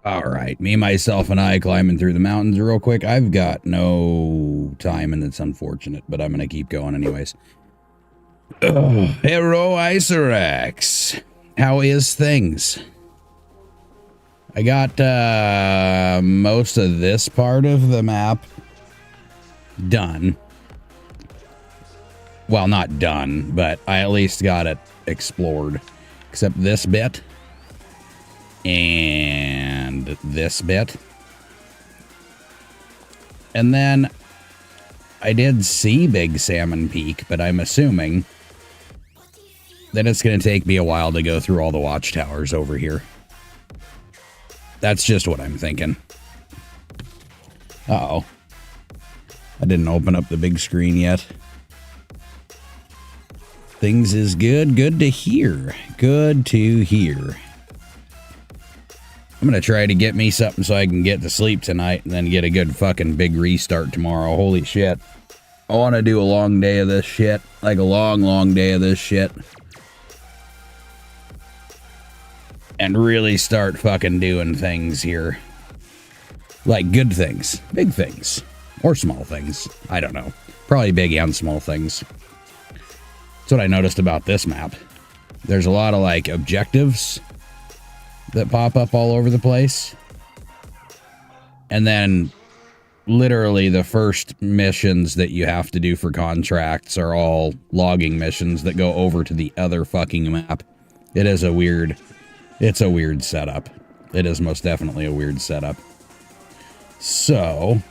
All right, me, myself, and I climbing through the mountains real quick. I've got no time, and it's unfortunate, but I'm going to keep going anyways. Hello, Isarax. How is things? I got most of this part of the map done. Well, not done, but I at least got it explored. Except this bit. And this bit. And then I did see Big Salmon Peak, but I'm assuming that it's going to take me a while to go through all the watchtowers over here. That's just what I'm thinking. Uh-oh. I didn't open up the big screen yet. Things is good. Good to hear. Good to hear. I'm going to try to get me something so I can get to sleep tonight and then get a good fucking big restart tomorrow. Holy shit. I want to do a long day of this shit. Like a long, long day of this shit. And really start fucking doing things here. Like good things. Big things. Or small things. I don't know. Probably big and small things. That's what I noticed about this map. There's a lot of like objectives that pop up all over the place. And then literally the first missions that you have to do for contracts are all logging missions that go over to the other fucking map. It is a weird, it's a weird setup. It is most definitely a weird setup. So,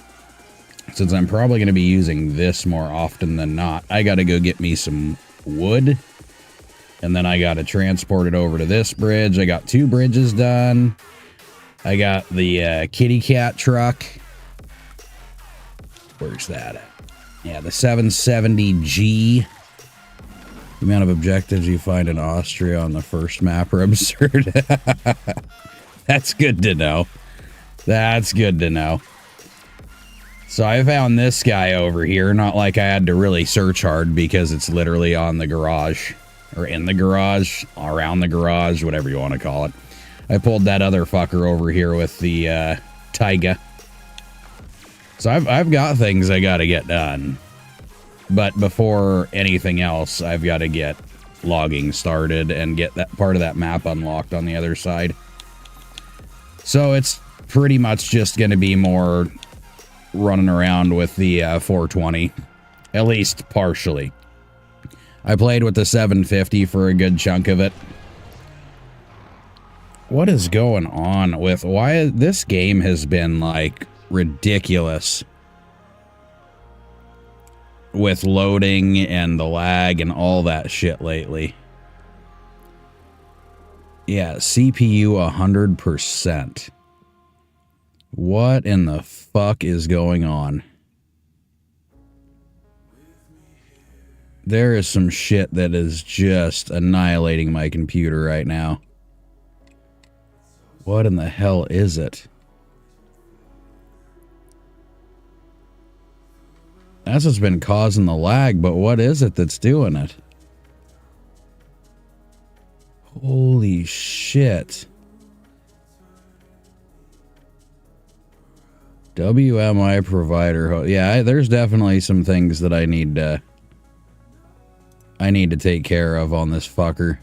since I'm probably going to be using this more often than not, I got to go get me some wood. And then I got to transport it over to this bridge. I got 2 bridges done. I got the kitty cat truck. Where's that at? Yeah, the 770G. The amount of objectives you find in Austria on the first map are absurd. That's good to know. That's good to know. So I found this guy over here. Not like I had to really search hard because it's literally on the garage. Or in the garage, around the garage, whatever you want to call it. I pulled that other fucker over here with the Taiga. So I've got things I got to get done. But before anything else, I've got to get logging started and get that part of that map unlocked on the other side. So it's pretty much just going to be more running around with the 420. At least partially. I played with the 750 for a good chunk of it. What is going on with why this game has been like ridiculous with loading and the lag and all that shit lately. Yeah, CPU 100%. What in the fuck is going on? There is some shit that is just annihilating my computer right now. What in the hell is it? That's what's been causing the lag, but what is it that's doing it? Holy shit. WMI provider. Yeah, there's definitely some things that I need to take care of on this fucker.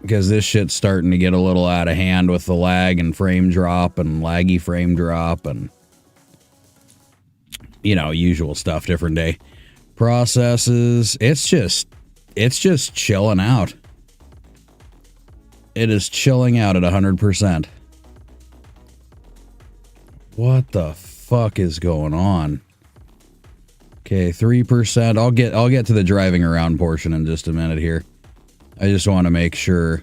Because this shit's starting to get a little out of hand with the lag and frame drop and laggy frame drop and, you know, usual stuff, different day. Processes. It's just chilling out. It is chilling out at 100%. What the fuck is going on? Okay, 3%. I'll get to the driving around portion in just a minute here. I just want to make sure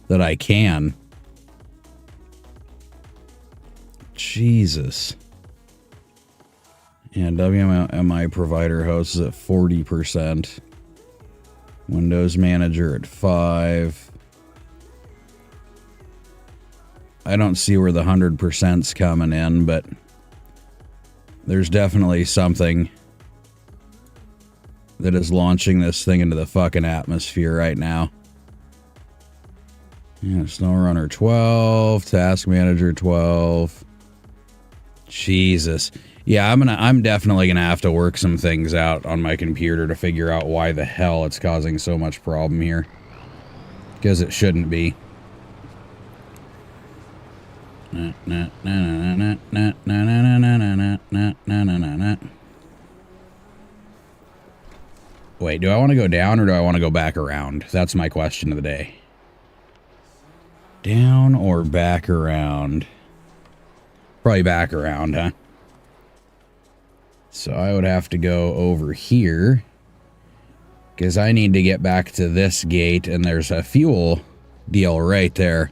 that I can. Jesus. And WMI provider host is at 40%. Windows Manager at 5. I don't see where the 100%'s coming in, but there's definitely something that is launching this thing into the fucking atmosphere right now. Yeah, SnowRunner 12, Task Manager 12. Jesus. Yeah, I'm definitely gonna have to work some things out on my computer to figure out why the hell it's causing so much problem here. Because it shouldn't be. Wait, do I want to go down or do I want to go back around? That's my question of the day. Down or back around? Probably back around, huh? So I would have to go over here. Because I need to get back to this gate and there's a fuel deal right there.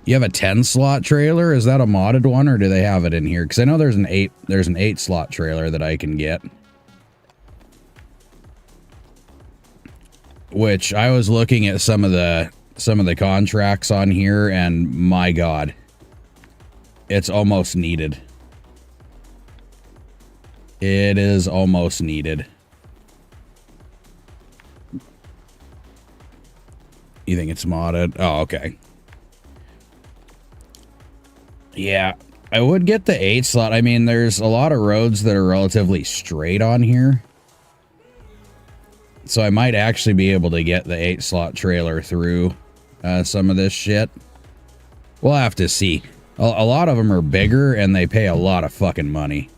You have a 10-slot trailer? Is that a modded one or do they have it in here? Because I know there's an 8-slot trailer that I can get. Which I was looking at some of the contracts on here and my god. It's almost needed. It is almost needed. You think it's modded? Oh, okay. Yeah, I would get the 8-slot. I mean, there's a lot of roads that are relatively straight on here. So I might actually be able to get the 8-slot trailer through some of this shit. We'll have to see. A lot of them are bigger and they pay a lot of fucking money.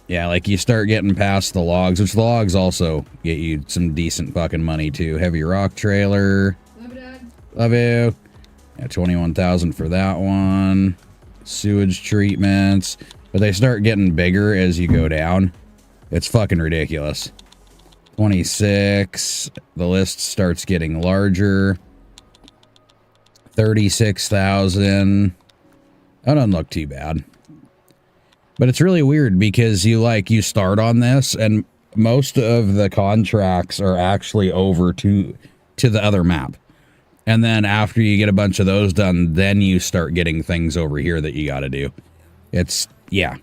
Yeah, like you start getting past the logs, which the logs also get you some decent fucking money too. Heavy rock trailer. Love you, Dad. Love you. Yeah, 21,000 for that one. Sewage treatments. But they start getting bigger as you go down. It's fucking ridiculous. 26. The list starts getting larger. 36,000. That doesn't look too bad. But it's really weird because you start on this and most of the contracts are actually over to the other map. And then after you get a bunch of those done, then you start getting things over here that you got to do. It's, yeah.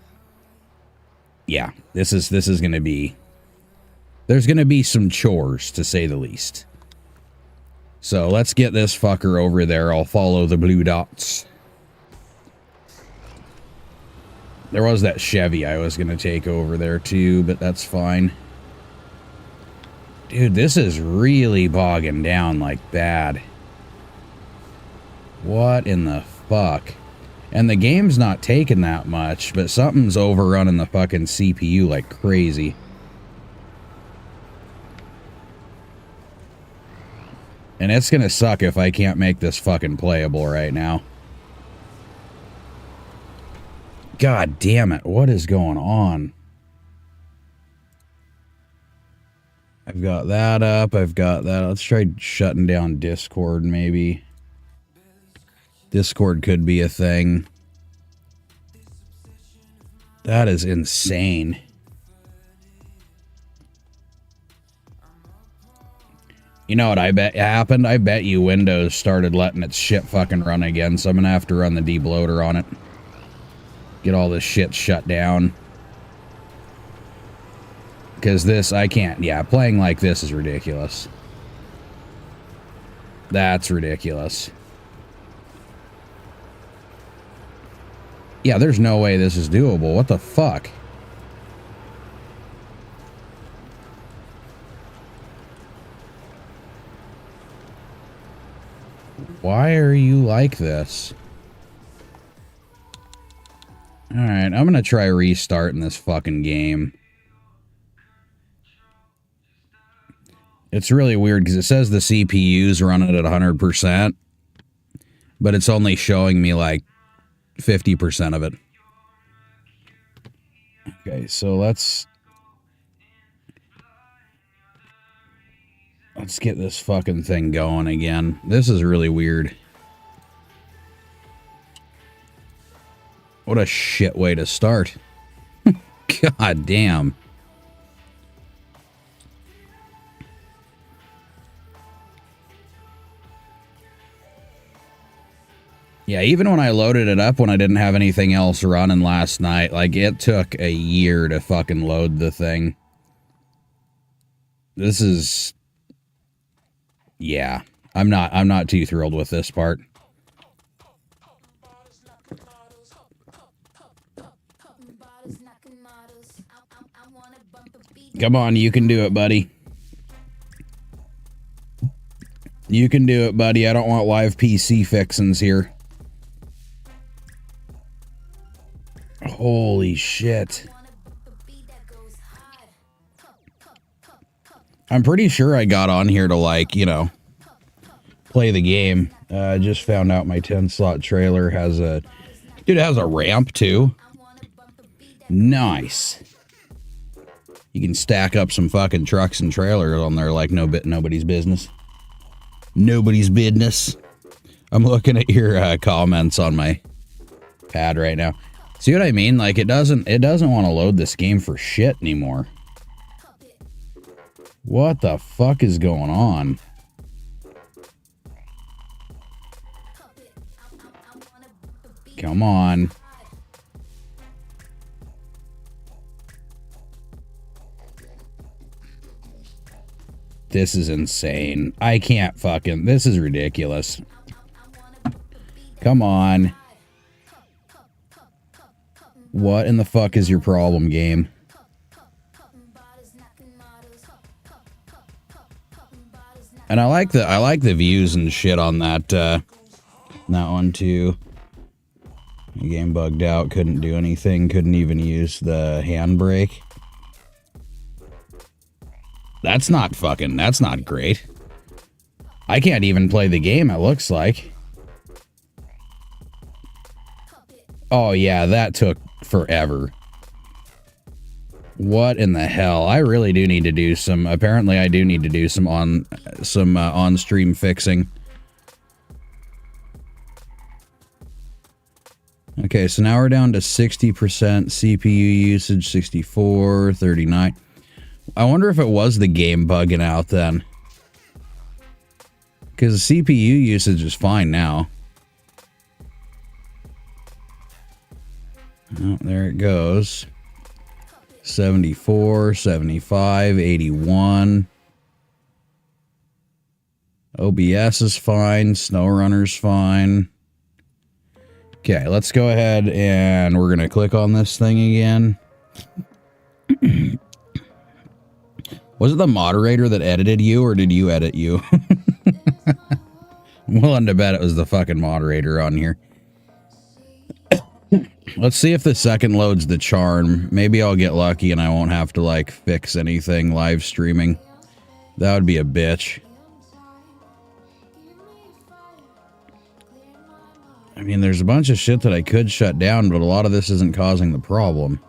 Yeah, this is going to be, there's going to be some chores to say the least. So let's get this fucker over there. I'll follow the blue dots. There was that Chevy I was going to take over there too, but that's fine. Dude, this is really bogging down like bad. What in the fuck? And the game's not taking that much, but something's overrunning the fucking CPU like crazy. And it's gonna suck if I can't make this fucking playable right now. God damn it, what is going on? I've got that up, I've got that. Let's try shutting down Discord maybe. Discord could be a thing. That is insane. You know what I bet happened? I bet you Windows started letting its shit fucking run again, so I'm gonna have to run the debloater on it. Get all this shit shut down. Because this, I can't, yeah, playing like this is ridiculous. That's ridiculous. Yeah, there's no way this is doable. What the fuck? Why are you like this? Alright, I'm gonna try restarting this fucking game. It's really weird because it says the CPU's running at 100%, but it's only showing me like 50% of it. Okay, so let's get this fucking thing going again. This is really weird. What a shit way to start. God damn. Yeah, even when I loaded it up when I didn't have anything else running last night, like, it took a year to fucking load the thing. This is... yeah. I'm not too thrilled with this part. Come on, you can do it, buddy. You can do it, buddy. I don't want live PC fixins here. Holy shit. I'm pretty sure I got on here to, like, you know, play the game. I just found out my 10-slot trailer has a... Dude, it has a ramp, too. Nice. You can stack up some fucking trucks and trailers on there like nobody's business. Nobody's business. I'm looking at your comments on my pad right now. See what I mean? Like, it doesn't want to load this game for shit anymore. What the fuck is going on? Come on. This is insane. I can't fucking... This is ridiculous. Come on. What in the fuck is your problem, game? And I like the views and shit on that one too. The game bugged out, couldn't do anything, couldn't even use the handbrake. That's not great. I can't even play the game, it looks like. Oh yeah, that took forever. What in the hell? I really do need to do some... Apparently I do need to do some on-stream fixing. Okay, so now we're down to 60% CPU usage, 64, 39. I wonder if it was the game bugging out then. Because the CPU usage is fine now. Oh, there it goes. 74, 75, 81. OBS is fine. SnowRunner's fine. Okay, let's go ahead and we're going to click on this thing again. Was it the moderator that edited you, or did you edit you? I'm willing to bet it was the fucking moderator on here. Let's see if the second loads the charm. Maybe I'll get lucky and I won't have to, like, fix anything live streaming. That would be a bitch. I mean, there's a bunch of shit that I could shut down, but a lot of this isn't causing the problem.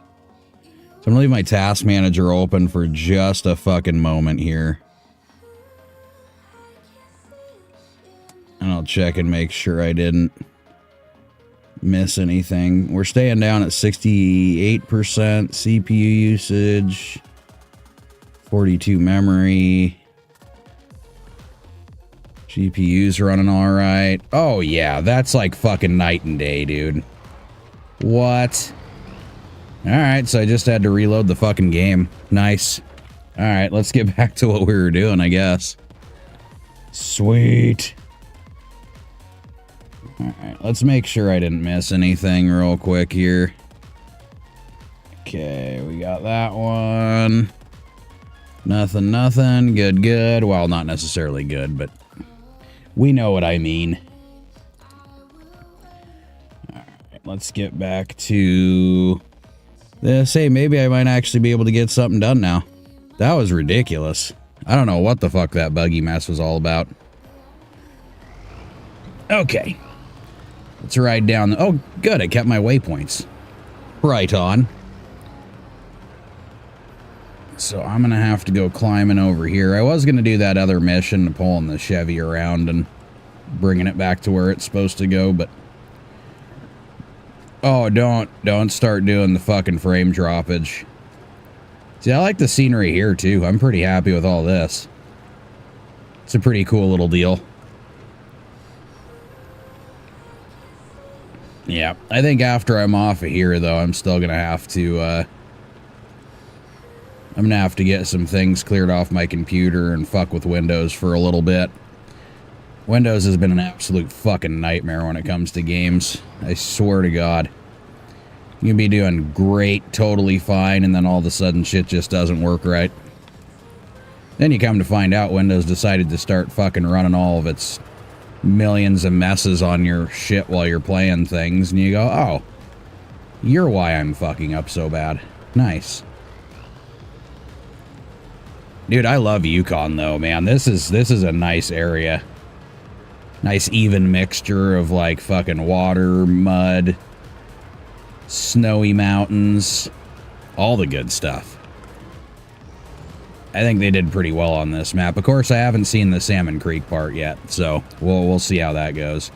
So I'm gonna leave my task manager open for just a fucking moment here. And I'll check and make sure I didn't miss anything. We're staying down at 68% CPU usage, 42 memory. GPU's running all right. Oh yeah, that's like fucking night and day, dude. What? All right, so I just had to reload the fucking game. Nice. All right, let's get back to what we were doing, I guess. Sweet. All right, let's make sure I didn't miss anything real quick here. Okay, we got that one. Nothing, nothing. Good, good. Well, not necessarily good, but we know what I mean. All right, let's get back to this. Hey, maybe I might actually be able to get something done now. That was ridiculous. I don't know what the fuck that buggy mess was all about. Okay. Let's ride down the... Oh, good. I kept my waypoints. Right on. So I'm going to have to go climbing over here. I was going to do that other mission, pulling the Chevy around and bringing it back to where it's supposed to go, but... Oh, don't start doing the fucking frame droppage. See, I like the scenery here, too. I'm pretty happy with all this. It's a pretty cool little deal. Yeah, I think after I'm off of here, though, I'm still going to have to, I'm going to have to get some things cleared off my computer and fuck with Windows for a little bit. Windows has been an absolute fucking nightmare when it comes to games. I swear to God. You can be doing great, totally fine, and then all of a sudden shit just doesn't work right. Then you come to find out Windows decided to start fucking running all of its millions of messes on your shit while you're playing things, and you go, oh, you're why I'm fucking up so bad. Nice. Dude, I love Yukon though, man. This is a nice area. Nice even mixture of like fucking water, mud, snowy mountains, all the good stuff. I think they did pretty well on this map. Of course, I haven't seen the Salmon Creek part yet, so we'll see how that goes.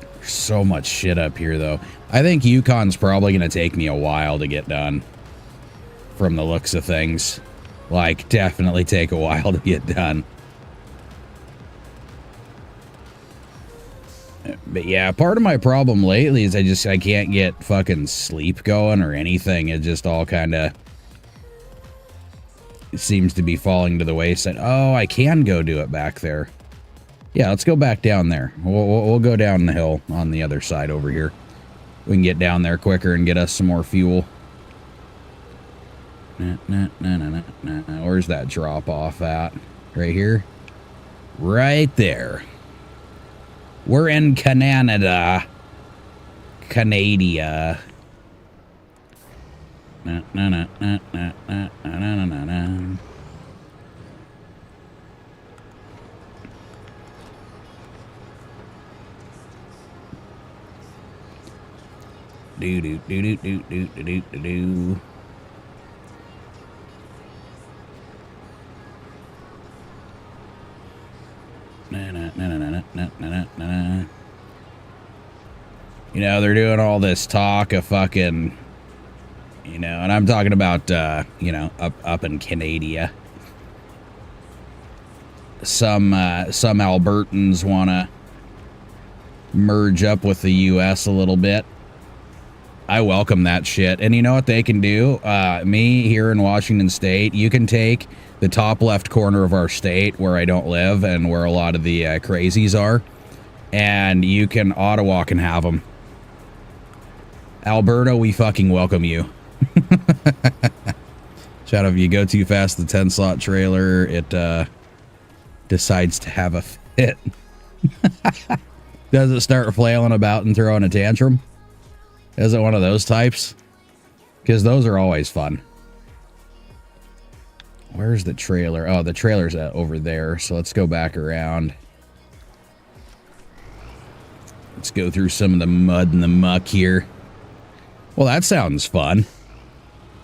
There's so much shit up here, though. I think Yukon's probably going to take me a while to get done, from the looks of things. Like, definitely take a while to get done. But yeah, part of my problem lately is I can't get fucking sleep going or anything. It just all kind of seems to be falling to the wayside. Oh, I can go do it back there. Yeah, let's go back down there. We'll go down the hill on the other side over here. We can get down there quicker and get us some more fuel. Where's that drop off at? Right here? Right there. We're in Canada. Canada. Do do do do do do do do do. You know, they're doing all this talk of fucking, you know, and I'm talking about, you know, up in Canada. Some Albertans want to merge up with the U.S. a little bit. I welcome that shit. And you know what they can do? Me here in Washington State, you can take the top left corner of our state where I don't live and where a lot of the crazies are, and you can Ottawa can have them. Alberta, we fucking welcome you. Shout out, if you go too fast, the 10-slot trailer, it decides to have a fit. Does it start flailing about and throwing a tantrum? Is it one of those types? Because those are always fun. Where's the trailer? Oh, the trailer's over there. So let's go back around. Let's go through some of the mud and the muck here. Well, that sounds fun.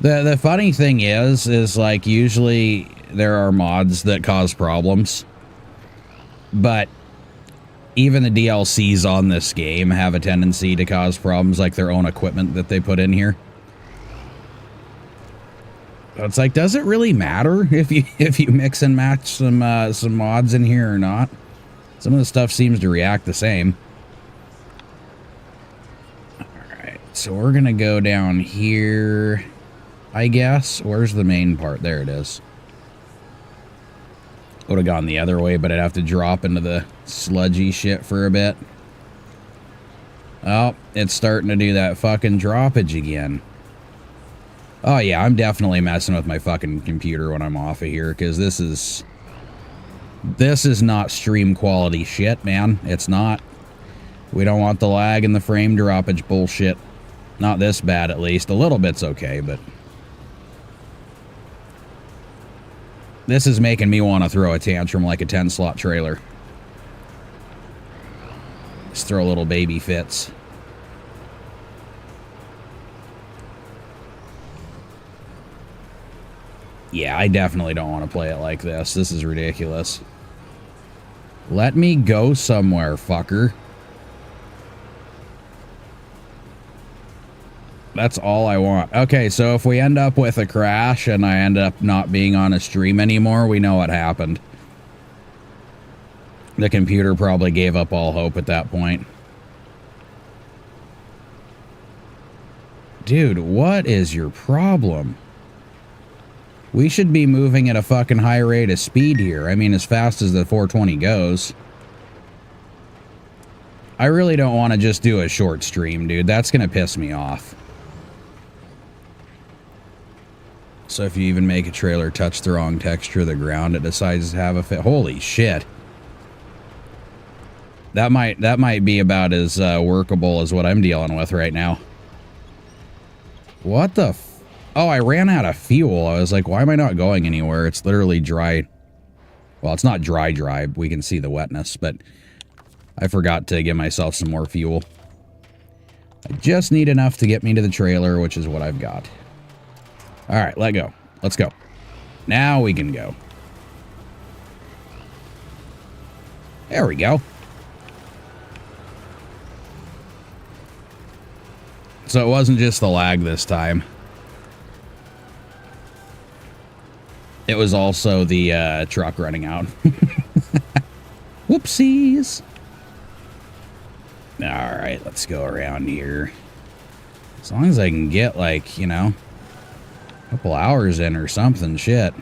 The funny thing is like usually there are mods that cause problems. But even the DLCs on this game have a tendency to cause problems, like their own equipment that they put in here. It's like, does it really matter if you mix and match some mods in here or not? Some of the stuff seems to react the same. All right, so we're gonna go down here, I guess. Where's the main part? There it is. Would have gone the other way, but I'd have to drop into the sludgy shit for a bit. Oh, it's starting to do that fucking droppage again. Oh yeah, I'm definitely messing with my fucking computer when I'm off of here, because this is not stream quality shit, man. It's not. We don't want the lag and the frame droppage bullshit. Not this bad, at least. A little bit's okay, but this is making me want to throw a tantrum like a 10-slot trailer. Just throw little baby fits. Yeah, I definitely don't want to play it like this. This is ridiculous. Let me go somewhere, fucker. That's all I want. Okay, so if we end up with a crash and I end up not being on a stream anymore, we know what happened. The computer probably gave up all hope at that point. Dude, what is your problem? We should be moving at a fucking high rate of speed here. I mean, as fast as the 420 goes. I really don't want to just do a short stream, dude. That's going to piss me off. So if you even make a trailer touch the wrong texture of the ground, it decides to have a fit. Holy shit. That might be about as workable as what I'm dealing with right now. What the f... Oh, I ran out of fuel. I was like, why am I not going anywhere? It's literally dry. Well, it's not dry. We can see the wetness, but I forgot to give myself some more fuel. I just need enough to get me to the trailer, which is what I've got. All right, let go. Let's go. Now we can go. There we go. So it wasn't just the lag this time. It was also the truck running out. Whoopsies. All right, let's go around here. As long as I can get, like, you know, a couple hours in or something, shit.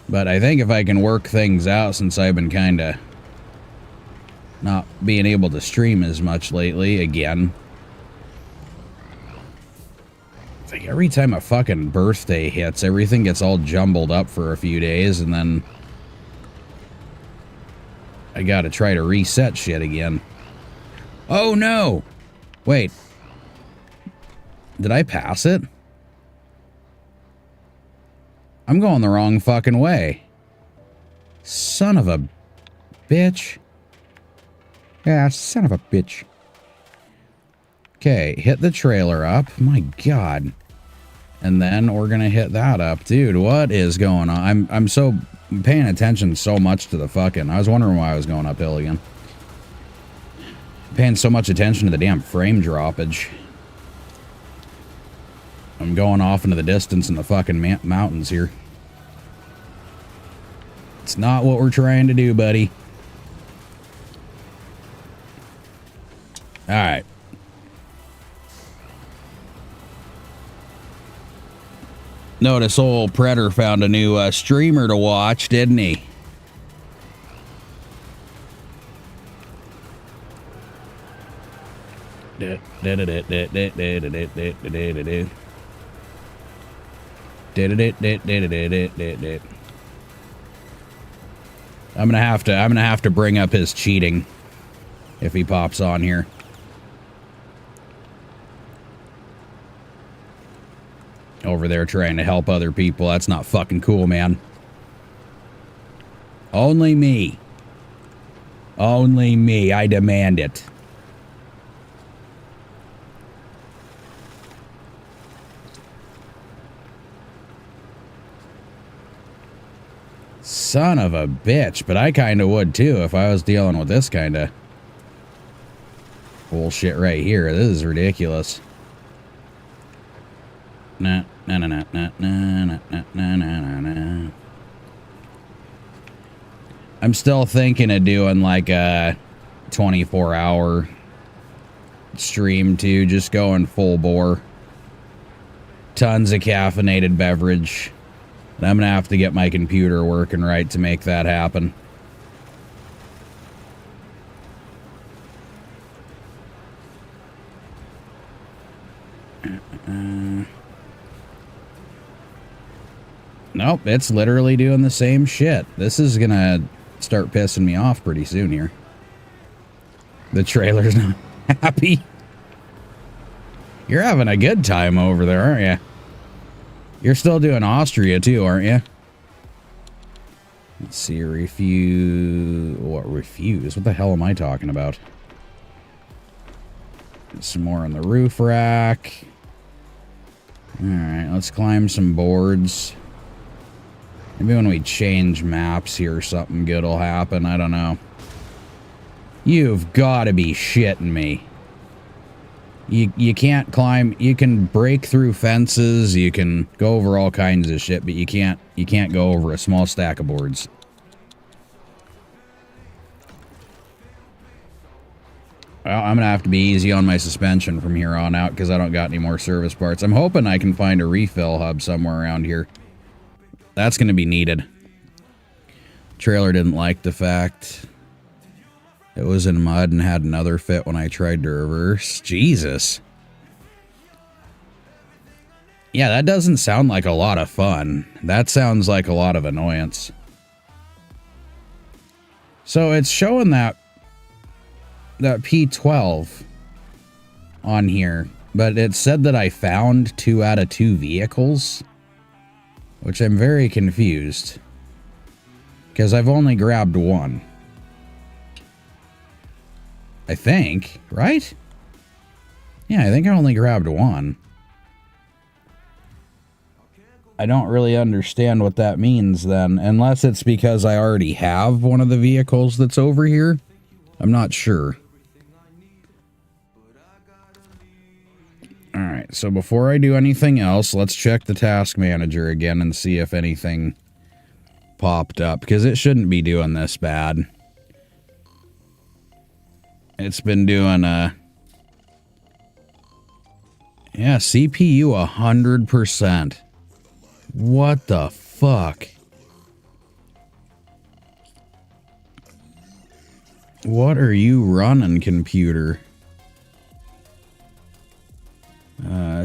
But I think if I can work things out, since I've been kind of not being able to stream as much lately, again. It's like every time a fucking birthday hits, everything gets all jumbled up for a few days, and then I gotta try to reset shit again. Oh no! Wait. Did I pass it? I'm going the wrong fucking way. Son of a bitch. Yeah, son of a bitch. Okay, hit the trailer up. My God. And then we're gonna hit that up. Dude, what is going on? I'm so paying attention so much to the fucking... I was wondering why I was going uphill again. Paying so much attention to the damn frame droppage. I'm going off into the distance in the fucking mountains here. It's not what we're trying to do, buddy. Alright. Notice old Predator found a new streamer to watch, didn't he? I'm gonna have to bring up his cheating if he pops on here. Over there trying to help other people. That's not fucking cool, man. Only me. Only me. I demand it. Son of a bitch. But I kind of would too if I was dealing with this kind of bullshit right here. This is ridiculous. Nah, nah, nah, nah, nah, nah, nah, nah, nah, nah. I'm still thinking of doing like a 24-hour stream too, just going full bore. Tons of caffeinated beverage. And I'm gonna have to get my computer working right to make that happen. Nope, it's literally doing the same shit. This is gonna start pissing me off pretty soon here. The trailer's not happy. You're having a good time over there, aren't you? You're still doing Austria too, aren't you? Let's see, refuse... What, refuse? What the hell am I talking about? Some more on the roof rack. Alright, let's climb some boards. Maybe when we change maps here, something good will happen. I don't know. You've got to be shitting me. You can't climb. You can break through fences. You can go over all kinds of shit, but you can't go over a small stack of boards. Well, I'm going to have to be easy on my suspension from here on out because I don't got any more service parts. I'm hoping I can find a refill hub somewhere around here. That's going to be needed. Trailer didn't like the fact it was in mud and had another fit when I tried to reverse. Jesus. Yeah, that doesn't sound like a lot of fun. That sounds like a lot of annoyance. So it's showing that P12 on here, but it said that I found 2 out of 2 vehicles, which I'm very confused because I've only grabbed 1. I think, right? Yeah, I think I only grabbed 1. I don't really understand what that means then, unless it's because I already have one of the vehicles that's over here. I'm not sure. Alright, so before I do anything else, let's check the task manager again and see if anything popped up, because it shouldn't be doing this bad. It's been doing yeah, CPU 100%. What the fuck? What are you running, computer?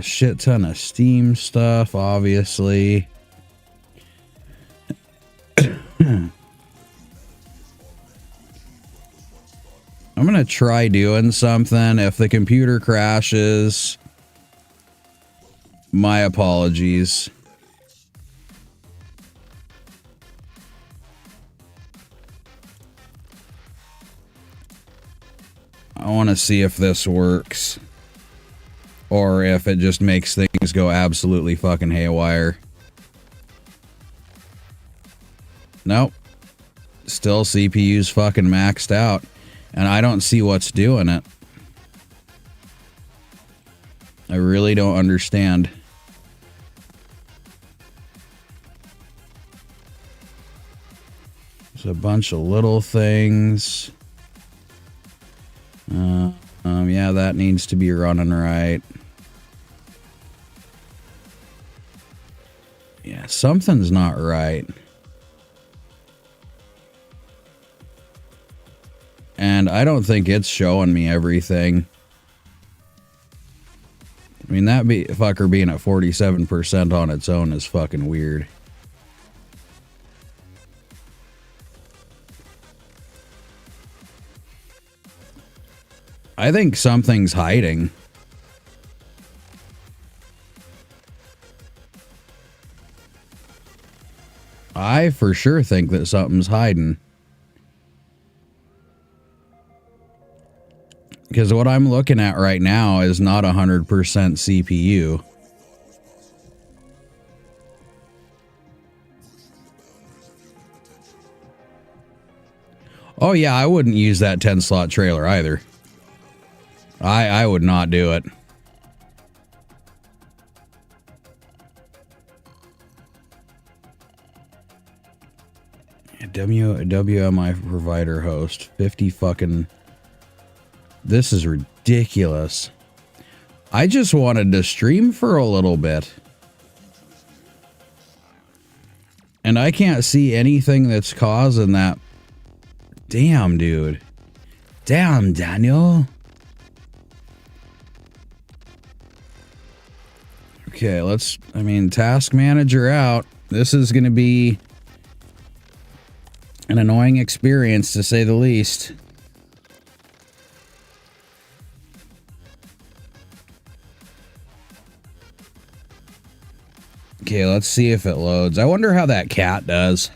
Shit ton of Steam stuff, obviously. I'm gonna try doing something. If the computer crashes, my apologies. I want to see if this works. Or if it just makes things go absolutely fucking haywire. Nope. Still CPU's fucking maxed out. And I don't see what's doing it. I really don't understand. There's a bunch of little things. Yeah, that needs to be running right. Yeah, something's not right. And I don't think it's showing me everything. I mean, that fucker being at 47% on its own is fucking weird. I think something's hiding. I for sure think that something's hiding. Because what I'm looking at right now is not 100% CPU. Oh yeah, I wouldn't use that 10-slot trailer either. I would not do it. WMI provider host 50 fucking. This is ridiculous. I just wanted to stream for a little bit. And I can't see anything that's causing that. Damn, dude. Damn, Daniel. Okay, let's, I mean, task manager out. This is going to be an annoying experience, to say the least. Okay, let's see if it loads. I wonder how that cat does.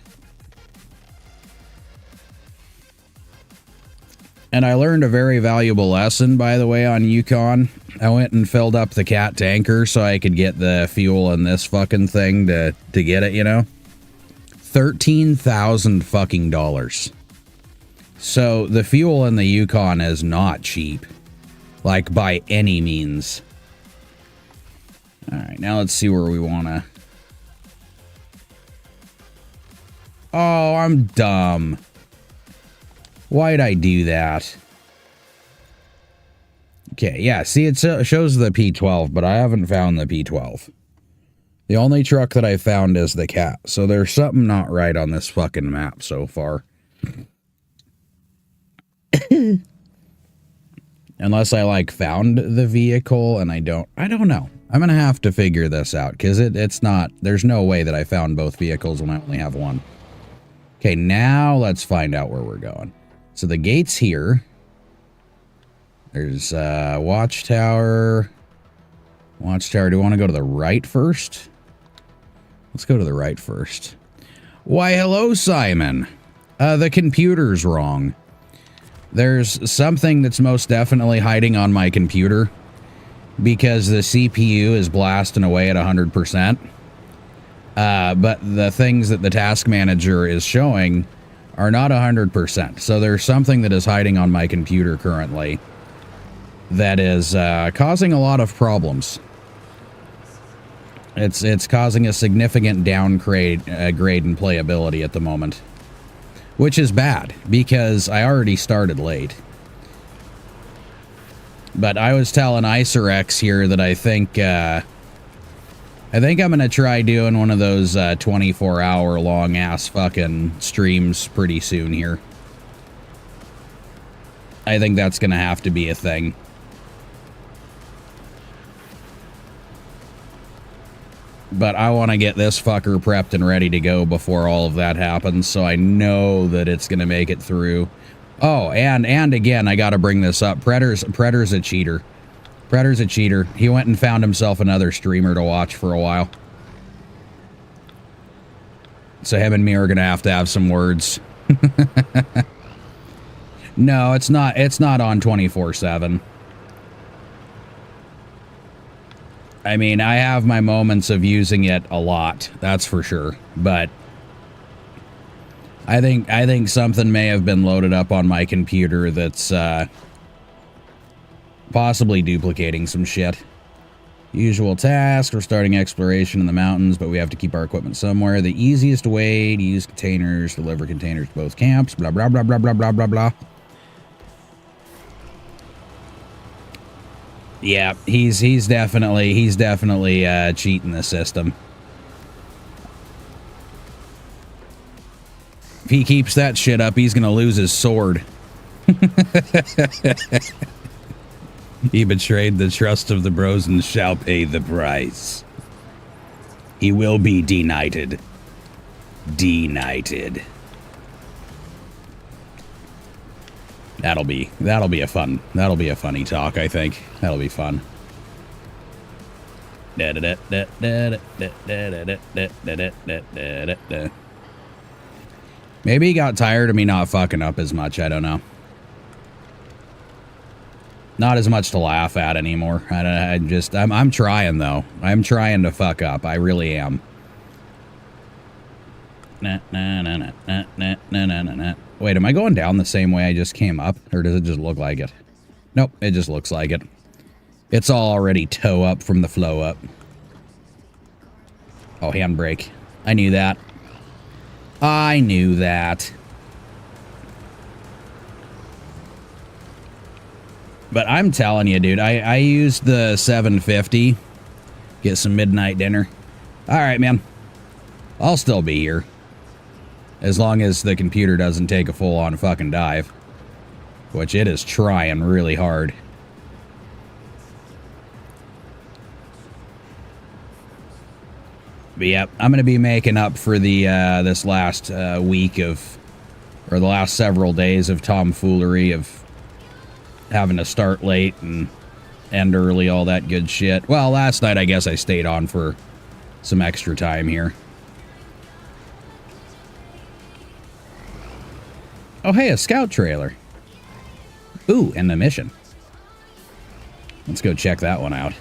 And I learned a very valuable lesson, by the way, on Yukon. I went and filled up the cat tanker so I could get the fuel in this fucking thing to get it, you know? $13,000 fucking dollars. So the fuel in the Yukon is not cheap. Like, by any means. Alright, now let's see where we wanna... Oh, I'm dumb. Why'd I do that? Okay, yeah, see, it shows the P12, but I haven't found the P12. The only truck that I found is the cat, so there's something not right on this fucking map so far. Unless I, like, found the vehicle and I don't know. I'm gonna have to figure this out, because it's not, there's no way that I found both vehicles when I only have one. Okay, now let's find out where we're going. So the gate's here. There's Watchtower. Watchtower, do you want to go to the right first? Let's go to the right first. Why, hello, Simon. The computer's wrong. There's something that's most definitely hiding on my computer because the CPU is blasting away at 100%. But the things that the task manager is showing are not 100%. So there's something that is hiding on my computer currently that is causing a lot of problems. It's causing a significant downgrade grade in playability at the moment, which is bad because I already started late. But I was telling IcerX here that I think I'm gonna try doing one of those 24-hour long ass fucking streams pretty soon here. I think that's gonna have to be a thing. But I want to get this fucker prepped and ready to go before all of that happens, so I know that it's going to make it through. Oh, and again, I got to bring this up. Predator's a cheater. Predator's a cheater. He went and found himself another streamer to watch for a while. So him and me are going to have some words. No, it's not on 24/7. I mean, I have my moments of using it a lot, that's for sure. But I think something may have been loaded up on my computer that's possibly duplicating some shit. Usual task, we're starting exploration in the mountains, but we have to keep our equipment somewhere. The easiest way to use containers, deliver containers to both camps, blah, blah, blah, blah, blah, blah, blah, blah. Yeah, he's definitely cheating the system. If he keeps that shit up, he's gonna lose his sword. He betrayed the trust of the bros and shall pay the price. He will be denighted. Denighted. That'll be a funny talk, I think. That'll be fun. Maybe he got tired of me not fucking up as much, I don't know. Not as much to laugh at anymore. I'm trying though. I'm trying to fuck up. I really am. Wait, am I going down the same way I just came up? Or does it just look like it? Nope, it just looks like it. It's all already toe up from the flow up. Oh, handbrake. I knew that. I knew that. But I'm telling you, dude, I used the 750. Get some midnight dinner. Alright, man. I'll still be here. As long as the computer doesn't take a full-on fucking dive. Which it is trying really hard. But yep, I'm going to be making up for the this last week of... Or the last several days of tomfoolery of having to start late and end early, all that good shit. Well, last night I guess I stayed on for some extra time here. Oh, hey, a scout trailer. Ooh, and the mission. Let's go check that one out.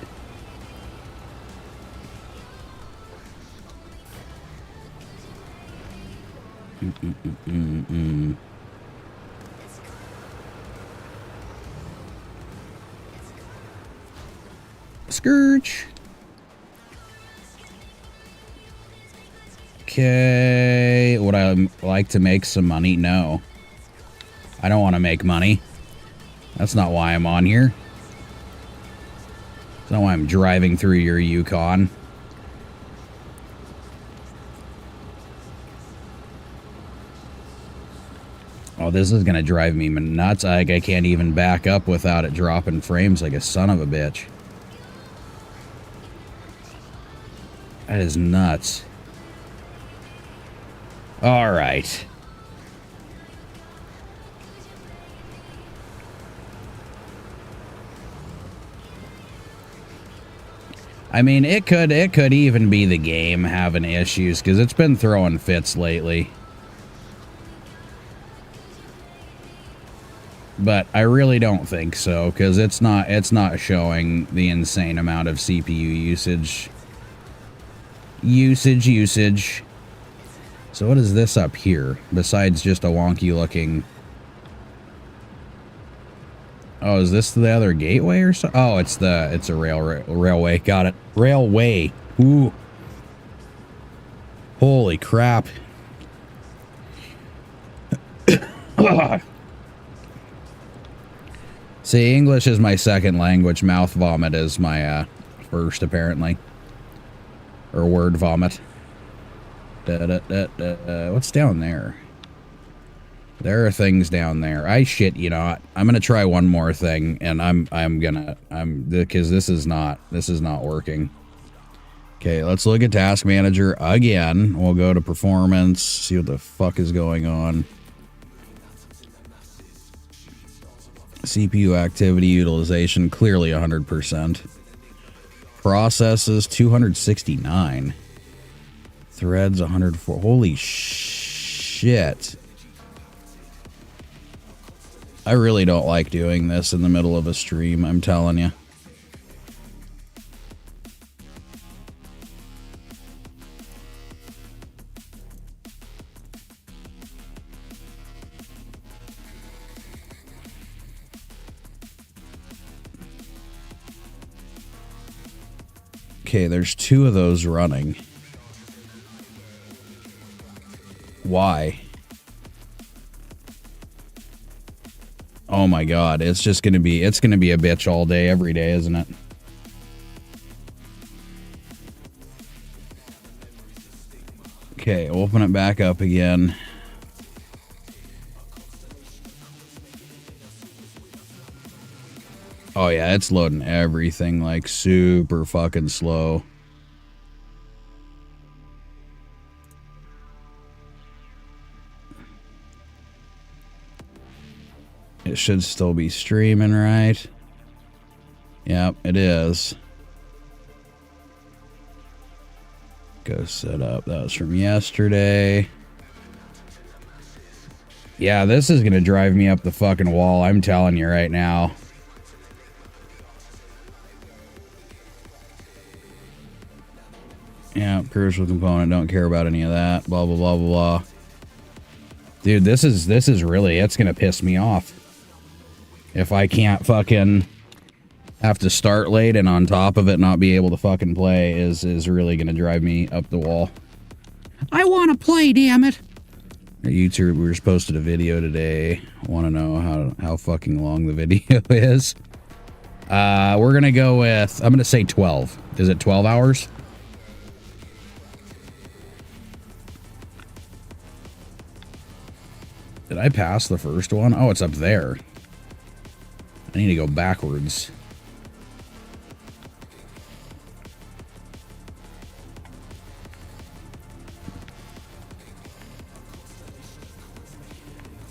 Scourge. Okay. Would I like to make some money? No. I don't want to make money. That's not why I'm on here. That's not why I'm driving through your Yukon. Oh, this is gonna drive me nuts. I can't even back up without it dropping frames like a son of a bitch. That is nuts. All right. I mean, it could even be the game having issues because it's been throwing fits lately. But I really don't think so because it's not showing the insane amount of CPU usage. Usage. So what is this up here besides just a wonky looking? Oh, is this the other gateway or so? Oh, it's a railway. Got it. Railway. Ooh. Holy crap. See, English is my second language. Mouth vomit is my first, apparently. Or word vomit. What's down there? There are things down there. I shit you not. I'm gonna try one more thing, and because this is not working. Okay, let's look at Task Manager again. We'll go to Performance, see what the fuck is going on. CPU activity utilization, clearly 100%. Processes, 269. Threads, 104. Holy shit. I really don't like doing this in the middle of a stream, I'm telling you. Okay, there's 2 of those running. Why? Oh my god, it's gonna be a bitch all day, every day, isn't it? Okay, open it back up again. Oh yeah, it's loading everything like super fucking slow. It should still be streaming, right? Yep, it is. Go set up. That was from yesterday. Yeah, this is gonna drive me up the fucking wall, I'm telling you right now. Yeah, crucial component, don't care about any of that. Blah, blah, blah, blah, blah. Dude, this is really, it's gonna piss me off. If I can't fucking have to start late and on top of it not be able to fucking play is really gonna drive me up the wall. I wanna play, damn it! YouTubers posted a video today. Wanna know how fucking long the video is? We're gonna go with, I'm gonna say 12. Is it 12 hours? Did I pass the first one? Oh, it's up there. I need to go backwards.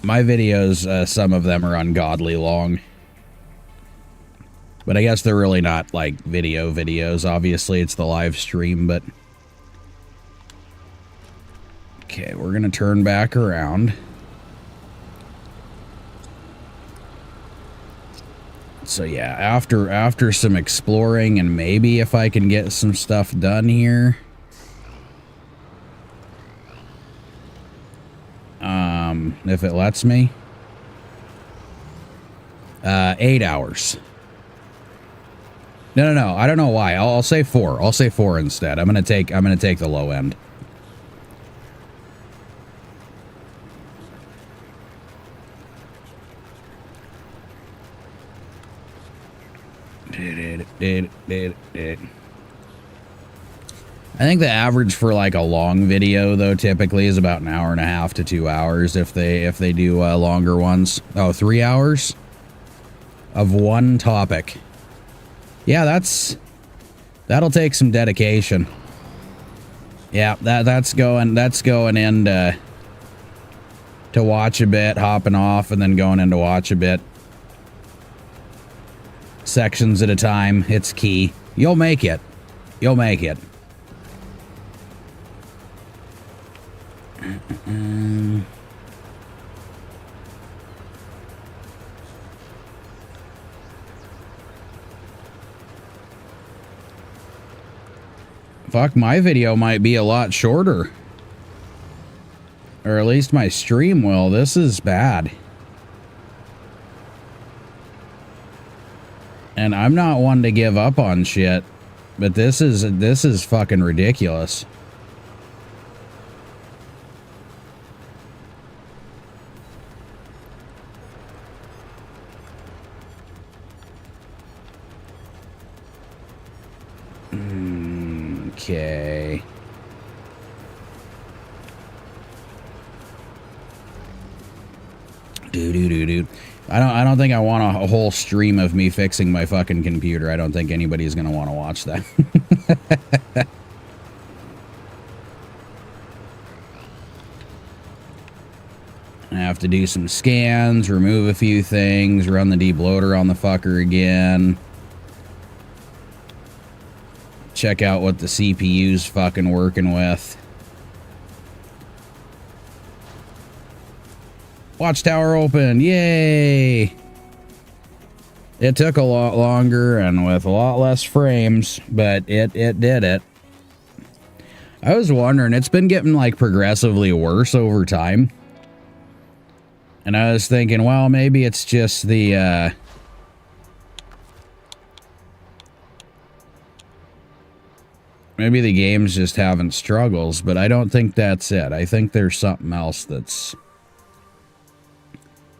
My videos, some of them are ungodly long. But I guess they're really not, like, videos. Obviously, it's the live stream, but... Okay, we're gonna turn back around. So yeah, after some exploring and maybe if I can get some stuff done here. If it lets me. 8 hours. No. I don't know why. I'll say 4. I'll say 4 instead. I'm gonna take the low end. I think the average for like a long video though typically is about an hour and a half to 2 hours if they do longer ones. Oh, 3 hours of one topic. Yeah, that'll take some dedication. Yeah, that's going into to watch a bit, hopping off, and then going into watch a bit. Sections at a time. It's key. You'll make it. You'll make it. Fuck, my video might be a lot shorter. Or at least my stream will. This is bad. And I'm not one to give up on shit, but this is fucking ridiculous. Okay. Do. I don't think I want a whole stream of me fixing my fucking computer. I don't think anybody's gonna want to watch that. I have to do some scans, remove a few things, run the debloater on the fucker again. Check out what the CPU's fucking working with. Watchtower open, yay! It took a lot longer and with a lot less frames, but it did it. I was wondering, it's been getting like progressively worse over time. And I was thinking, well, maybe it's just the maybe the game's just having struggles, but I don't think that's it. I think there's something else that's...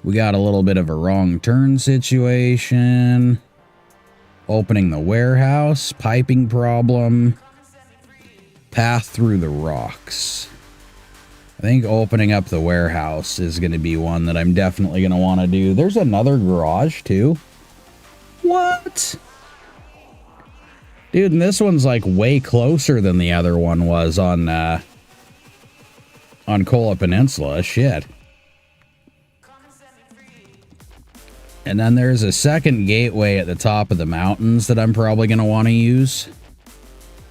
We got a little bit of a wrong turn situation. Opening the warehouse. Piping problem. Path through the rocks. I think opening up the warehouse is going to be one that I'm definitely going to want to do. There's another garage too. What? Dude, and this one's like way closer than the other one was on Kola Peninsula. Shit. And then there's a second gateway at the top of the mountains that I'm probably going to want to use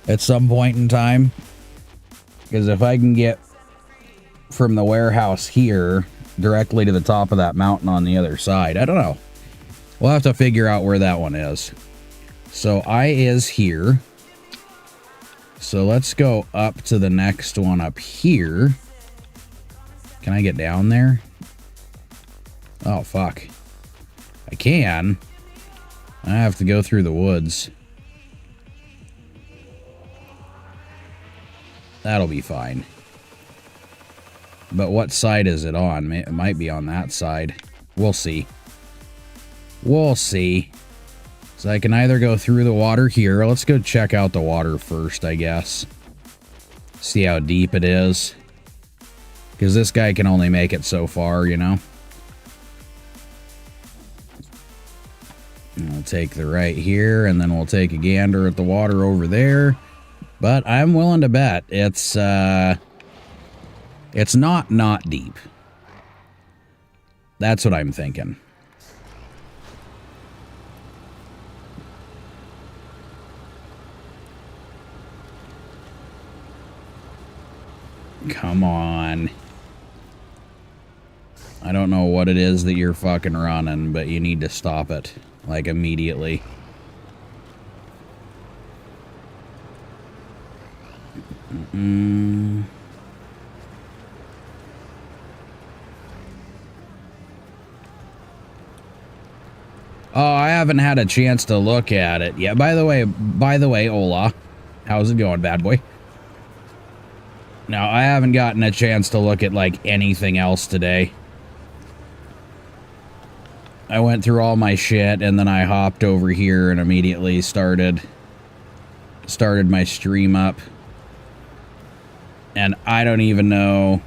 at some point in time. Because if I can get from the warehouse here directly to the top of that mountain on the other side, I don't know. We'll have to figure out where that one is. So I is here. So let's go up to the next one up here. Can I get down there? Oh, fuck. I can. I have to go through the woods. That'll be fine. But what side is it on? It might be on that side. We'll see. We'll see. So I can either go through the water here. Let's go check out the water first, I guess. See how deep it is. Because this guy can only make it so far, you know? We'll take the right here, and then we'll take a gander at the water over there. But I'm willing to bet it's not deep. That's what I'm thinking. Come on. I don't know what it is that you're fucking running, but you need to stop it. Like, immediately. Oh, I haven't had a chance to look at it yet. By the way, Ola. How's it going, bad boy? No, I haven't gotten a chance to look at, like, anything else today. I went through all my shit, and then I hopped over here and immediately started my stream up. And I don't even know...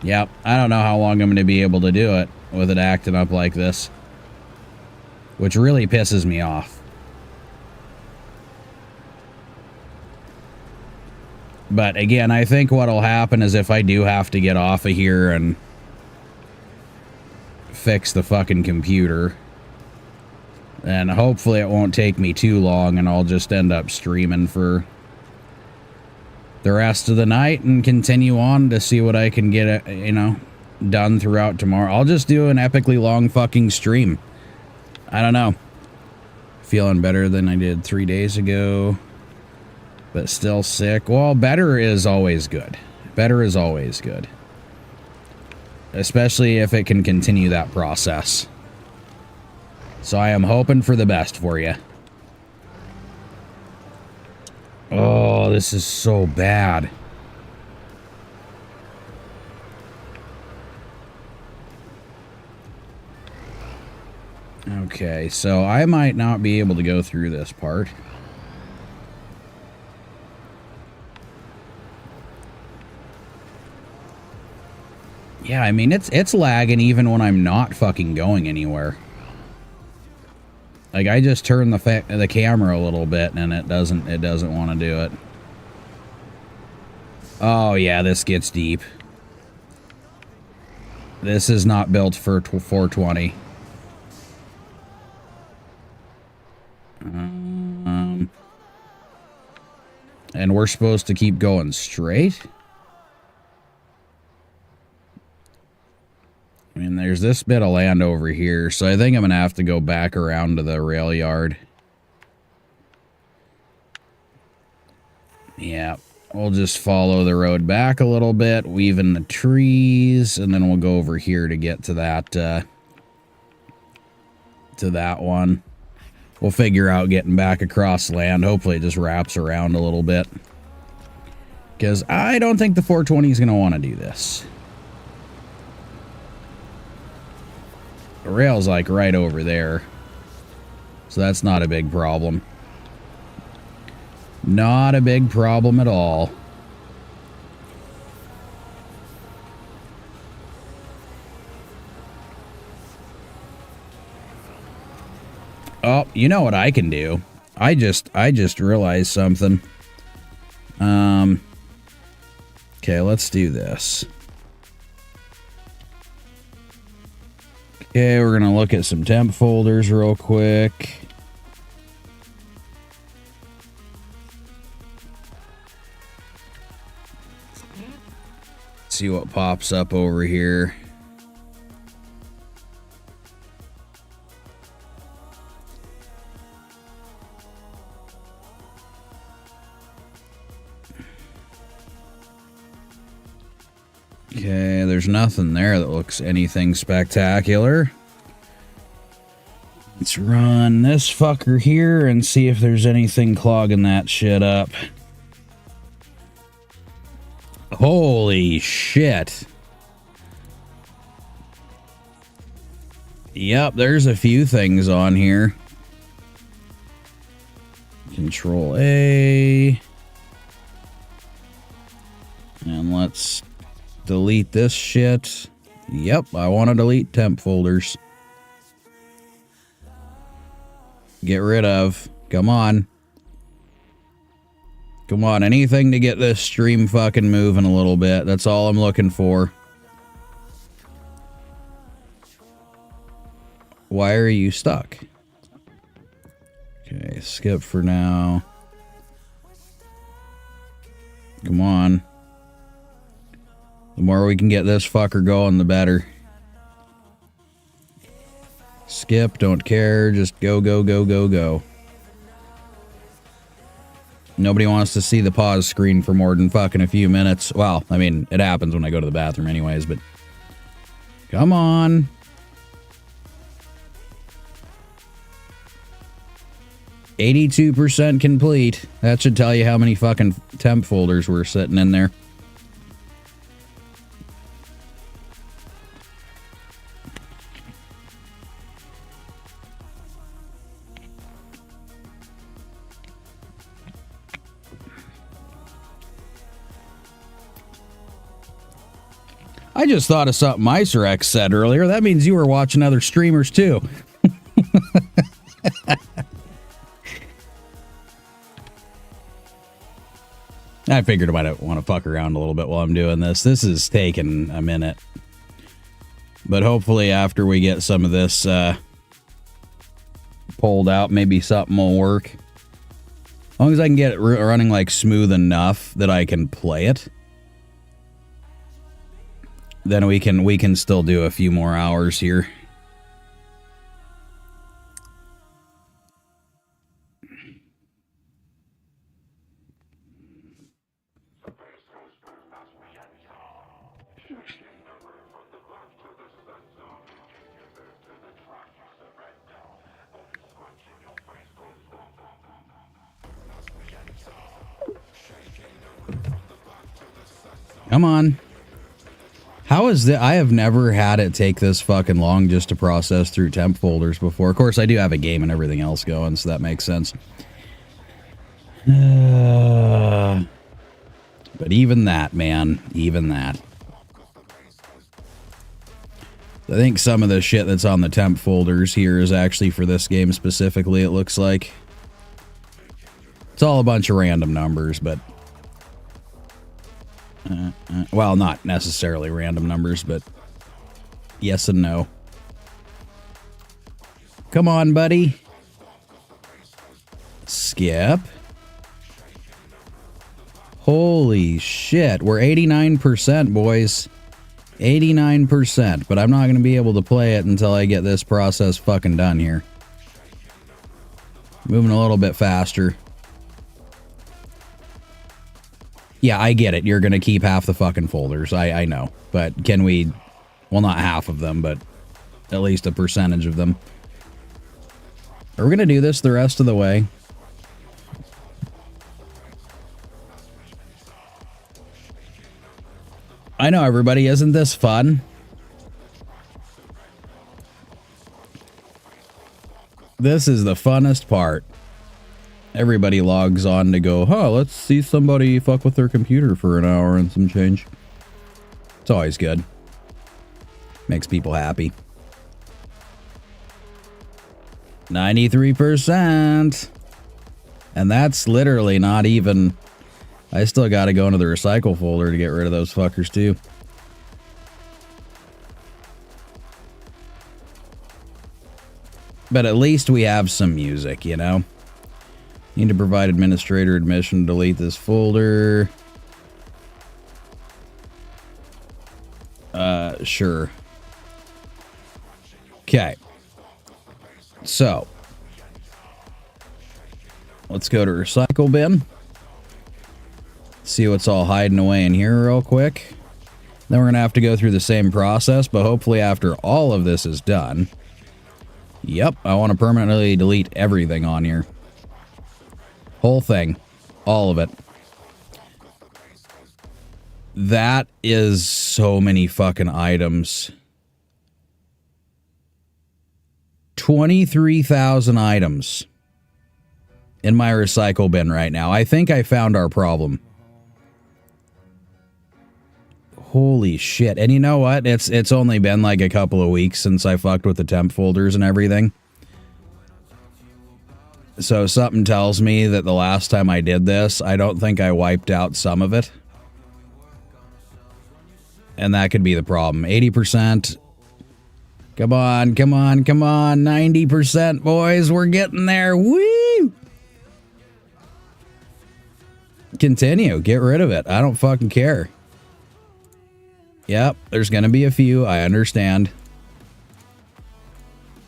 Yep, I don't know how long I'm going to be able to do it with it acting up like this. Which really pisses me off. But again, I think what'll happen is if I do have to get off of here and fix the fucking computer, then hopefully it won't take me too long and I'll just end up streaming for the rest of the night and continue on to see what I can get, you know, done throughout tomorrow. I'll just do an epically long fucking stream. I don't know. Feeling better than I did 3 days ago, but still sick. Well, better is always good. Better is always good. Especially if it can continue that process. So I am hoping for the best for you. Oh, this is so bad. Okay, so I might not be able to go through this part. Yeah, I mean, it's lagging even when I'm not fucking going anywhere. Like, I just turn the camera a little bit and it doesn't want to do it. Oh yeah, this gets deep. This is not built for 420. And we're supposed to keep going straight? I mean, there's this bit of land over here, so I think I'm going to have to go back around to the rail yard. Yeah, we'll just follow the road back a little bit, weave in the trees, and then we'll go over here to get to that one. We'll figure out getting back across land. Hopefully it just wraps around a little bit. Because I don't think the 420 is going to want to do this. The rail's like right over there. So that's not a big problem. Not a big problem at all. Oh, you know what I can do? I just realized something. Okay, let's do this. Okay, we're gonna look at some temp folders real quick. See what pops up over here. Okay, there's nothing there that looks anything spectacular. Let's run this fucker here and see if there's anything clogging that shit up. Holy shit. Yep, there's a few things on here. Control A. And let's delete this shit. Yep, I want to delete temp folders. Get rid of. Come on. Come on, anything to get this stream fucking moving a little bit. That's all I'm looking for. Why are you stuck? Okay, skip for now. Come on. The more we can get this fucker going, the better. Skip, don't care, just go, go, go, go, go. Nobody wants to see the pause screen for more than fucking a few minutes. Well, I mean, it happens when I go to the bathroom anyways, but... Come on. %82 complete. That should tell you how many fucking temp folders were sitting in there. I just thought of something IcerX said earlier. That means you were watching other streamers too. I figured I might want to fuck around a little bit while I'm doing this. This is taking a minute. But hopefully after we get some of this pulled out, maybe something will work. As long as I can get it running like smooth enough that I can play it, then we can still do a few more hours here. Come on. How is that? I have never had it take this fucking long just to process through temp folders before. Of course, I do have a game and everything else going, so that makes sense. But even that, man, even that. I think some of the shit that's on the temp folders here is actually for this game specifically, it looks like. It's all a bunch of random numbers, but... well, not necessarily random numbers, but yes and no. Come on, buddy. Skip. Holy shit. We're 89%, boys. 89%, but I'm not going to be able to play it until I get this process fucking done here. Moving a little bit faster. Yeah, I get it. You're going to keep half the fucking folders. I know. But can we... well, not half of them, but at least a percentage of them. Are we going to do this the rest of the way? I know, everybody. Isn't this fun? This is the funnest part. Everybody logs on to go, huh, let's see somebody fuck with their computer for an hour and some change. It's always good. Makes people happy. 93%. And that's literally not even... I still got to go into the recycle folder to get rid of those fuckers too. But at least we have some music, you know? Need to provide administrator admission to delete this folder. Sure. Okay. So. Let's go to recycle bin. See what's all hiding away in here real quick. Then we're going to have to go through the same process, but hopefully after all of this is done. Yep, I want to permanently delete everything on here. Whole thing. All of it. That is so many fucking items. 23,000 items in my recycle bin right now. I think I found our problem. Holy shit. And you know what? It's only been like a couple of weeks since I fucked with the temp folders and everything. So something tells me that the last time I did this, I don't think I wiped out some of it. And that could be the problem. 80%. Come on, come on, come on. 90%, boys. We're getting there. Woo! Continue. Get rid of it. I don't fucking care. Yep, there's going to be a few, I understand,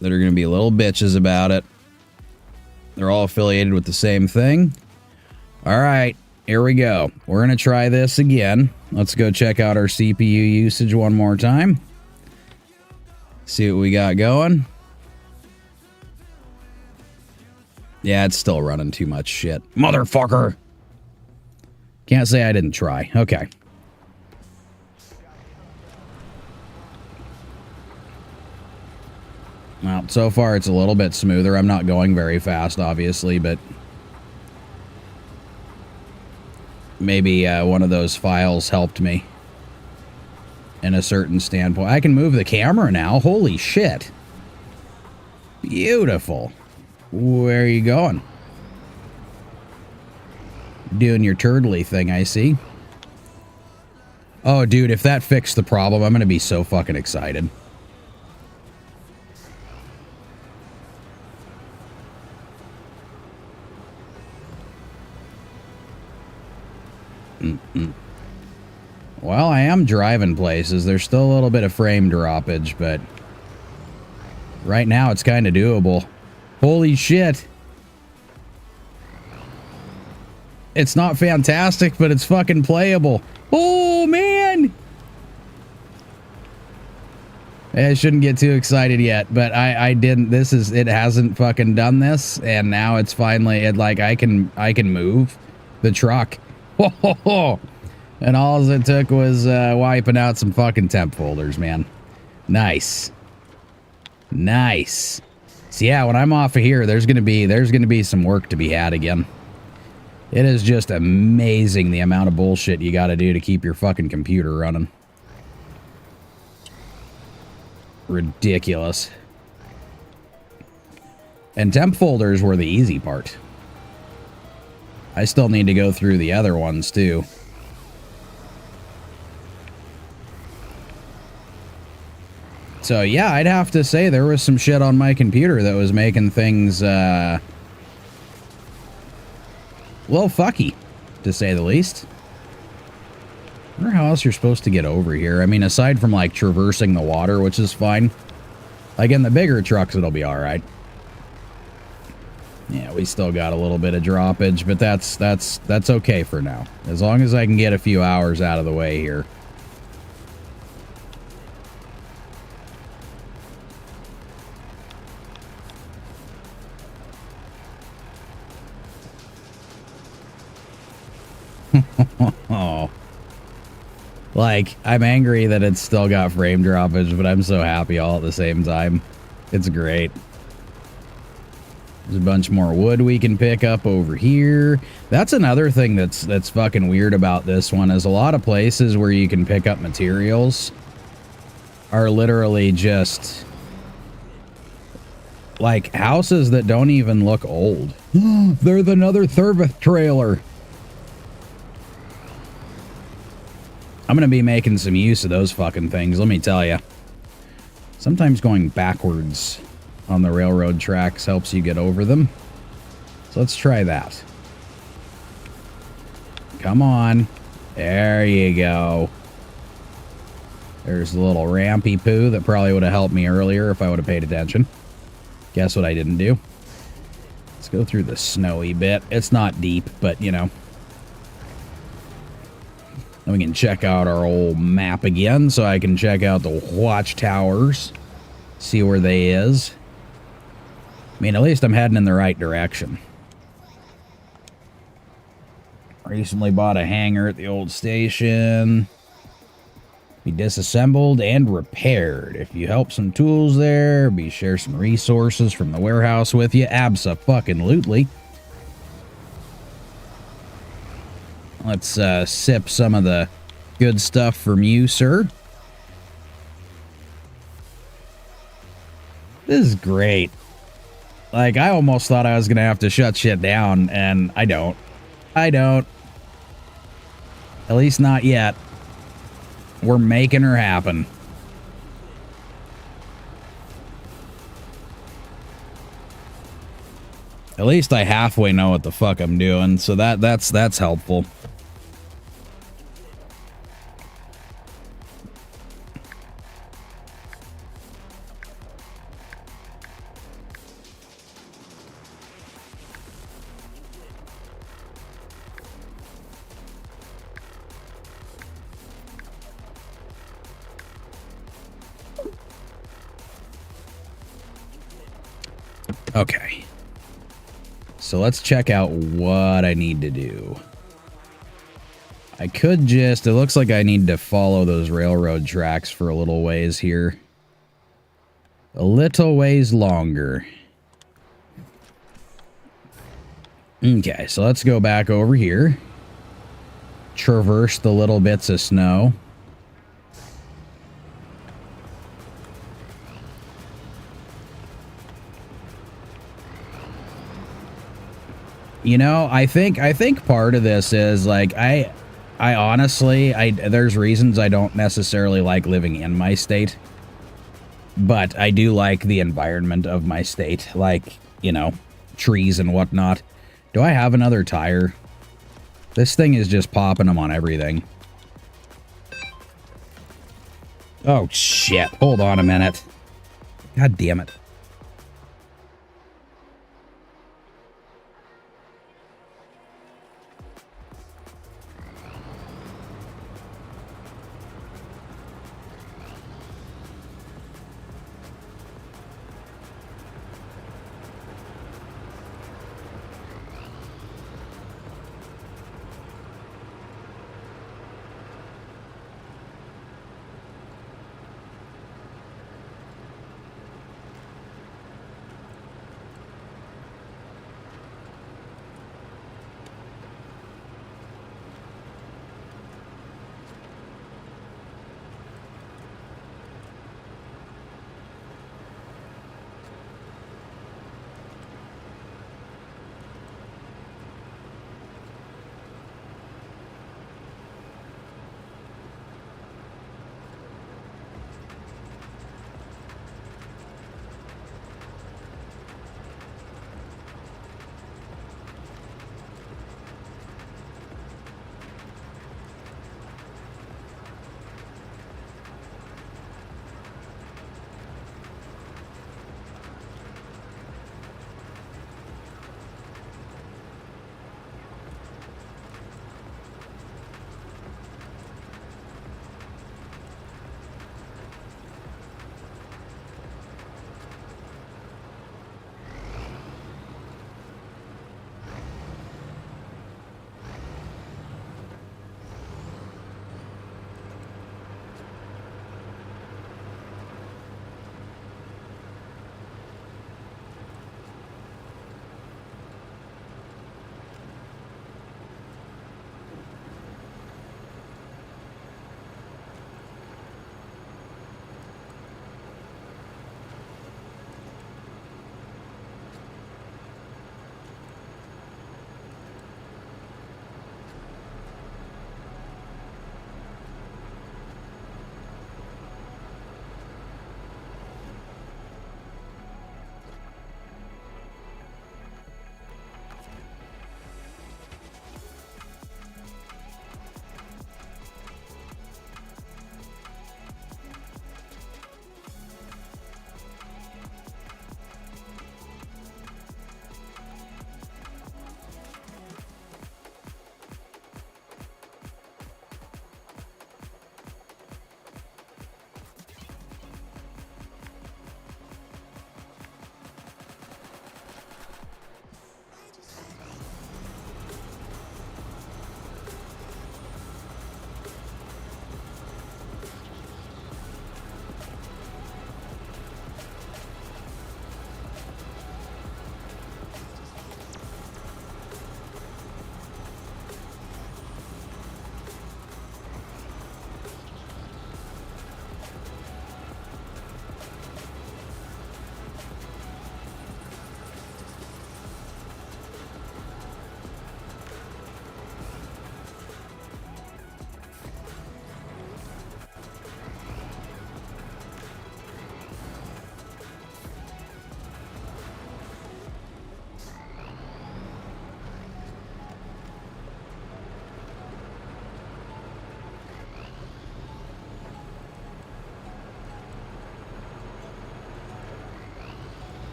that are going to be little bitches about it. They're all affiliated with the same thing. All right, here we go. We're going to try this again. Let's go check out our CPU usage one more time. See what we got going. Yeah, it's still running too much shit. Motherfucker! Can't say I didn't try. Okay. Well, so far it's a little bit smoother. I'm not going very fast, obviously, but maybe one of those files helped me. in a certain standpoint. I can move the camera now. Holy shit. Beautiful. Where are you going? Doing your turtley thing, I see. Oh, dude, if that fixed the problem, I'm going to be so fucking excited. Well, I am driving places. There's still a little bit of frame droppage, but right now it's kind of doable. Holy shit. It's not fantastic, but it's fucking playable. Oh, man. I shouldn't get too excited yet, but I didn't. It hasn't fucking done this, and now it's finally, I can move the truck. And all it took was wiping out some fucking temp folders, man. Nice. Nice. So yeah, when I'm off of here, there's gonna be some work to be had again. It is just amazing the amount of bullshit you gotta do to keep your fucking computer running. Ridiculous. And temp folders were the easy part. I still need to go through the other ones too. So yeah, I'd have to say there was some shit on my computer that was making things a little fucky, to say the least. I wonder how else you're supposed to get over here. I mean, aside from like traversing the water, which is fine. Like in the bigger trucks, it'll be all right. Yeah, we still got a little bit of droppage, but that's okay for now. As long as I can get a few hours out of the way here. Oh. Like, I'm angry that it's still got frame droppage, but I'm so happy all at the same time. It's great. There's a bunch more wood we can pick up over here. That's another thing that's fucking weird about this one, is a lot of places where you can pick up materials are literally just like houses that don't even look old. They're another Thurvith trailer. I'm going to be making some use of those fucking things, let me tell you. Sometimes going backwards on the railroad tracks helps you get over them. So let's try that. Come on. There you go. There's a little rampy poo that probably would have helped me earlier if I would have paid attention. Guess what I didn't do? Let's go through the snowy bit. It's not deep, but you know. Then we can check out our old map again, so I can check out the watchtowers, see where they is. I mean, at least I'm heading in the right direction. Recently bought a hangar at the old station. Be disassembled and repaired. If you help some tools there, be share some resources from the warehouse with you. Abso-fucking-lutely. Let's sip some of the good stuff from you, sir. This is great. Like, I almost thought I was going to have to shut shit down, and I don't. I don't. At least not yet. We're making her happen. At least I halfway know what the fuck I'm doing, so that's helpful. Okay. So let's check out what I need to do. I could just... It looks like I need to follow those railroad tracks for a little ways here. A little ways longer. Okay, so let's go back over here. Traverse the little bits of snow. You know, I think part of this is like I honestly there's reasons I don't necessarily like living in my state, but I do like the environment of my state, like, you know, trees and whatnot. Do I have another tire? This thing is just popping them on everything. Oh shit! Hold on a minute. God damn it.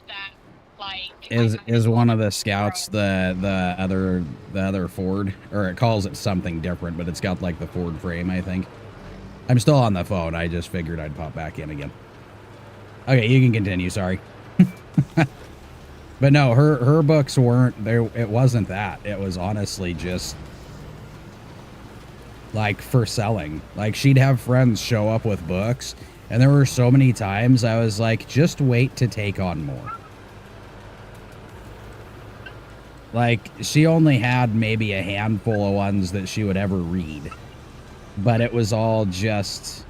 that, like... Is one of the scouts the other Ford? Or it calls it something different, but it's got like the Ford frame, I think. I'm still on the phone. I just figured I'd pop back in again. Okay, you can continue, sorry. But no, her books weren't there. It wasn't that. It was honestly just like for selling. Like she'd have friends show up with books, and there were so many times I was like, just wait to take on more. Like she only had maybe a handful of ones that she would ever read, but it was all just,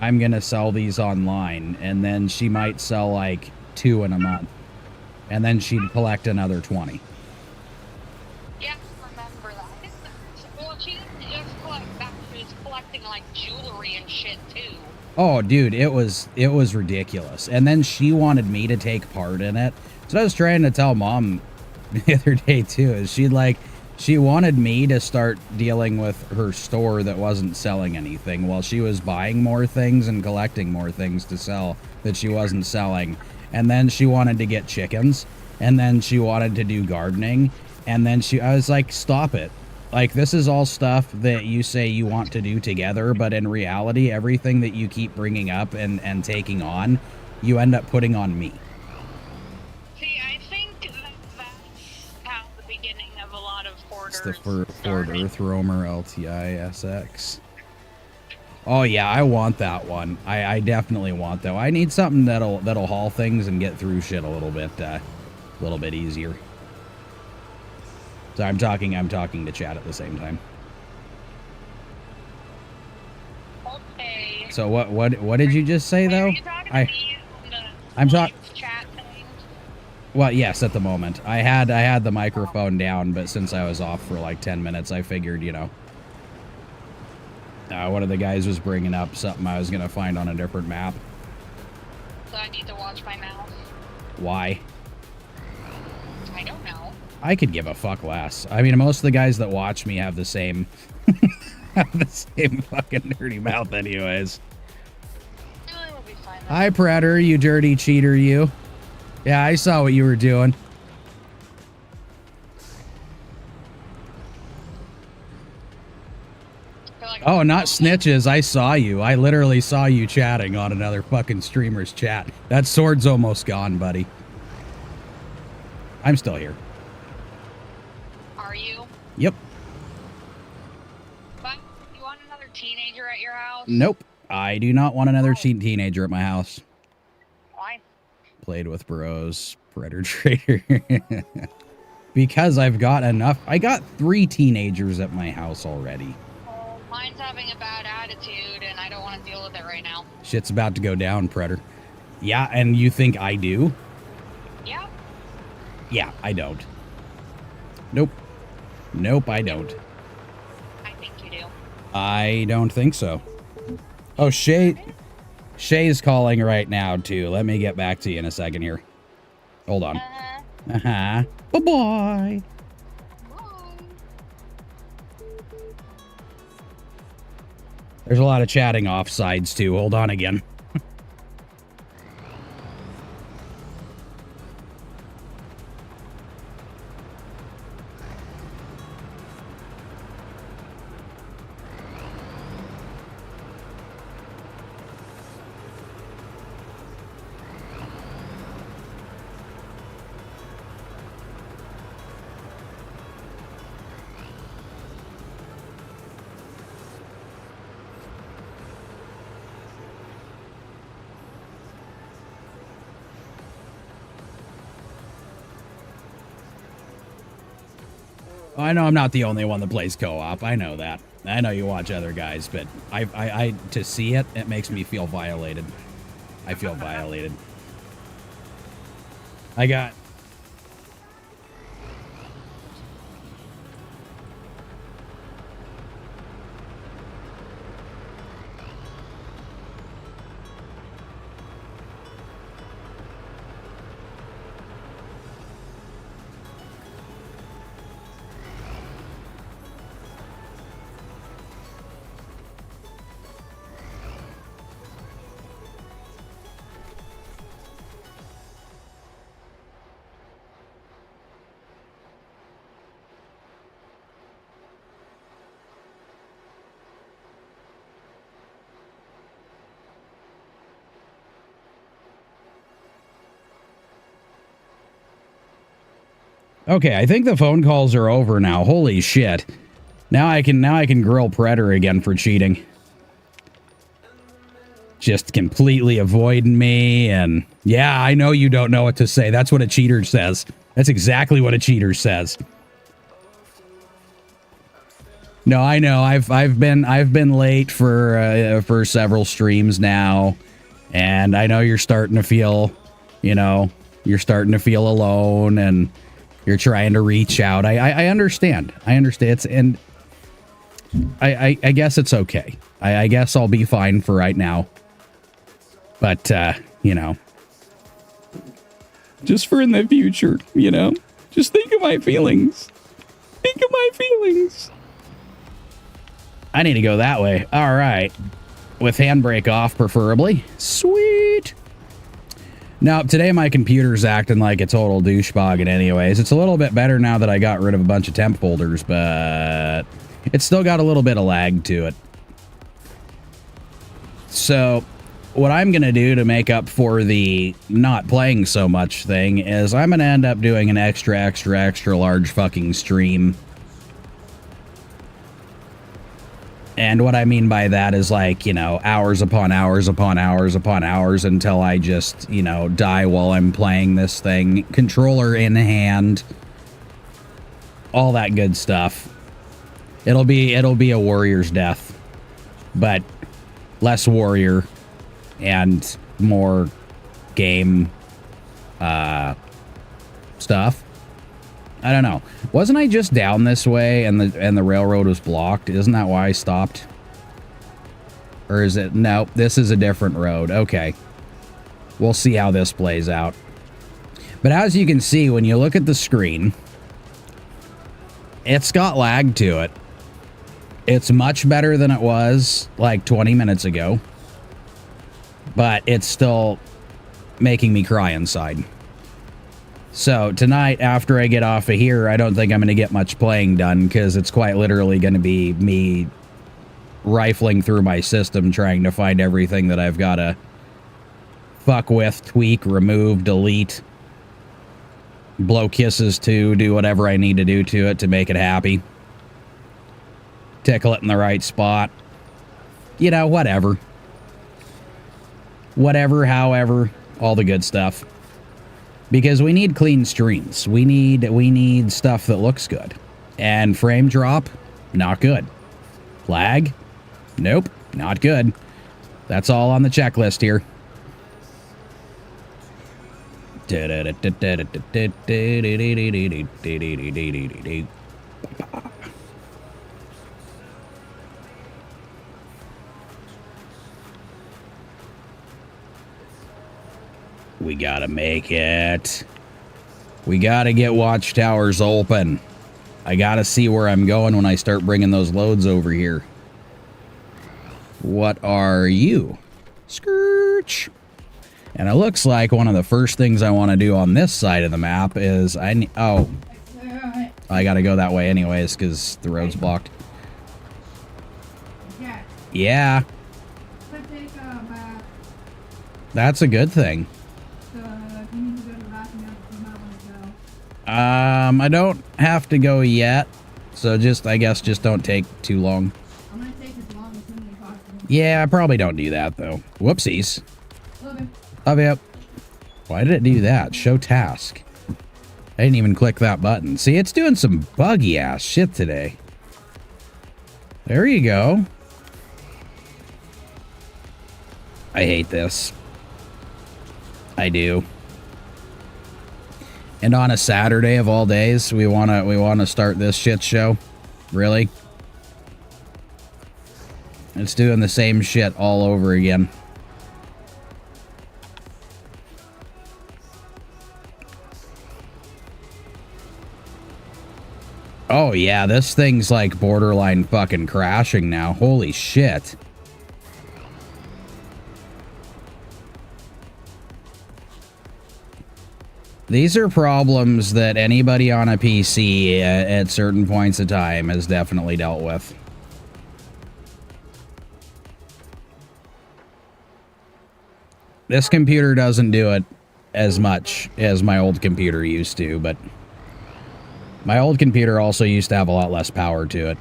I'm gonna sell these online, and then she might sell like 2 in a month. And then she'd collect another 20. Yeah, I remember that. Well, she didn't just collect that, she was collecting like jewelry and shit too. Oh, dude, it was ridiculous. And then she wanted me to take part in it. So I was trying to tell Mom the other day too, is she wanted me to start dealing with her store that wasn't selling anything while she was buying more things and collecting more things to sell that she wasn't selling. And then she wanted to get chickens, and then she wanted to do gardening, and then I was like, stop it. Like, this is all stuff that you say you want to do together, but in reality, everything that you keep bringing up and taking on, you end up putting on me. See, I think that's how the beginning of a lot of hoarders. It's the Ford Earth Roamer LTI SX. Oh yeah, I want that one. I definitely want that. I need something that'll haul things and get through shit a little bit easier. So I'm talking to chat at the same time. Okay. So what did you just say though? I'm talking. Well, yes, at the moment. I had the microphone down, but since I was off for like 10 minutes, I figured, you know, one of the guys was bringing up something I was going to find on a different map. So I need to watch my mouth. Why? I don't know. I could give a fuck less. I mean, most of the guys that watch me have the same fucking dirty mouth anyways. It'll be fine. Hi, Predator, you dirty cheater, you. Yeah, I saw what you were doing. Oh, not snitches. I saw you. I literally saw you chatting on another fucking streamer's chat. That sword's almost gone, buddy. I'm still here. Are you? Yep. But you want another teenager at your house? Nope. I do not want another teenager at my house. Why? Played with bros. Predator Trader. Because I've got enough. I got 3 teenagers at my house already. Mine's having a bad attitude, and I don't want to deal with it right now. Shit's about to go down, Predator. Yeah, and you think I do? Yeah. Yeah, I don't. Nope. Nope, I don't. I think you do. I don't think so. Oh, Shay's calling right now, too. Let me get back to you in a second here. Hold on. Uh-huh. Bye-bye. There's a lot of chatting off sides, too. Hold on again. I know I'm not the only one that plays co-op. I know that. I know you watch other guys, but I to see it, it makes me feel violated. I feel violated. I got... Okay, I think the phone calls are over now. Holy shit. Now I can grill Predator again for cheating. Just completely avoiding me, and yeah, I know you don't know what to say. That's what a cheater says. That's exactly what a cheater says. No, I know. I've been late for several streams now, and I know you're starting to feel, you're starting to feel alone, and you're trying to reach out. I understand. I understand. And I guess it's okay. I guess I'll be fine for right now. But just for in the future, just think of my feelings. Think of my feelings. I need to go that way. All right. With handbrake off, preferably. Sweet. Now, today my computer's acting like a total douchebag in anyways. It's a little bit better now that I got rid of a bunch of temp folders, but it's still got a little bit of lag to it. So, what I'm going to do to make up for the not playing so much thing is I'm going to end up doing an extra large fucking stream. And what I mean by that is like, hours upon hours upon hours upon hours until I just, die while I'm playing this thing. Controller in hand. All that good stuff. It'll be a warrior's death. But less warrior and more game stuff. I don't know. Wasn't I just down this way and the railroad was blocked? Isn't that why I stopped? Or is it? No, this is a different road. Okay. We'll see how this plays out. But as you can see, when you look at the screen, it's got lag to it. It's much better than it was like 20 minutes ago. But it's still making me cry inside. So tonight, after I get off of here, I don't think I'm going to get much playing done because it's quite literally going to be me rifling through my system trying to find everything that I've got to fuck with, tweak, remove, delete, blow kisses to, do whatever I need to do to it to make it happy. Tickle it in the right spot. Whatever. Whatever, however, all the good stuff. Because we need clean streams. We need stuff that looks good. And frame drop, not good. Lag, nope, not good. That's all on the checklist here. We gotta make it. We gotta get watchtowers open. I gotta see where I'm going when I start bringing those loads over here. What are you? Scourge. And it looks like one of the first things I want to do on this side of the map is I gotta go that way anyways because the road's blocked. Yeah. That's a good thing. I don't have to go yet, so I guess just don't take too long. I'm gonna take as long as humanly possible. Yeah, I probably don't do that, though. Whoopsies. Love you. Why did it do that? Show task. I didn't even click that button. See, it's doing some buggy-ass shit today. There you go. I hate this. I do. And on a Saturday of all days, we wanna start this shit show? Really? It's doing the same shit all over again. Oh yeah, this thing's like borderline fucking crashing now. Holy shit. These are problems that anybody on a PC at certain points of time has definitely dealt with. This computer doesn't do it as much as my old computer used to, but My old computer also used to have a lot less power to it.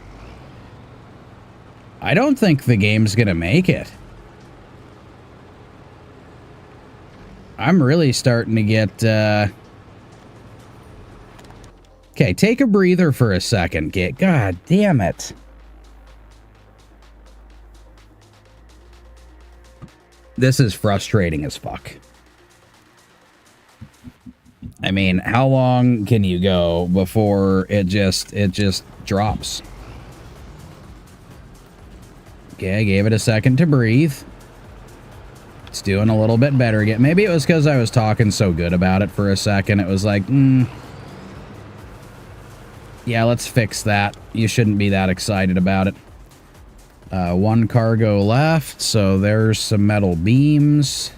I don't think the game's gonna make it. I'm really starting to get, Okay, take a breather for a second, Git. God damn it. This is frustrating as fuck. I mean, how long can you go before it just drops? Okay, I gave it a second to breathe. It's doing a little bit better again. Maybe it was because I was talking so good about it for a second. It was like, yeah, let's fix that. You shouldn't be that excited about it. One cargo left, so there's some metal beams.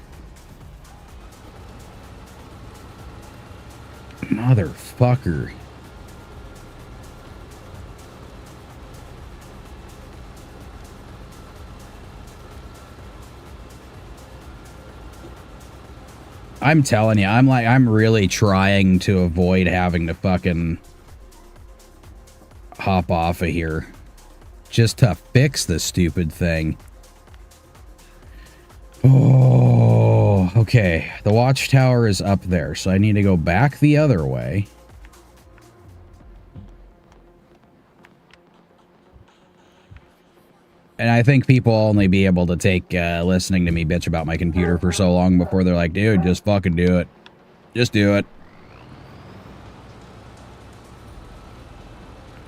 Motherfucker. I'm telling you, I'm really trying to avoid having to fucking hop off of here just to fix the stupid thing. Oh, okay. The watchtower is up there, so I need to go back the other way. And I think people only be able to take listening to me bitch about my computer for so long before they're like, dude, just fucking do it. Just do it.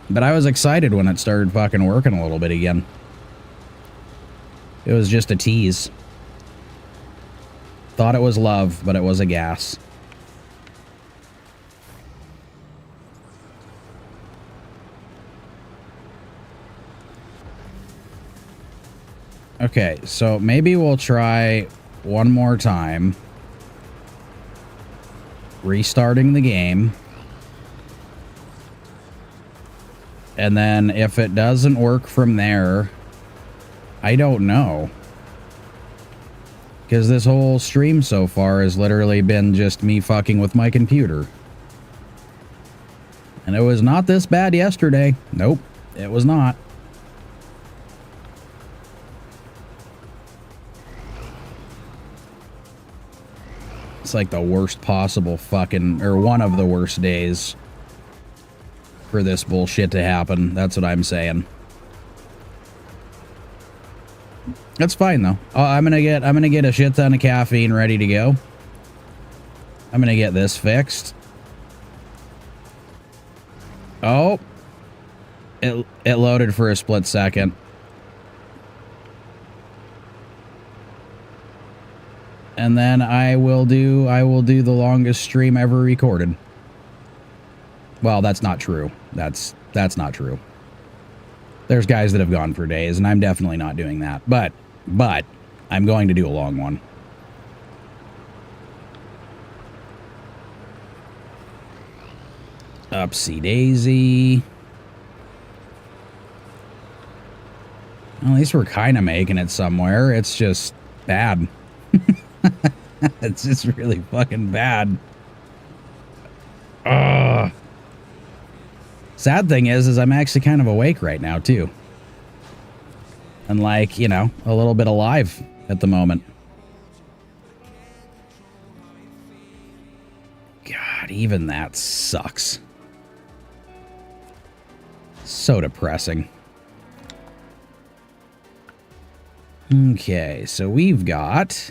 But I was excited when it started fucking working a little bit again. It was just a tease. Thought it was love, but it was a gas. Okay, so maybe we'll try one more time. Restarting the game. And then if it doesn't work from there, I don't know. Because this whole stream so far has literally been just me fucking with my computer. And it was not this bad yesterday. Nope, it was not. It's like the worst possible fucking, or one of the worst days for this bullshit to happen. That's what I'm saying. That's fine though. I'm gonna get a shit ton of caffeine ready to go. I'm gonna get this fixed. Oh, it loaded for a split second. And then I will do the longest stream ever recorded. Well, that's not true. That's not true. There's guys that have gone for days, and I'm definitely not doing that. But I'm going to do a long one. Upsy daisy. Well, at least we're kind of making it somewhere. It's just bad. It's just really fucking bad. Ugh. Sad thing is I'm actually kind of awake right now, too. And like, you know, a little bit alive at the moment. God, even that sucks. So depressing. Okay, so we've got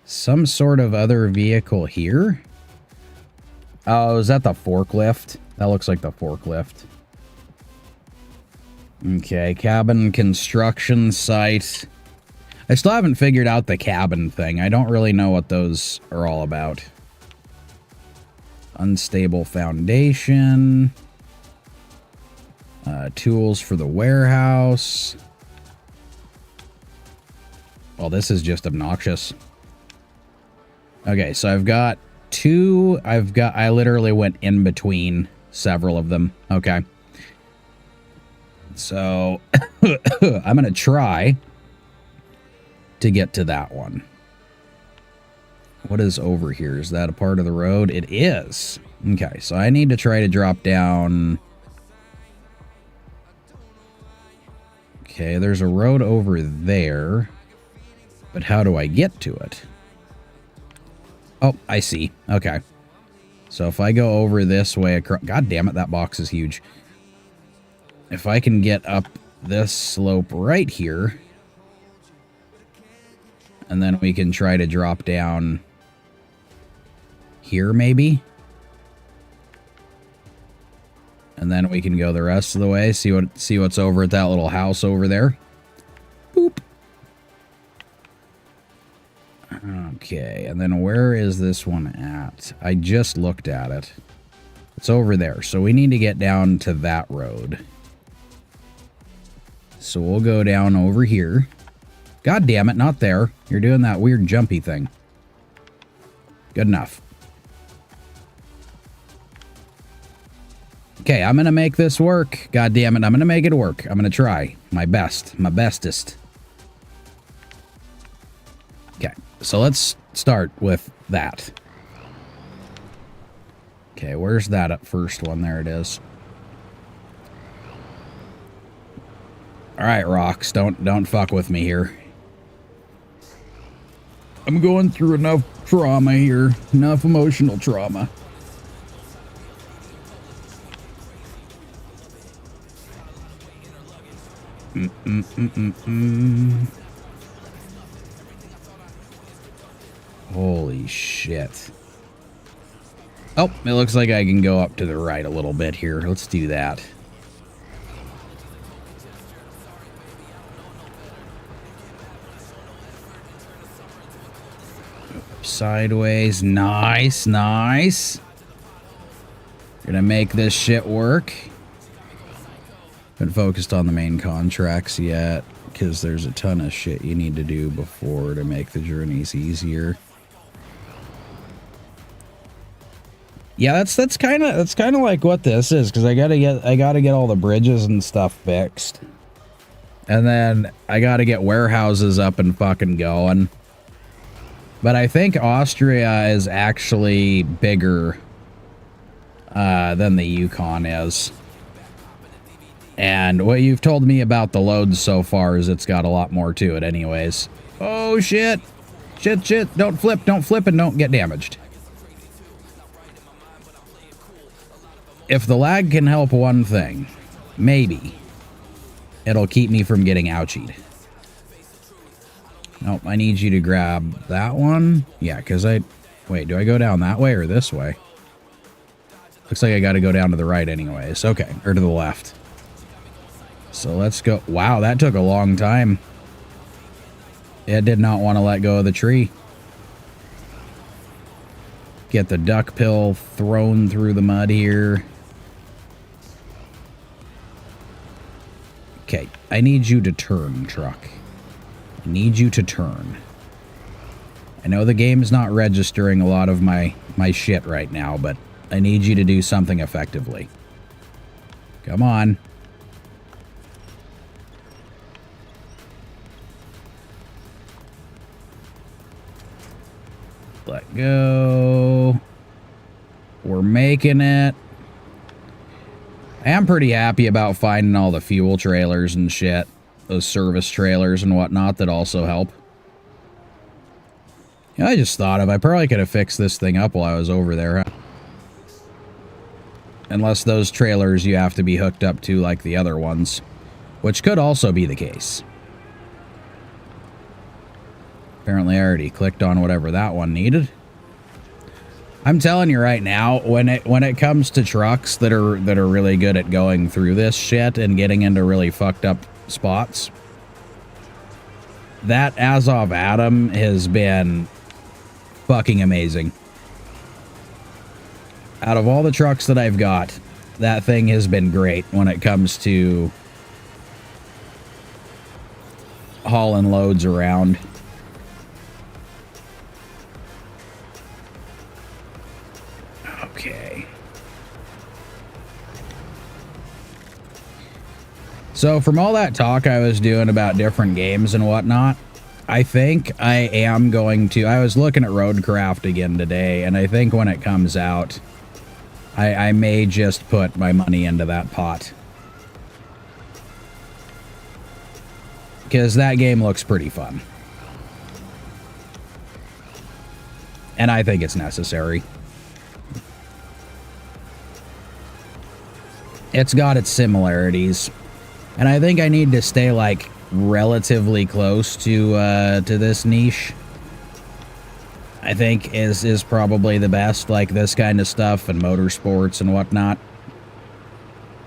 some sort of other vehicle here. Oh, is that the forklift? That looks like the forklift. Okay, cabin construction site. I still haven't figured out the cabin thing. I don't really know what those are all about. Unstable foundation. Tools for the warehouse. Well, this is just obnoxious. Okay, so I've got two. I literally went in between several of them. Okay. So I'm going to try to get to that one. What is over here? Is that a part of the road? It is. Okay, so I need to try to drop down. Okay, there's a road over there. But how do I get to it? Oh, I see. Okay. So if I go over this way across... God damn it, that box is huge. If I can get up this slope right here... And then we can try to drop down... here, maybe? And then we can go the rest of the way. See what's over at that little house over there. Boop. Okay, and then where is this one at? I just looked at it. It's over there, so we need to get down to that road. So we'll go down over here. God damn it, not there. You're doing that weird jumpy thing. Good enough. Okay, I'm gonna make this work. God damn it, I'm gonna make it work. I'm gonna try my best, my bestest. Okay, so let's start with that. Okay, where's that first one? There it is. All right, rocks, don't fuck with me here. I'm going through enough trauma here, enough emotional trauma. Holy shit. Oh, it looks like I can go up to the right a little bit here. Let's do that. Sideways. Nice, nice. Gonna make this shit work. Been focused on the main contracts yet, because there's a ton of shit you need to do before to make the journeys easier. Yeah, that's kind of like what this is, because I gotta get all the bridges and stuff fixed, and then I gotta get warehouses up and fucking going. But I think Austria is actually bigger than the Yukon is. And what you've told me about the loads so far is it's got a lot more to it anyways. Oh, shit. Shit, shit. Don't flip, and don't get damaged. If the lag can help one thing, maybe it'll keep me from getting ouchied. Nope, I need you to grab that one. Yeah, because wait, do I go down that way or this way? Looks like I got to go down to the right anyways. Okay, or to the left. So let's go. Wow, that took a long time. It did not want to let go of the tree. Get the duck pill thrown through the mud here. Okay, I need you to turn, truck. I need you to turn. I know the game's not registering a lot of my shit right now, but I need you to do something effectively. Come on. Let go. We're making it. I am pretty happy about finding all the fuel trailers and shit. Those service trailers and whatnot that also help. Yeah, I just thought I probably could have fixed this thing up while I was over there. Unless those trailers you have to be hooked up to like the other ones. Which could also be the case. Apparently I already clicked on whatever that one needed. I'm telling you right now, when it comes to trucks that are really good at going through this shit and getting into really fucked up spots, that Azov Atom has been fucking amazing. Out of all the trucks that I've got, that thing has been great when it comes to hauling loads around. Okay. So from all that talk I was doing about different games and whatnot, I think I am going to... I was looking at Roadcraft again today, and I think when it comes out, I may just put my money into that pot. Because that game looks pretty fun. And I think it's necessary. It's got its similarities. And I think I need to stay, like, relatively close to this niche. I think is probably the best, like this kind of stuff and motorsports and whatnot.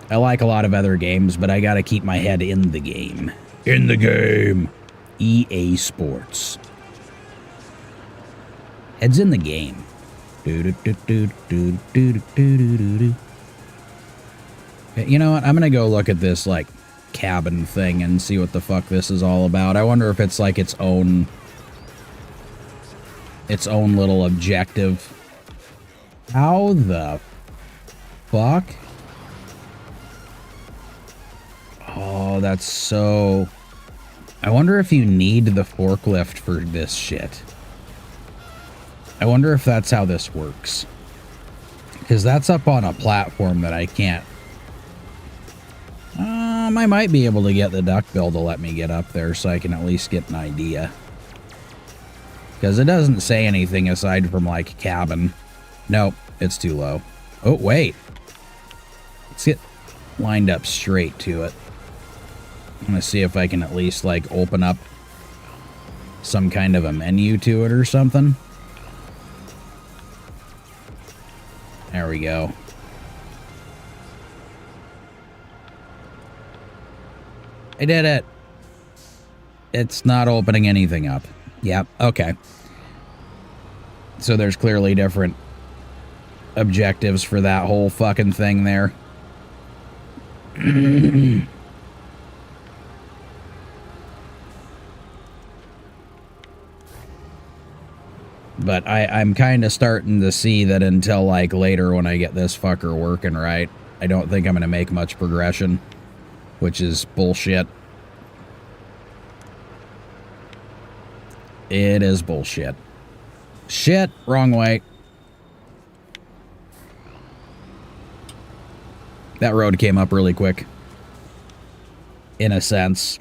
I like a lot of other games, but I gotta keep my head in the game. In the game. EA Sports. Head's in the game. You know what? I'm gonna go look at this, like, cabin thing and see what the fuck this is all about. I wonder if it's, like, its own little objective. How the fuck? Oh, that's so... I wonder if you need the forklift for this shit. I wonder if that's how this works. Because that's up on a platform that I can't... I might be able to get the duckbill to let me get up there so I can at least get an idea. Because it doesn't say anything aside from, like, cabin. Nope, it's too low. Oh, wait. Let's get lined up straight to it. I'm going to see if I can at least, like, open up some kind of a menu to it or something. There we go. I did it. It's not opening anything up. Yep, okay. So there's clearly different objectives for that whole fucking thing there. But I'm kind of starting to see that until, like, later when I get this fucker working right, I don't think I'm going to make much progression, which is bullshit. It is bullshit. Shit, wrong way. That road came up really quick. In a sense.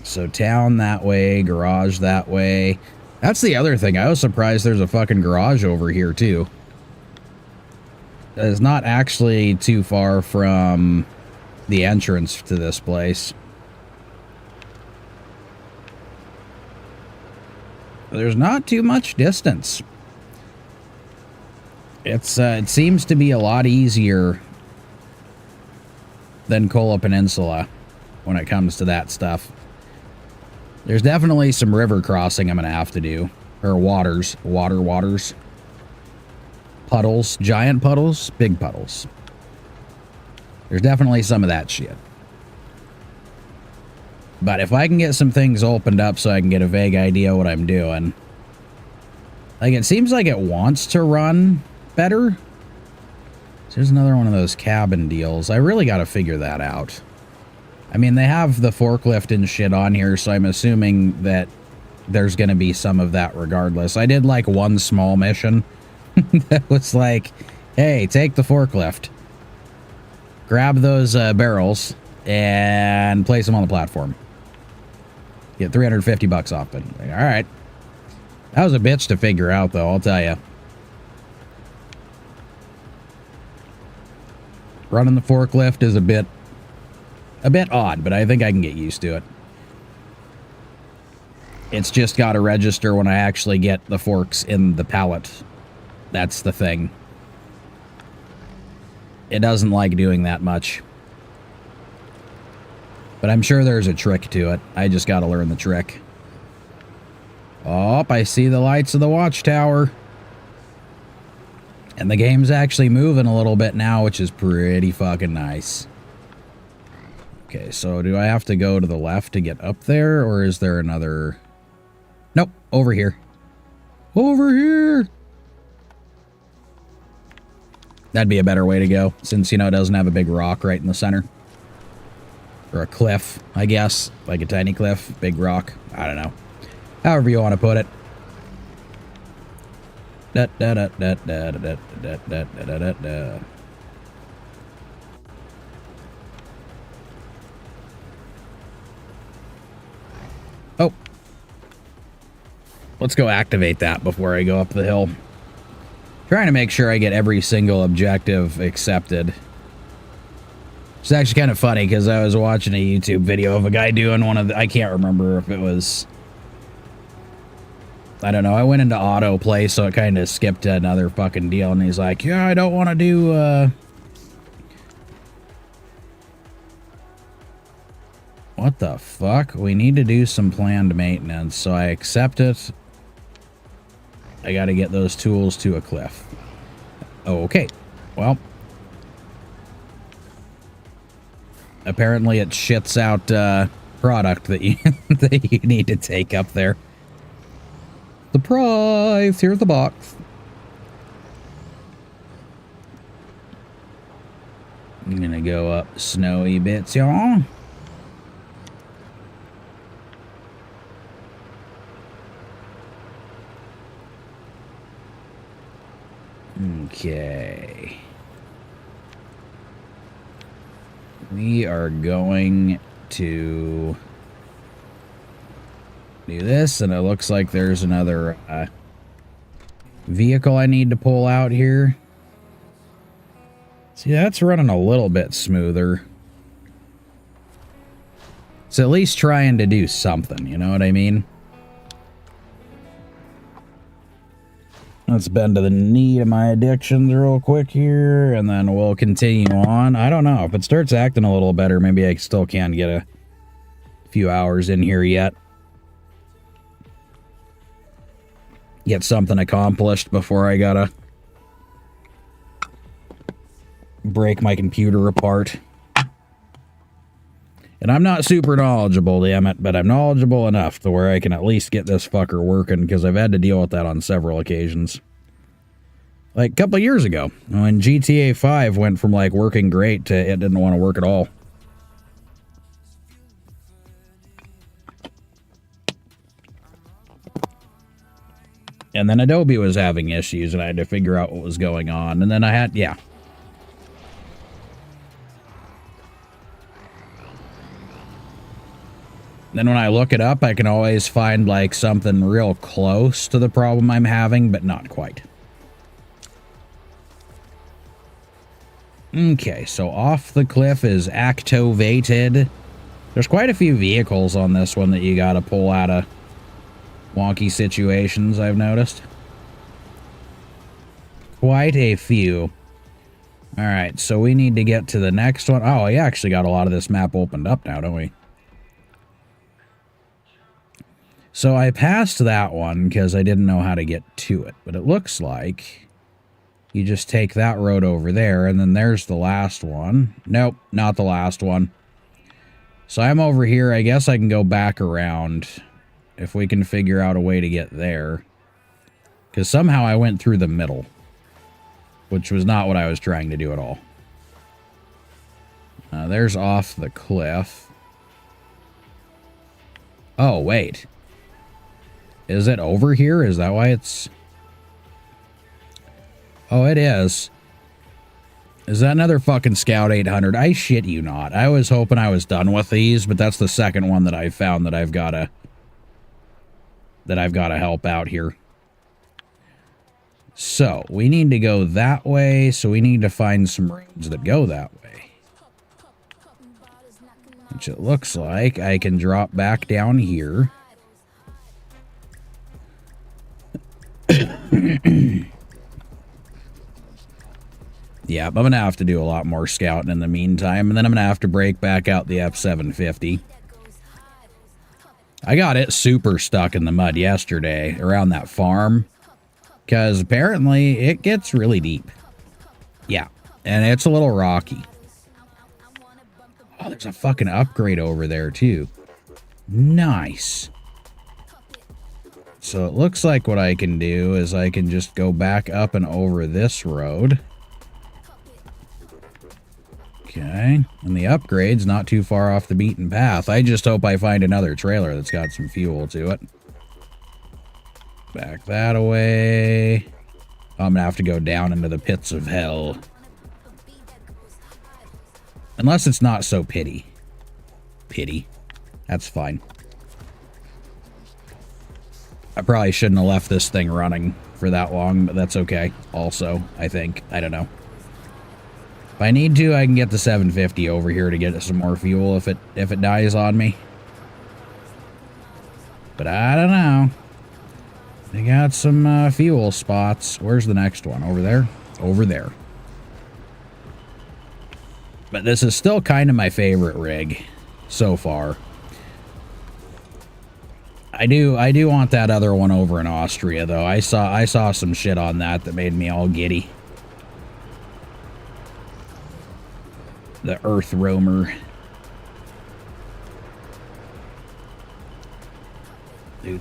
So town that way, garage that way. That's the other thing. I was surprised there's a fucking garage over here, too. It's not actually too far from the entrance to this place. There's not too much distance. It seems to be a lot easier than Kola Peninsula when it comes to that stuff. There's definitely some river crossing I'm going to have to do. Or waters. Waters. Puddles. Giant puddles. Big puddles. There's definitely some of that shit. But if I can get some things opened up so I can get a vague idea what I'm doing. Like, it seems like it wants to run better. So there's another one of those cabin deals. I really got to figure that out. I mean, they have the forklift and shit on here, so I'm assuming that there's going to be some of that regardless. I did, like, one small mission that was like, hey, take the forklift. Grab those barrels and place them on the platform. Get 350 bucks off it. Like, all right. That was a bitch to figure out, though, I'll tell you. Running the forklift is a bit odd, but I think I can get used to it. It's just got to register when I actually get the forks in the pallet. That's the thing. It doesn't like doing that much. But I'm sure there's a trick to it. I just got to learn the trick. Oh, I see the lights of the watchtower. And the game's actually moving a little bit now, which is pretty fucking nice. Okay, so do I have to go to the left to get up there, or is there another... Nope, over here. Over here! That'd be a better way to go, since, you know, it doesn't have a big rock right in the center. Or a cliff, I guess. Like a tiny cliff, big rock. I don't know. However you want to put it. Da, da, da, da, da, da, da, da, da, da, da. Oh. Let's go activate that before I go up the hill. Trying to make sure I get every single objective accepted. It's actually kind of funny because I was watching a YouTube video of a guy doing one of the... I can't remember if it was... I don't know. I went into autoplay, so it kind of skipped to another fucking deal. And he's like, yeah, I don't want to do... What the fuck? We need to do some planned maintenance, so I accept it. I gotta get those tools to a cliff. Okay. Well... Apparently it shits out product that you that you need to take up there. Surprise! Here's the box. I'm gonna go up snowy bits, y'all. Okay. We are going to do this, and it looks like there's another vehicle I need to pull out here. See, that's running a little bit smoother. It's at least trying to do something, you know what I mean? Let's bend to the knee of my addictions real quick here, and then we'll continue on. I don't know. If it starts acting a little better, maybe I still can get a few hours in here yet. Get something accomplished before I gotta break my computer apart. And I'm not super knowledgeable, damn it, but I'm knowledgeable enough to where I can at least get this fucker working, because I've had to deal with that on several occasions. Like a couple of years ago, when GTA 5 went from like working great to it didn't want to work at all. And then Adobe was having issues, and I had to figure out what was going on. And then I had, yeah. Then when I look it up, I can always find like something real close to the problem I'm having, but not quite. Okay, so off the cliff is activated. There's quite a few vehicles on this one that you gotta pull out of wonky situations, I've noticed. Quite a few. Alright, so we need to get to the next one. Oh, we actually got a lot of this map opened up now, don't we? So I passed that one because I didn't know how to get to it. But it looks like you just take that road over there, and then there's the last one. Nope, not the last one. So I'm over here. I guess I can go back around if we can figure out a way to get there. Because somehow I went through the middle, which was not what I was trying to do at all. There's off the cliff. Oh, wait. Is it over here? Is that why it's... Oh, it is. Is that another fucking Scout 800? I shit you not. I was hoping I was done with these, but that's the second one that I found that I've gotta help out here. So, we need to go that way, so we need to find some roads that go that way. Which it looks like I can drop back down here. Yeah, I'm going to have to do a lot more scouting in the meantime, and then I'm going to have to break back out the F-750. I got it super stuck in the mud yesterday around that farm, because apparently it gets really deep. Yeah, and it's a little rocky. Oh, there's a fucking upgrade over there, too. Nice. So it looks like what I can do is I can just go back up and over this road. Okay, and the upgrade's not too far off the beaten path. I just hope I find another trailer that's got some fuel to it. Back that away. I'm gonna have to go down into the pits of hell. Unless it's not so pity. Pity. That's fine. I probably shouldn't have left this thing running for that long, but that's okay. Also, I think. I don't know. If I need to, I can get the 750 over here to get some more fuel if it dies on me. But I don't know. They got some fuel spots. Where's the next one? Over there? Over there. But this is still kind of my favorite rig so far. I do want that other one over in Austria though. I saw some shit on that made me all giddy. The Earth Roamer. I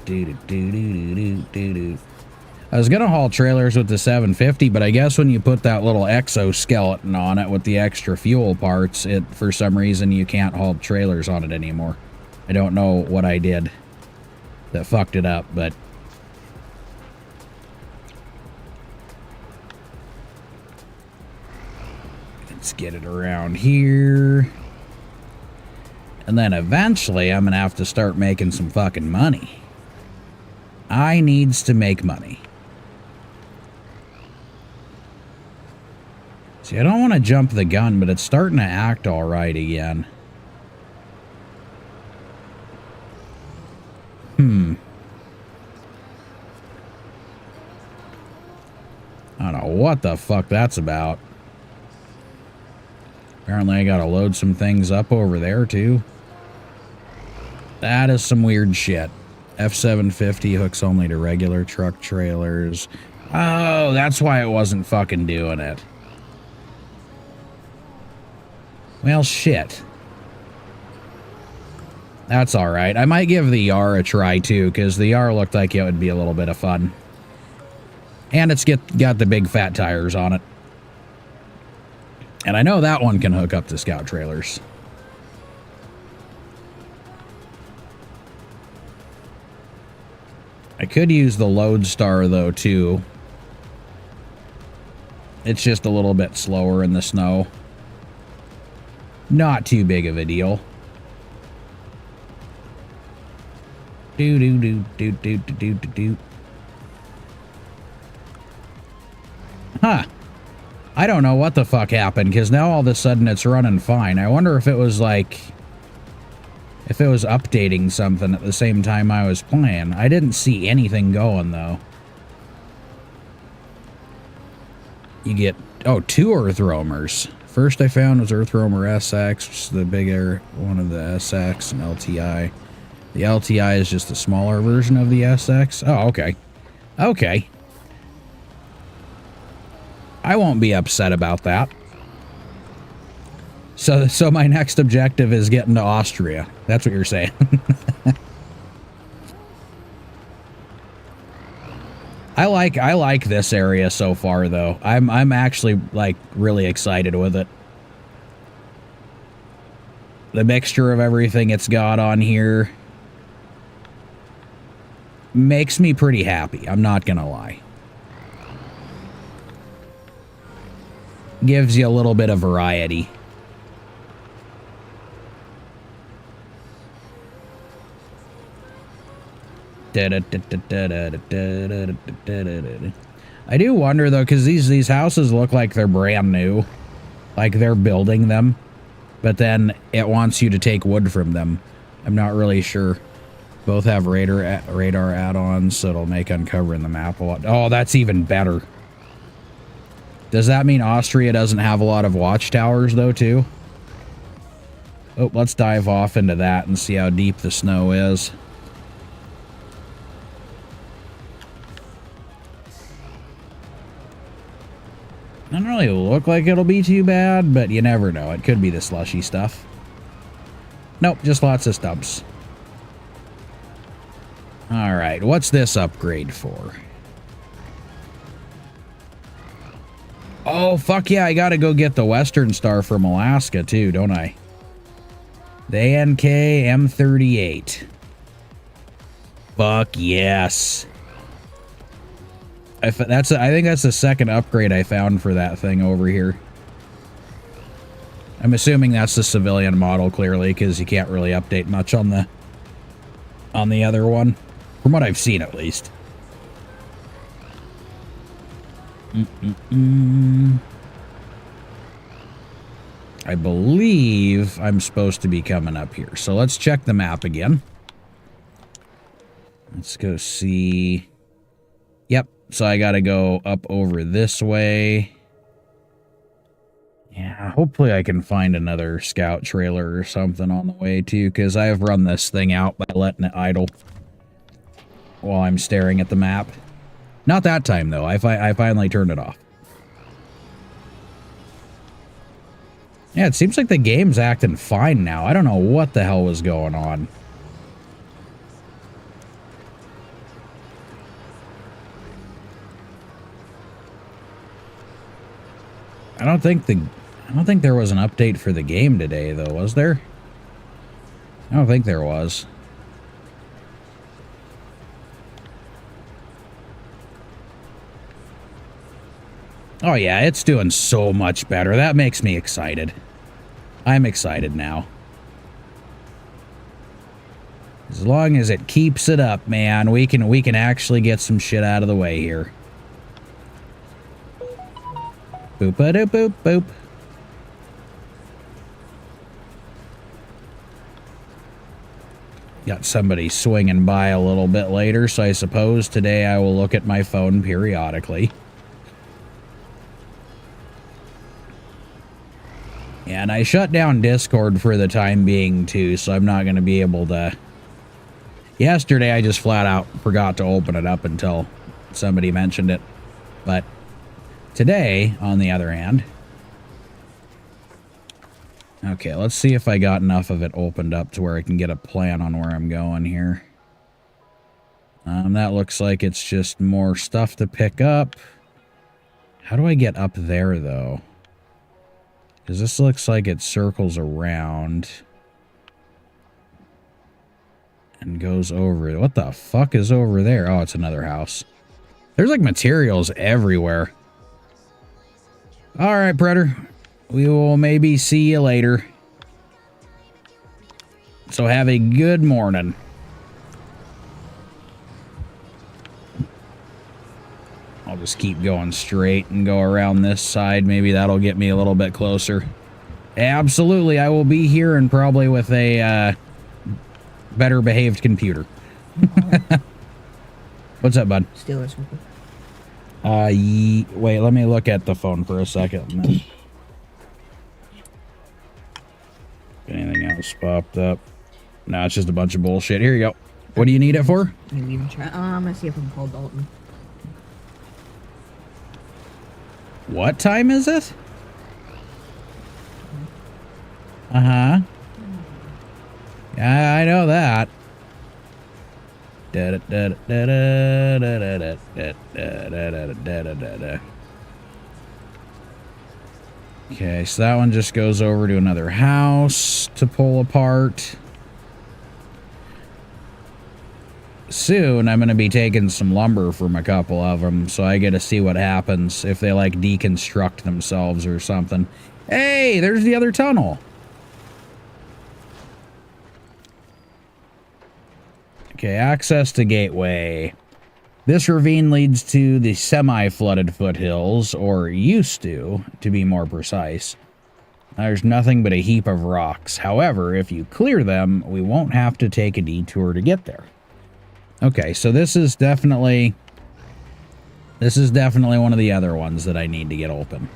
was gonna haul trailers with the 750, but I guess when you put that little exoskeleton on it with the extra fuel parts, for some reason you can't haul trailers on it anymore. I don't know what I did that fucked it up, but let's get it around here. And then eventually I'm gonna have to start making some fucking money. I needs to make money. See, I don't want to jump the gun, but it's starting to act all right again. I don't know what the fuck that's about. Apparently I gotta load some things up over there too. That is some weird shit. F750 hooks only to regular truck trailers. Oh, that's why it wasn't fucking doing it. Well, shit. That's alright. I might give the YAR a try too, because the YAR looked like it would be a little bit of fun. And it's got the big fat tires on it. And I know that one can hook up to scout trailers. I could use the Lodestar though too. It's just a little bit slower in the snow. Not too big of a deal. Do do do do do do do do. Huh. I don't know what the fuck happened, because now all of a sudden it's running fine. I wonder if it was like... if it was updating something at the same time I was playing. I didn't see anything going, though. You get... oh, 2 Earth Roamers. First I found was Earth Roamer SX, which is the bigger one of the SX and LTI. The LTI is just a smaller version of the SX. Oh, okay. Okay. I won't be upset about that. So my next objective is getting to Austria. That's what you're saying. I like this area so far though. I'm actually like really excited with it. The mixture of everything it's got on here makes me pretty happy. I'm not gonna lie. Gives you a little bit of variety. I do wonder though, because these houses look like they're brand new, like they're building them, but then it wants you to take wood from them. I'm not really sure. Both have radar add-ons, so it'll make uncovering the map a lot. Oh, that's even better. Does that mean Austria doesn't have a lot of watchtowers though too? Oh, let's dive off into that and see how deep the snow is. Doesn't really look like it'll be too bad, but you never know. It could be the slushy stuff. Nope, just lots of stumps. Alright, what's this upgrade for? Oh, fuck yeah, I gotta go get the Western Star from Alaska, too, don't I? The ANK M38. Fuck yes. I think that's the second upgrade I found for that thing over here. I'm assuming that's the civilian model, clearly, because you can't really update much on the other one, from what I've seen at least. I believe I'm supposed to be coming up here, so let's check the map again. Let's go see. Yep, so I gotta go up over this way. Yeah, hopefully I can find another scout trailer or something on the way too, because I have run this thing out by letting it idle while I'm staring at the map. Not that time though, I finally turned it off. Yeah, it seems like the game's acting fine now. I don't know what the hell was going on. I don't think there was an update for the game today, though, was there? I don't think there was. Oh yeah, it's doing so much better. That makes me excited. I'm excited now. As long as it keeps it up, man, we can actually get some shit out of the way here. Boop-a-doop-boop boop. Got somebody swinging by a little bit later, so I suppose today I will look at my phone periodically. And I shut down Discord for the time being, too, so I'm not going to be able to... Yesterday, I just flat out forgot to open it up until somebody mentioned it. But today, on the other hand... Okay, let's see if I got enough of it opened up to where I can get a plan on where I'm going here. That looks like it's just more stuff to pick up. How do I get up there, though? Because this looks like it circles around and goes over. What the fuck is over there? Oh, it's another house. There's like materials everywhere. All right, Predator. We will maybe see you later. So have a good morning. I'll just keep going straight and go around this side. Maybe that'll get me a little bit closer. Absolutely, I will be here and probably with a better behaved computer. What's up, bud? Steelers. Wait, let me look at the phone for a second. Anything else popped up? No, it's just a bunch of bullshit. Here you go. What do you need it for? I'm gonna see if I can call Dalton. What time is it? Uh-huh. Yeah, I know that. Okay, so that one just goes over to another house to pull apart. Soon, I'm going to be taking some lumber from a couple of them, so I get to see what happens if they, like, deconstruct themselves or something. Hey, there's the other tunnel. Okay, access to gateway. This ravine leads to the semi-flooded foothills, or used to be more precise. There's nothing but a heap of rocks. However, if you clear them, we won't have to take a detour to get there. Okay, so this is definitely one of the other ones that I need to get open.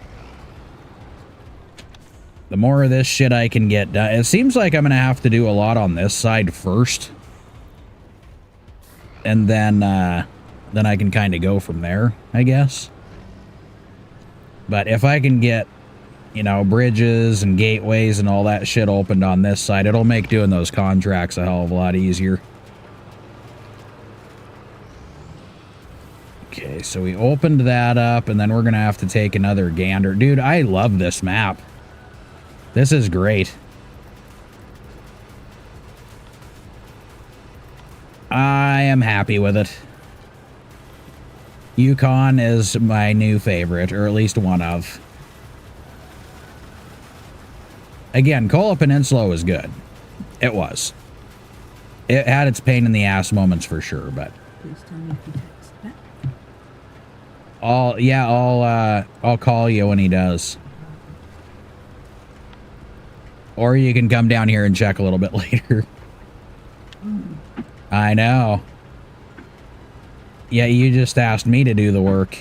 The more of this shit I can get done. It seems like I'm going to have to do a lot on this side first. And then I can kind of go from there, I guess. But if I can get, you know, bridges and gateways and all that shit opened on this side, it'll make doing those contracts a hell of a lot easier. Okay, so we opened that up, and then we're going to have to take another gander. Dude, I love this map. This is great. I am happy with it. Yukon is my new favorite, or at least one of. Again, Kola Peninsula was good. It was. It had its pain in the ass moments for sure, but Please tell me if he texts back. I'll call you when he does. Or you can come down here and check a little bit later. I know. Yeah, you just asked me to do the work.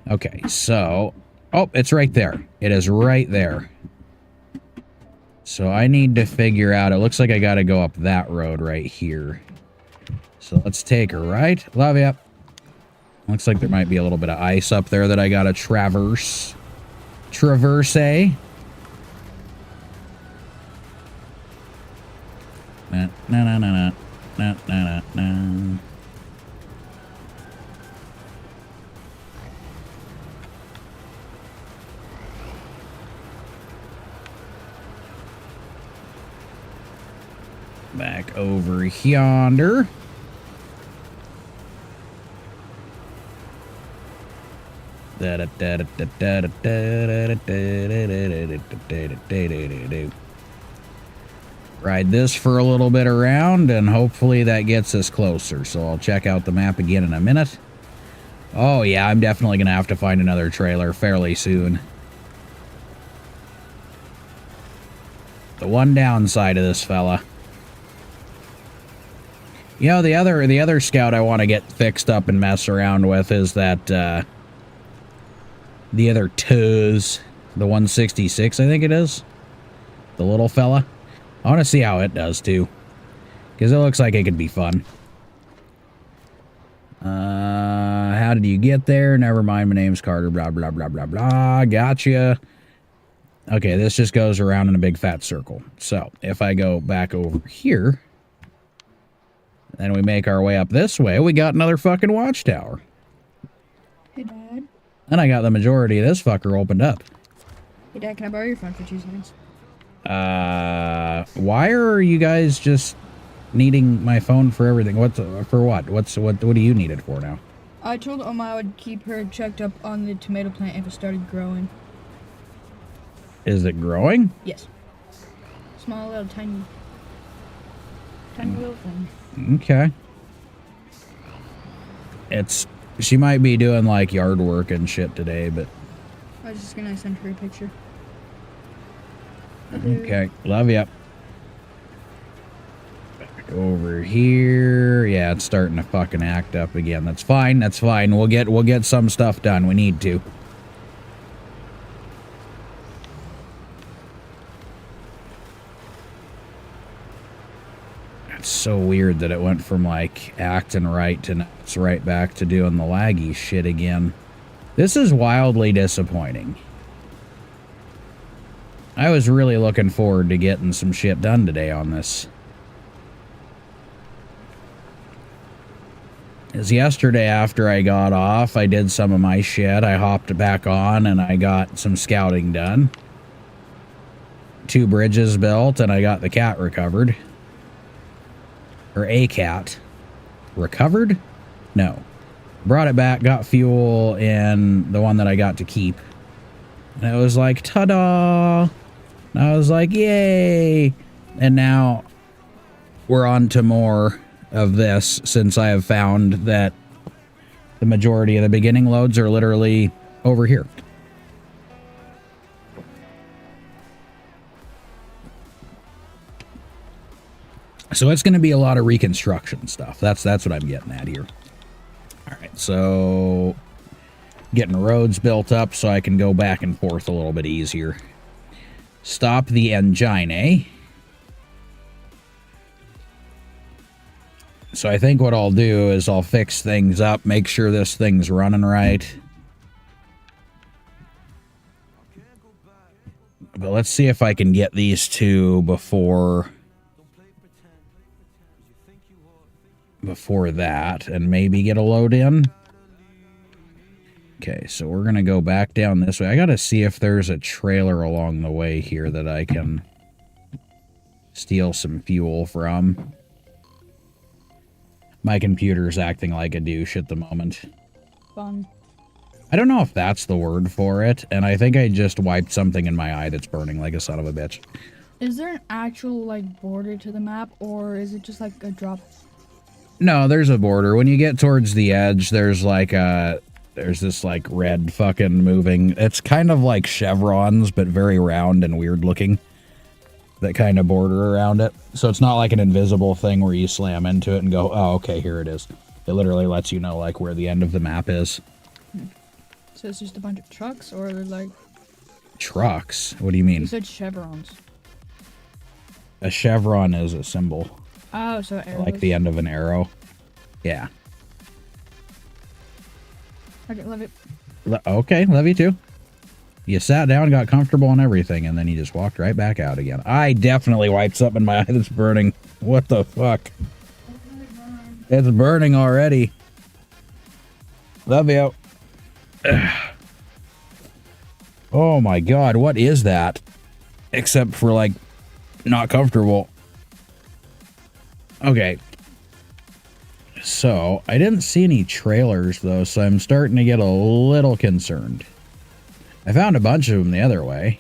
Okay, so... Oh, it's right there. It is right there. So I need to figure out... It looks like I gotta go up that road right here. So let's take a right. Love ya. Looks like there might be a little bit of ice up there that I gotta traverse. Traverse, eh? Na na na na na na na na. Back over yonder. Ride this for a little bit around, and hopefully that gets us closer. So I'll check out the map again in a minute. Oh yeah, I'm definitely gonna have to find another trailer fairly soon. The one downside of this fella. You know, the other scout I want to get fixed up and mess around with is that, the other Tuz, the 166, I think it is. The little fella. I want to see how it does, too. Because it looks like it could be fun. How did you get there? Never mind, my name's Carter, blah, blah, blah, blah, blah. Gotcha. Okay, this just goes around in a big fat circle. So, if I go back over here... Then we make our way up this way. We got another fucking watchtower. Hey, Dad. And I got the majority of this fucker opened up. Hey, Dad, can I borrow your phone for 2 seconds? Why are you guys just needing my phone for everything? For what? What do you need it for now? I told Oma I would keep her checked up on the tomato plant if it started growing. Is it growing? Yes. Small, little, tiny little thing. Okay. She might be doing like yard work and shit today, but... I was just gonna send her a picture. Okay, love ya. Back over here. Yeah, it's starting to fucking act up again. That's fine, that's fine. We'll get some stuff done. We need to. So weird that it went from like acting right to now it's right back to doing the laggy shit again. This is wildly disappointing. I was really looking forward to getting some shit done today on this. As yesterday after I got off, I did some of my shit. I hopped back on and I got some scouting done. 2 bridges built and I got the cat recovered. Or a cat. Recovered? No. Brought it back, got fuel in the one that I got to keep. And it was like, ta-da! And I was like, yay! And now we're on to more of this, since I have found that the majority of the beginning loads are literally over here. So it's going to be a lot of reconstruction stuff. That's what I'm getting at here. All right, so getting roads built up so I can go back and forth a little bit easier. Stop the engine. So I think what I'll do is I'll fix things up, make sure this thing's running right. But let's see if I can get these two before that, and maybe get a load in. Okay, so we're going to go back down this way. I got to see if there's a trailer along the way here that I can steal some fuel from. My computer's acting like a douche at the moment. Fun. I don't know if that's the word for it, and I think I just wiped something in my eye that's burning like a son of a bitch. Is there an actual, like, border to the map, or is it just, like, a drop? No, there's a border. When you get towards the edge, there's, like, there's this, like, red fucking moving... It's kind of like chevrons, but very round and weird looking. That kind of border around it. So it's not like an invisible thing where you slam into it and go, oh, okay, here it is. It literally lets you know, like, where the end of the map is. So it's just a bunch of trucks, or like... Trucks? What do you mean? You said chevrons. A chevron is a symbol. Oh, so arrows. Like the end of an arrow. Yeah. Okay, love it. Okay, love you too. You sat down, got comfortable and everything, and then you just walked right back out again. I definitely wiped something in my eye that's burning. What the fuck? It's burning already. Love you. Oh my god, what is that? Except for, like, not comfortable. Okay. So, I didn't see any trailers, though, so I'm starting to get a little concerned. I found a bunch of them the other way.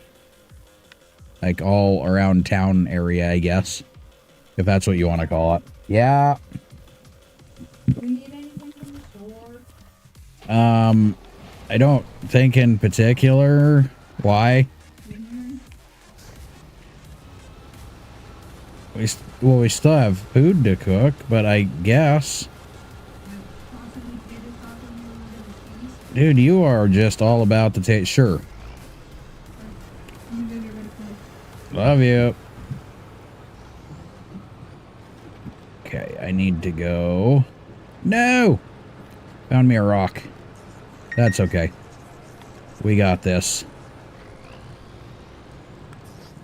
Like, all around town area, I guess. If that's what you want to call it. Yeah. Do you need anything from the store? I don't think in particular. Why? We still have food to cook, but I guess. Dude, you are just all about the taste. Sure. Love you. Okay, I need to go. No! Found me a rock. That's okay. We got this.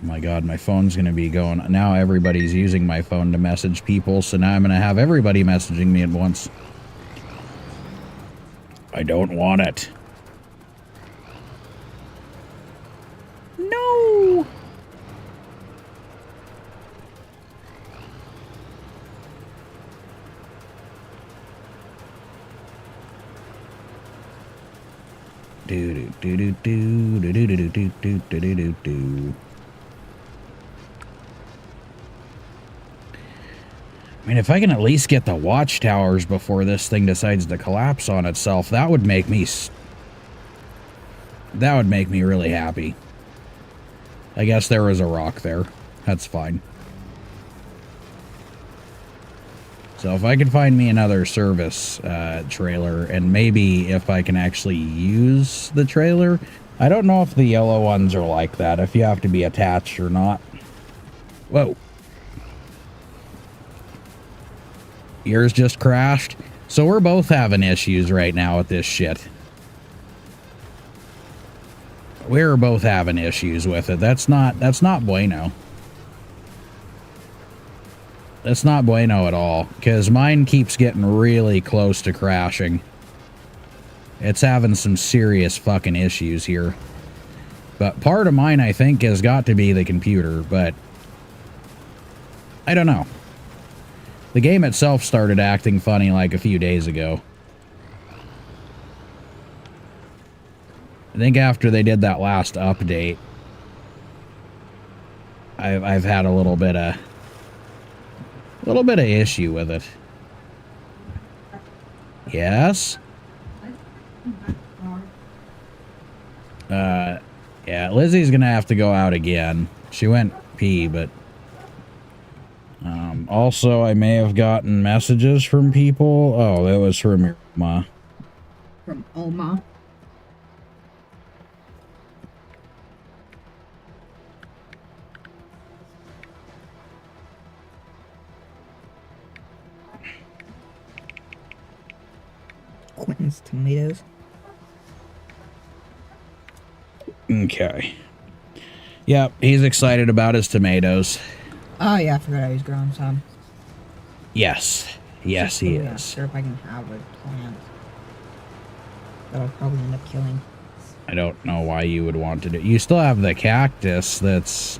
Oh my god, my phone's gonna be going. Now everybody's using my phone to message people, so now I'm gonna have everybody messaging me at once. I don't want it. No! Do do do do do do do do do do do do do. I mean, if I can at least get the watchtowers before this thing decides to collapse on itself, that would make me really happy. I guess there was a rock there. That's fine. So if I can find me another service trailer, and maybe if I can actually use the trailer. I don't know if the yellow ones are like that, if you have to be attached or not. Whoa. Yours just crashed. So we're both having issues right now with this shit. We're both having issues with it. That's not bueno. That's not bueno at all, because mine keeps getting really close to crashing. It's having some serious fucking issues here. But part of mine, I think, has got to be the computer, but I don't know. The game itself started acting funny like a few days ago. I think after they did that last update, I've had a little bit of issue with it. Yes? Yeah, Lizzie's gonna have to go out again. She went pee, but also, I may have gotten messages from people. Oh, that was from your ma. From Oma. Quentin's tomatoes. Okay. Yep, he's excited about his tomatoes. Oh yeah, I forgot I was growing some. Yes. Yes, he I'm not is. sure if I can have a plant. that I'll probably end up killing. I don't know why you would want to do. You still have the cactus that's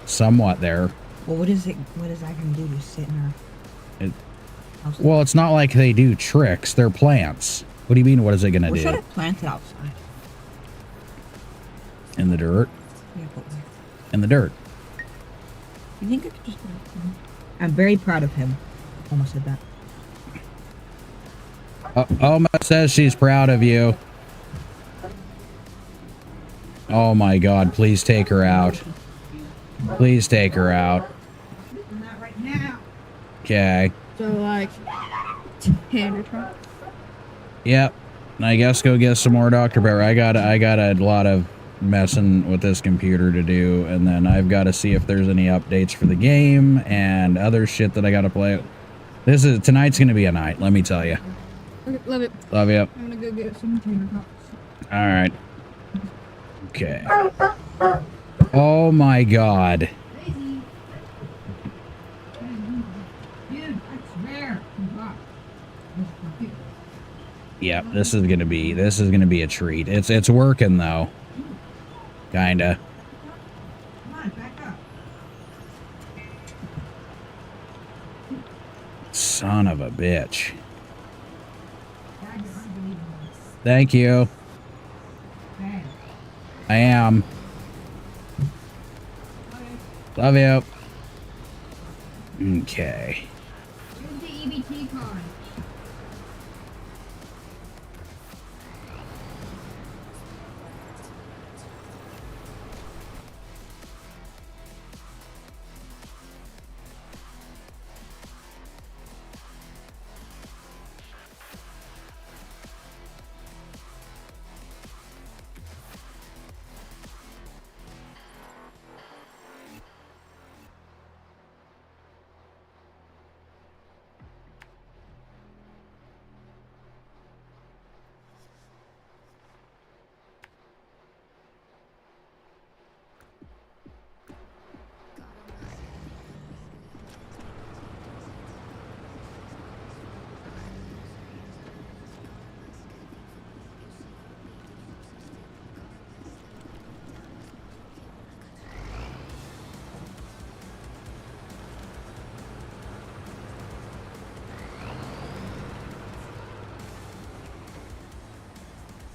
somewhat there. Well, what is it? What is that gonna do? Just sit in our house? Well, it's not like they do tricks. They're plants. What do you mean? What is it gonna Wish do? I'd have planted outside. In the dirt. Yeah, but where? In the dirt. You think I could just? I'm very proud of him. Almost said that. Oma says she's proud of you. Oh my God! Please take her out. Please take her out. Not right now. Okay. So like, hand or something. Yep. I guess go get some more Dr. Pepper. I got a lot of messing with this computer to do, and then I've got to see if there's any updates for the game and other shit that I got to play. Tonight's gonna be a night. Let me tell you. Okay, love it. Love you. I'm gonna go get some tater tots. All right. Okay. Oh my God. Dude, I swear. Yep, this is gonna be a treat. It's working though. Kinda. Come on, back up. Son of a bitch. Thank you. I am. Love you. Okay. Here's the EBT card.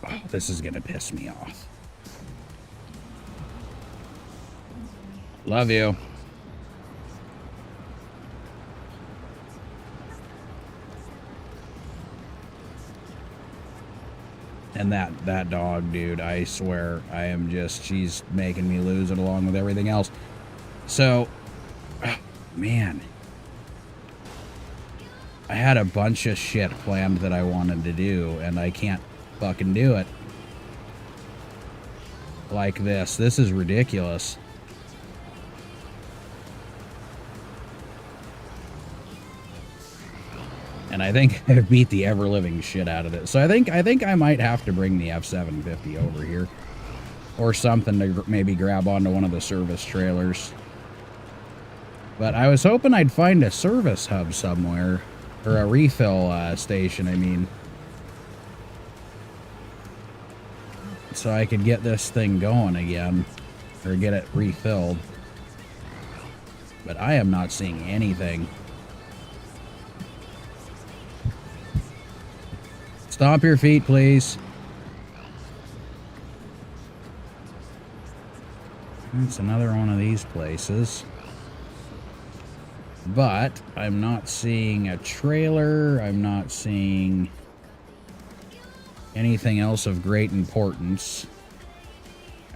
Oh, this is gonna piss me off. Love you. And that dog, dude, I swear, she's making me lose it along with everything else. So, oh, man. I had a bunch of shit planned that I wanted to do, and I can't fucking do it. Like this. This is ridiculous. And I think I beat the ever-living shit out of it. So I think I might have to bring the F-750 over here. Or something to maybe grab onto one of the service trailers. But I was hoping I'd find a service hub somewhere. Or a refill station, I mean. So I could get this thing going again. Or get it refilled. But I am not seeing anything. Stomp your feet, please. That's another one of these places. But I'm not seeing a trailer. I'm not seeing anything else of great importance.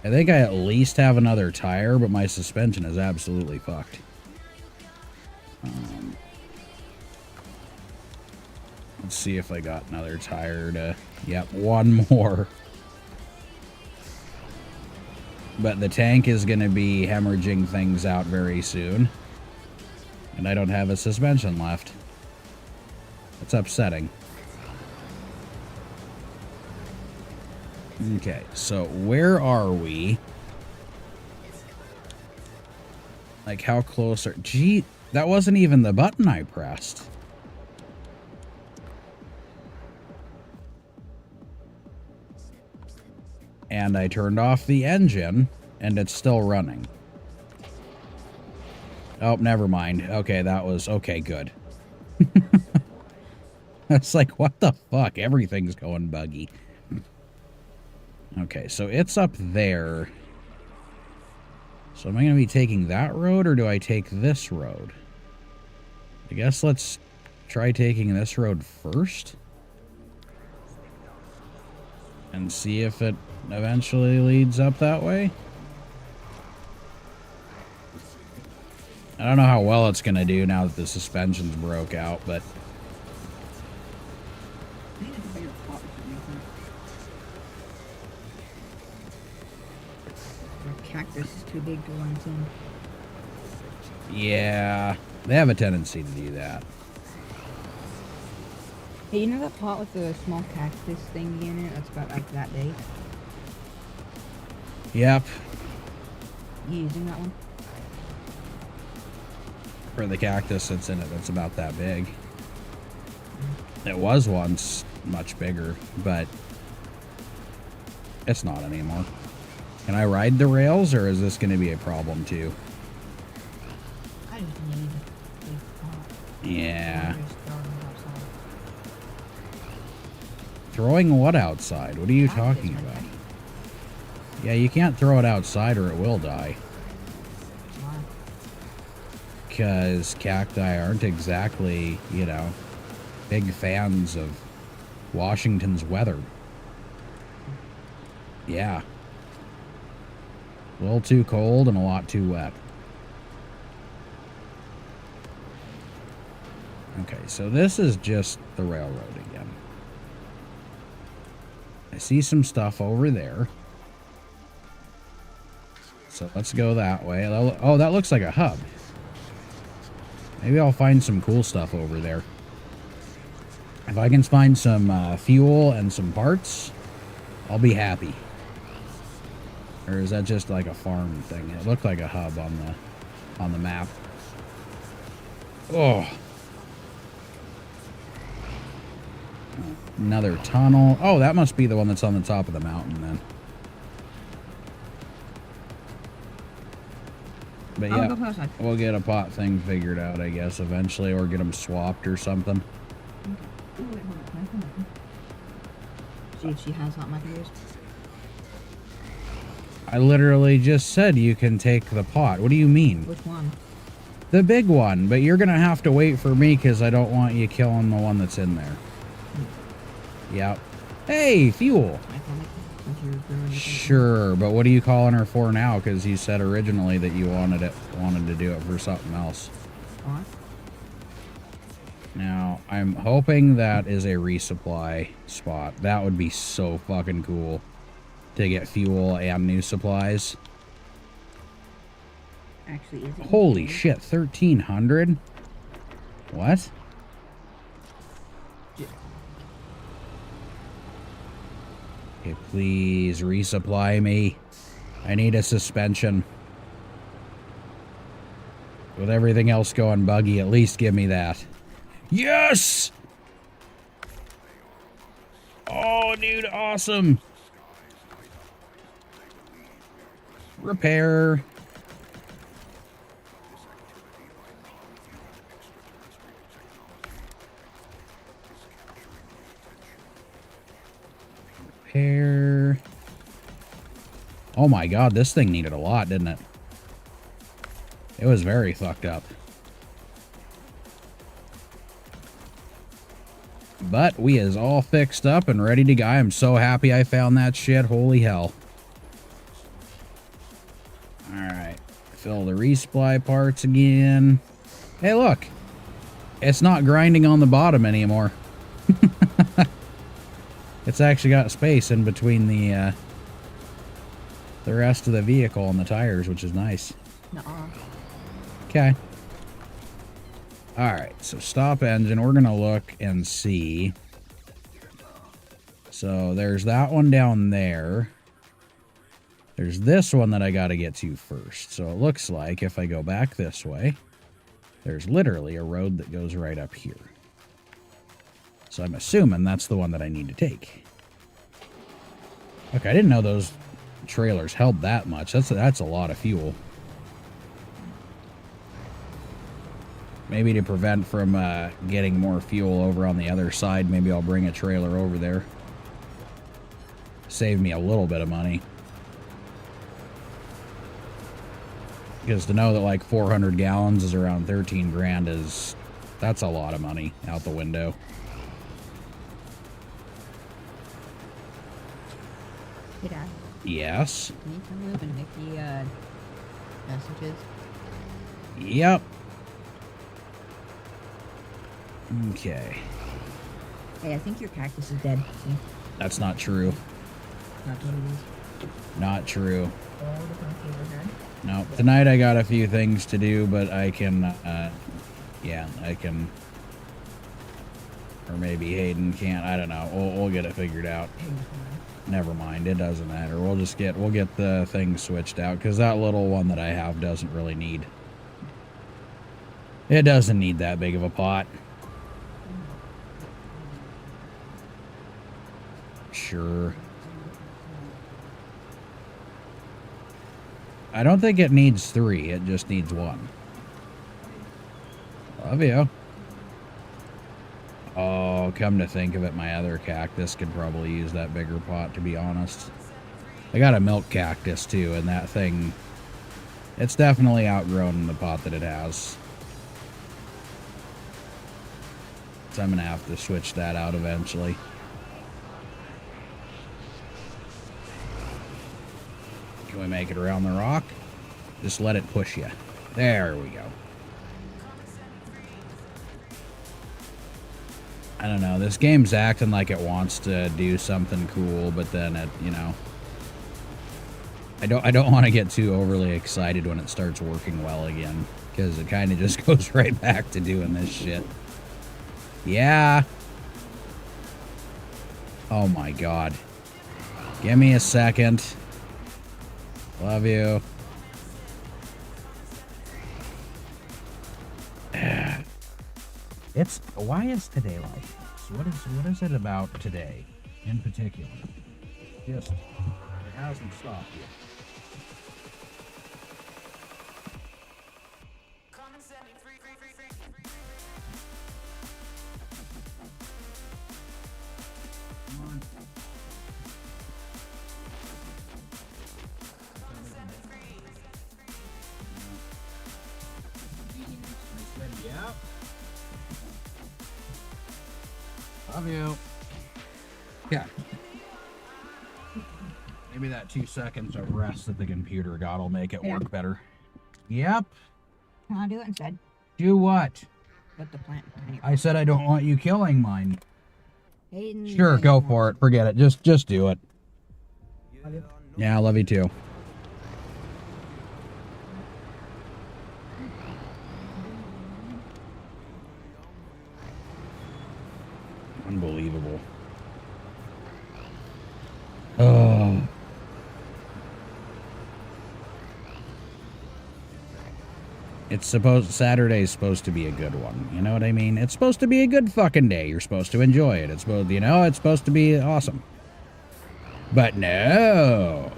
I think I at least have another tire, but my suspension is absolutely fucked. Let's see if I got another tire to... Yep, one more. But the tank is going to be hemorrhaging things out very soon. And I don't have a suspension left. That's upsetting. Okay, so where are we? Like, how close are... Gee, that wasn't even the button I pressed. and I turned off the engine, and it's still running. Oh, never mind. Okay, that was... Okay, good. It's like, what the fuck? Everything's going buggy. Okay, so it's up there. So am I going to be taking that road, or do I take this road? I guess let's try taking this road first. And see if it eventually leads up that way. I don't know how well it's going to do now that the suspensions broke out, but... The cactus is too big to run in. Yeah, they have a tendency to do that. Hey, you know that pot with the small cactus thing in it? That's about like that big. Yep. You using that one? For the cactus that's in it, that's about that big. It was once much bigger, but it's not anymore. Can I ride the rails, or is this going to be a problem too? I just need a big pot. Yeah. Just throw them outside. Throwing what outside? What are you Cactus, talking my about? friend. Yeah, you can't throw it outside or it will die. Why? Because cacti aren't exactly, you know, big fans of Washington's weather. Yeah. A little too cold and a lot too wet. Okay, so this is just the railroad again. I see some stuff over there. So let's go that way. Oh, that looks like a hub. Maybe I'll find some cool stuff over there. If I can find some fuel and some parts, I'll be happy. Or is that just like a farm thing? It looked like a hub on the map. Oh. Another tunnel. Oh, that must be the one that's on the top of the mountain then. But I'll yeah, go past that. we'll get a pot thing figured out, I guess, eventually, or get them swapped or something. Okay. Oh, wait, hold on. Can I come back? See if she has hot microwaves. I literally just said you can take the pot. What do you mean? Which one? The big one, but you're going to have to wait for me because I don't want you killing the one that's in there. Yep. Hey, fuel. I can make it since you're doing anything. Sure, but what are you calling her for now? Because you said originally that you wanted to do it for something else. What? Now, I'm hoping that is a resupply spot. That would be so fucking cool to get fuel and new supplies. Actually, is it? Holy shit, 1,300? What? Okay, please resupply me. I need a suspension. With everything else going buggy, at least give me that. Yes! Oh, dude, awesome. Repair. Repair. Oh my god, this thing needed a lot, didn't it? It was very fucked up. But we is all fixed up and ready to go. I am so happy I found that shit. Holy hell. Alright. Fill the resupply parts again. Hey, look. It's not grinding on the bottom anymore. It's actually got space in between the rest of the vehicle and the tires, which is nice. Nuh-uh. Okay. Alright, so stop engine. We're going to look and see. So there's that one down there. There's this one that I got to get to first. So it looks like if I go back this way, there's literally a road that goes right up here. So I'm assuming that's the one that I need to take. Look, I didn't know those trailers held that much. That's a lot of fuel. Maybe to prevent from getting more fuel over on the other side, maybe I'll bring a trailer over there. Save me a little bit of money. Because to know that like 400 gallons is around 13 grand that's a lot of money out the window. Hey, Dad. Yes. Can you come up and make the messages? Yep. Okay. Hey, I think your cactus is dead. See? That's not true. That's what it is. Not true. All the countries are dead. No. Tonight I got a few things to do, but I can, yeah, I can. Or maybe Hayden can't. I don't know. We'll get it figured out. Never mind. It doesn't matter. We'll get the thing switched out because that little one that I have doesn't really need. It doesn't need that big of a pot. Sure. I don't think it needs 3. It just needs 1. Love you. Oh, come to think of it, my other cactus could probably use that bigger pot, to be honest. I got a milk cactus, too, and that thing... It's definitely outgrown the pot that it has. So I'm going to have to switch that out eventually. Can we make it around the rock? Just let it push you. There we go. I don't know. This game's acting like it wants to do something cool, but then it, you know, I don't want to get too overly excited when it starts working well again, because it kind of just goes right back to doing this shit. Yeah. Oh my god. Give me a second. Love you. Why is today like this? What is it about today in particular? Just, it hasn't stopped yet. Love you. Yeah. Maybe that 2 seconds of rest that the computer got will make it work better. Yep. Can I do it instead? Do what? Put the plant. I said I don't want you killing mine. Hayden, Sure, go for it. Forget it. Just do it. Love you. Yeah, I love you too. Unbelievable. Oh. Saturday's supposed to be a good one. You know what I mean? It's supposed to be a good fucking day. You're supposed to enjoy it. It's supposed, you know, it's supposed to be awesome. But no.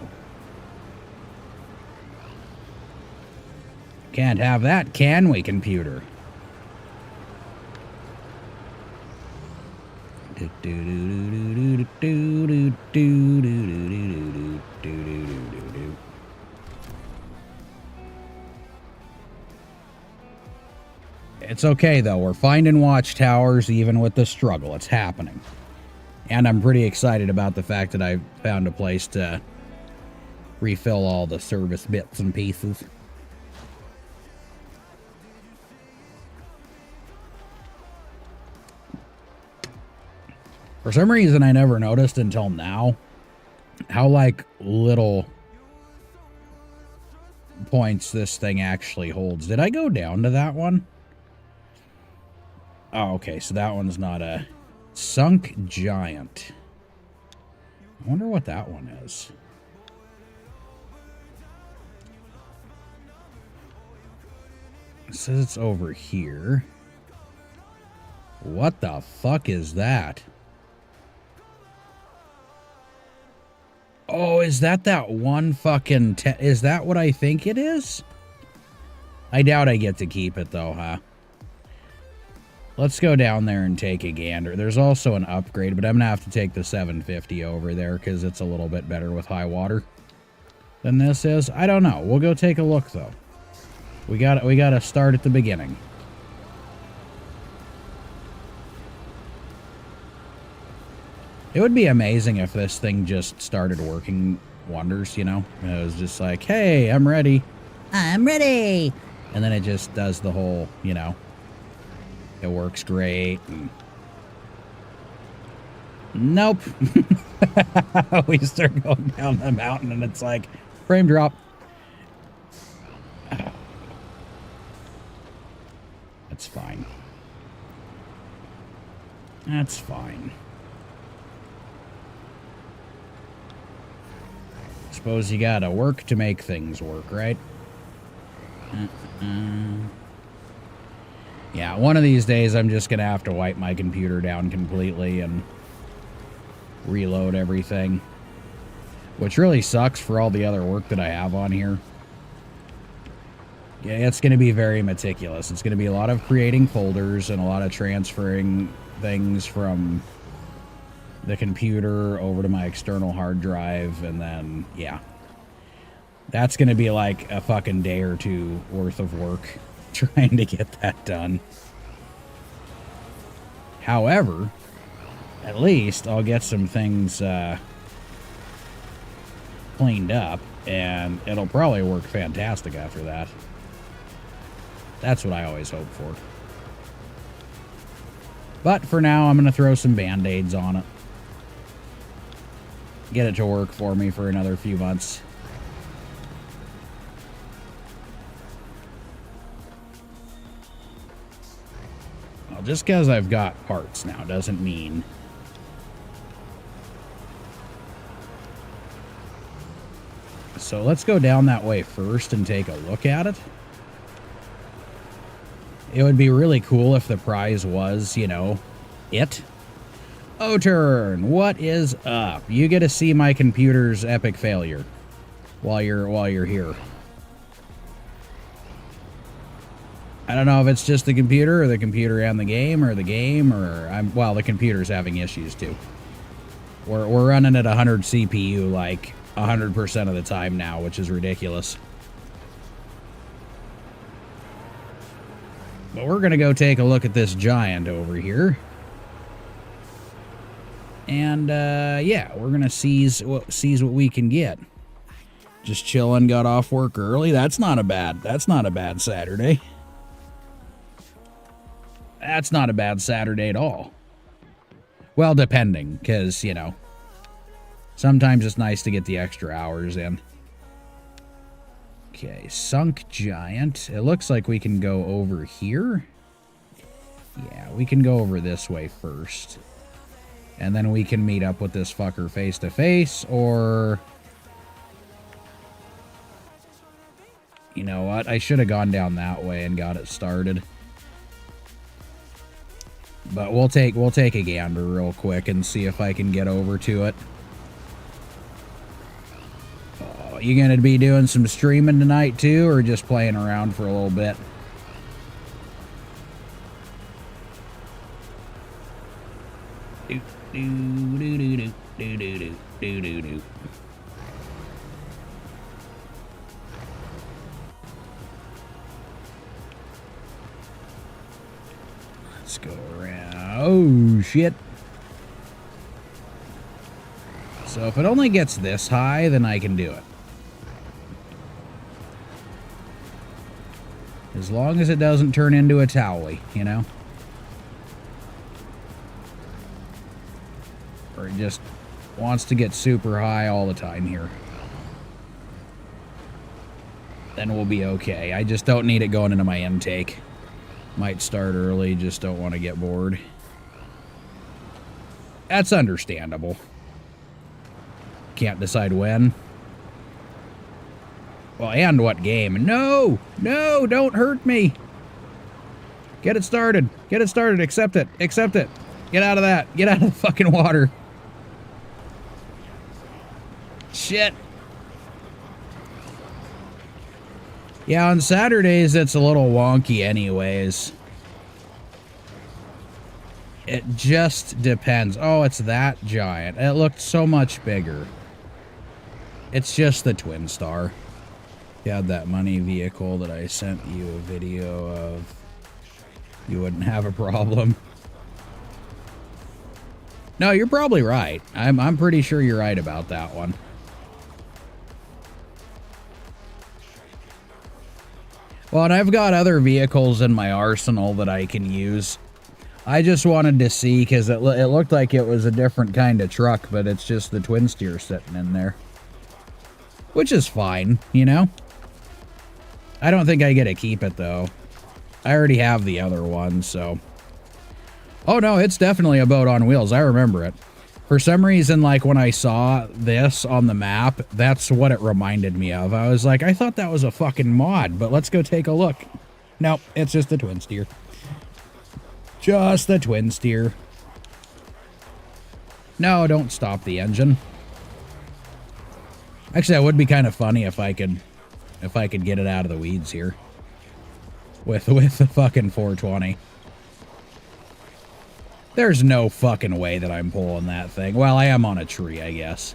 Can't have that, can we, computer? It's okay, though. We're finding watchtowers even with the struggle. It's happening. And I'm pretty excited about the fact that I found a place to refill all the service bits and pieces. For some reason, I never noticed until now how, like, little points this thing actually holds. Did I go down to that one? Oh, okay, so that one's not a sunk giant. I wonder what that one is. It says it's over here. What the fuck is that? Oh, is that one fucking... is that what I think it is? I doubt I get to keep it, though, huh? Let's go down there and take a gander. There's also an upgrade, but I'm going to have to take the 750 over there because it's a little bit better with high water than this is. I don't know. We'll go take a look, though. We got to start at the beginning. It would be amazing if this thing just started working wonders, you know? It was just like, hey, I'm ready. I'm ready. And then it just does the whole, you know, it works great. And... nope. We start going down the mountain and it's like, frame drop. That's fine. That's fine. Suppose you gotta work to make things work, right? Yeah, one of these days I'm just gonna have to wipe my computer down completely and reload everything. Which really sucks for all the other work that I have on here. Yeah, it's gonna be very meticulous. It's gonna be a lot of creating folders and a lot of transferring things from the computer over to my external hard drive, and then, yeah. That's gonna be like a fucking day or two worth of work trying to get that done. However, at least I'll get some things cleaned up, and it'll probably work fantastic after that. That's what I always hope for. But for now, I'm gonna throw some band-aids on it. Get it to work for me for another few months. Well, just because I've got parts now doesn't mean... So let's go down that way first and take a look at it. It would be really cool if the prize was, you know, it. O-turn, what is up? You get to see my computer's epic failure while you're here. I don't know if it's just the computer or the computer and the game or the game or well, the computer's having issues too. We're running at 100 CPU like 100% of the time now, which is ridiculous. But we're gonna go take a look at this giant over here. And, yeah, we're gonna seize what we can get. Just chilling, got off work early. That's not a bad Saturday. That's not a bad Saturday at all. Well, depending, because, you know, sometimes it's nice to get the extra hours in. Okay, sunk giant. It looks like we can go over here. Yeah, we can go over this way first. And then we can meet up with this fucker face to face, or... you know what? I should have gone down that way and got it started. But we'll take a gander real quick and see if I can get over to it. Oh, you gonna be doing some streaming tonight too, or just playing around for a little bit? Let's go around. Oh, shit. So if it only gets this high, then I can do it. As long as it doesn't turn into a towel, you know? Or it just wants to get super high all the time here. Then we'll be okay. I just don't need it going into my intake. Might start early, just don't want to get bored. That's understandable. Can't decide when. Well, and what game? No! No, don't hurt me! Get it started. Get it started. Accept it. Accept it. Get out of that. Get out of the fucking water. Shit. Yeah, on Saturdays it's a little wonky anyways. It just depends. Oh, it's that giant. It looked so much bigger. It's just the Twin Star. If you had that money vehicle that I sent you a video of, you wouldn't have a problem. No, you're probably right. I'm pretty sure you're right about that one. Well, and I've got other vehicles in my arsenal that I can use. I just wanted to see, because it looked like it was a different kind of truck, but it's just the twin steer sitting in there. Which is fine, you know? I don't think I get to keep it, though. I already have the other one, so... Oh, no, it's definitely a boat on wheels. I remember it. For some reason, like, when I saw this on the map, that's what it reminded me of. I was like, I thought that was a fucking mod, but let's go take a look. Nope, it's just the twin steer. Just the twin steer. No, don't stop the engine. Actually, that would be kind of funny if I could get it out of the weeds here. With the fucking 420. There's no fucking way that I'm pulling that thing. Well, I am on a tree, I guess.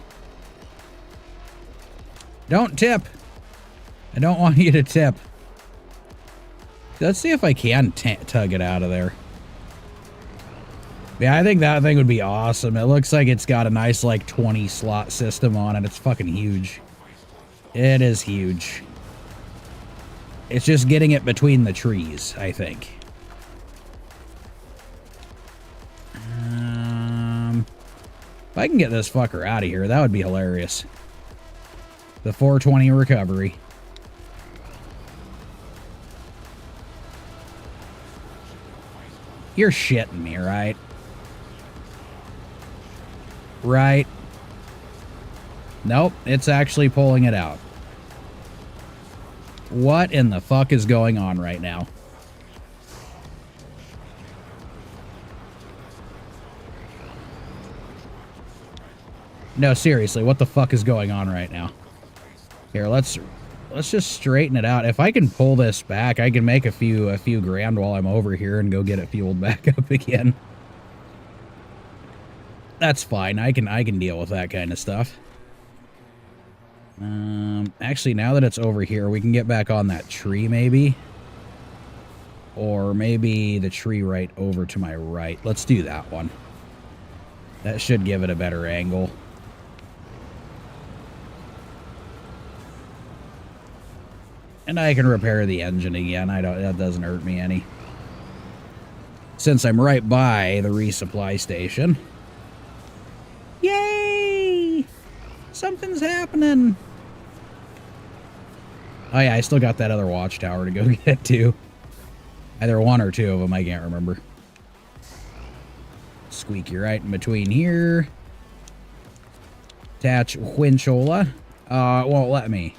Don't tip. I don't want you to tip. Let's see if I can tug it out of there. Yeah, I think that thing would be awesome. It looks like it's got a nice, like, 20 slot system on it. It's fucking huge. It is huge. It's just getting it between the trees, I think. If I can get this fucker out of here, that would be hilarious. The 420 recovery. You're shitting me, right? Right. Nope, it's actually pulling it out. What in the fuck is going on right now? No, seriously, what the fuck is going on right now? Here, let's just straighten it out. If I can pull this back, I can make a few grand while I'm over here and go get it fueled back up again. That's fine. I can deal with that kind of stuff. Actually, now that it's over here, we can get back on that tree, maybe. Or maybe the tree right over to my right. Let's do that one. That should give it a better angle. And I can repair the engine again. That doesn't hurt me any. Since I'm right by the resupply station. Yay! Something's happening. Oh yeah, I still got that other watchtower to go get to. Either one or two of them, I can't remember. Squeak you right in between here. Attach winchola. It won't let me.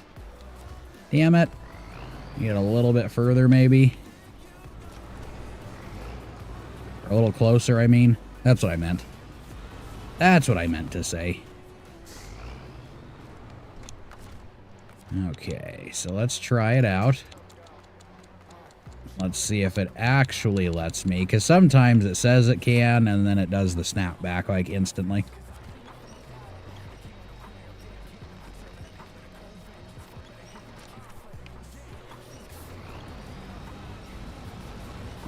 Damn it. Get a little bit further, maybe. Or a little closer, I mean. That's what I meant. That's what I meant to say. Okay, so let's try it out. Let's see if it actually lets me, because sometimes it says it can, and then it does the snap back, like, instantly.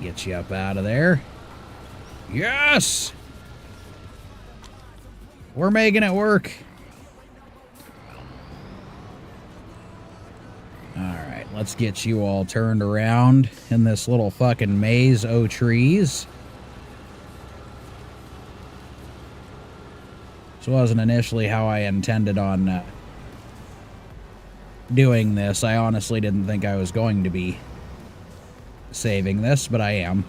Get you up out of there. Yes! We're making it work. Alright, let's get you all turned around in this little fucking maze o' trees. This wasn't initially how I intended on doing this. I honestly didn't think I was going to be saving this, but I am.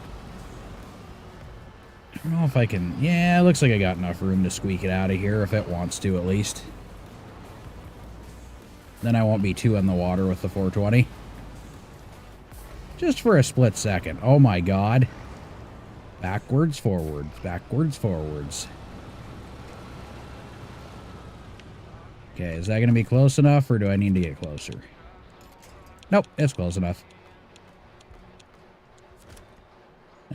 I don't know if I can... Yeah, it looks like I got enough room to squeak it out of here, if it wants to, at least. Then I won't be too in the water with the 420. Just for a split second. Oh my god. Backwards, forwards. Backwards, forwards. Okay, is that going to be close enough, or do I need to get closer? Nope, it's close enough.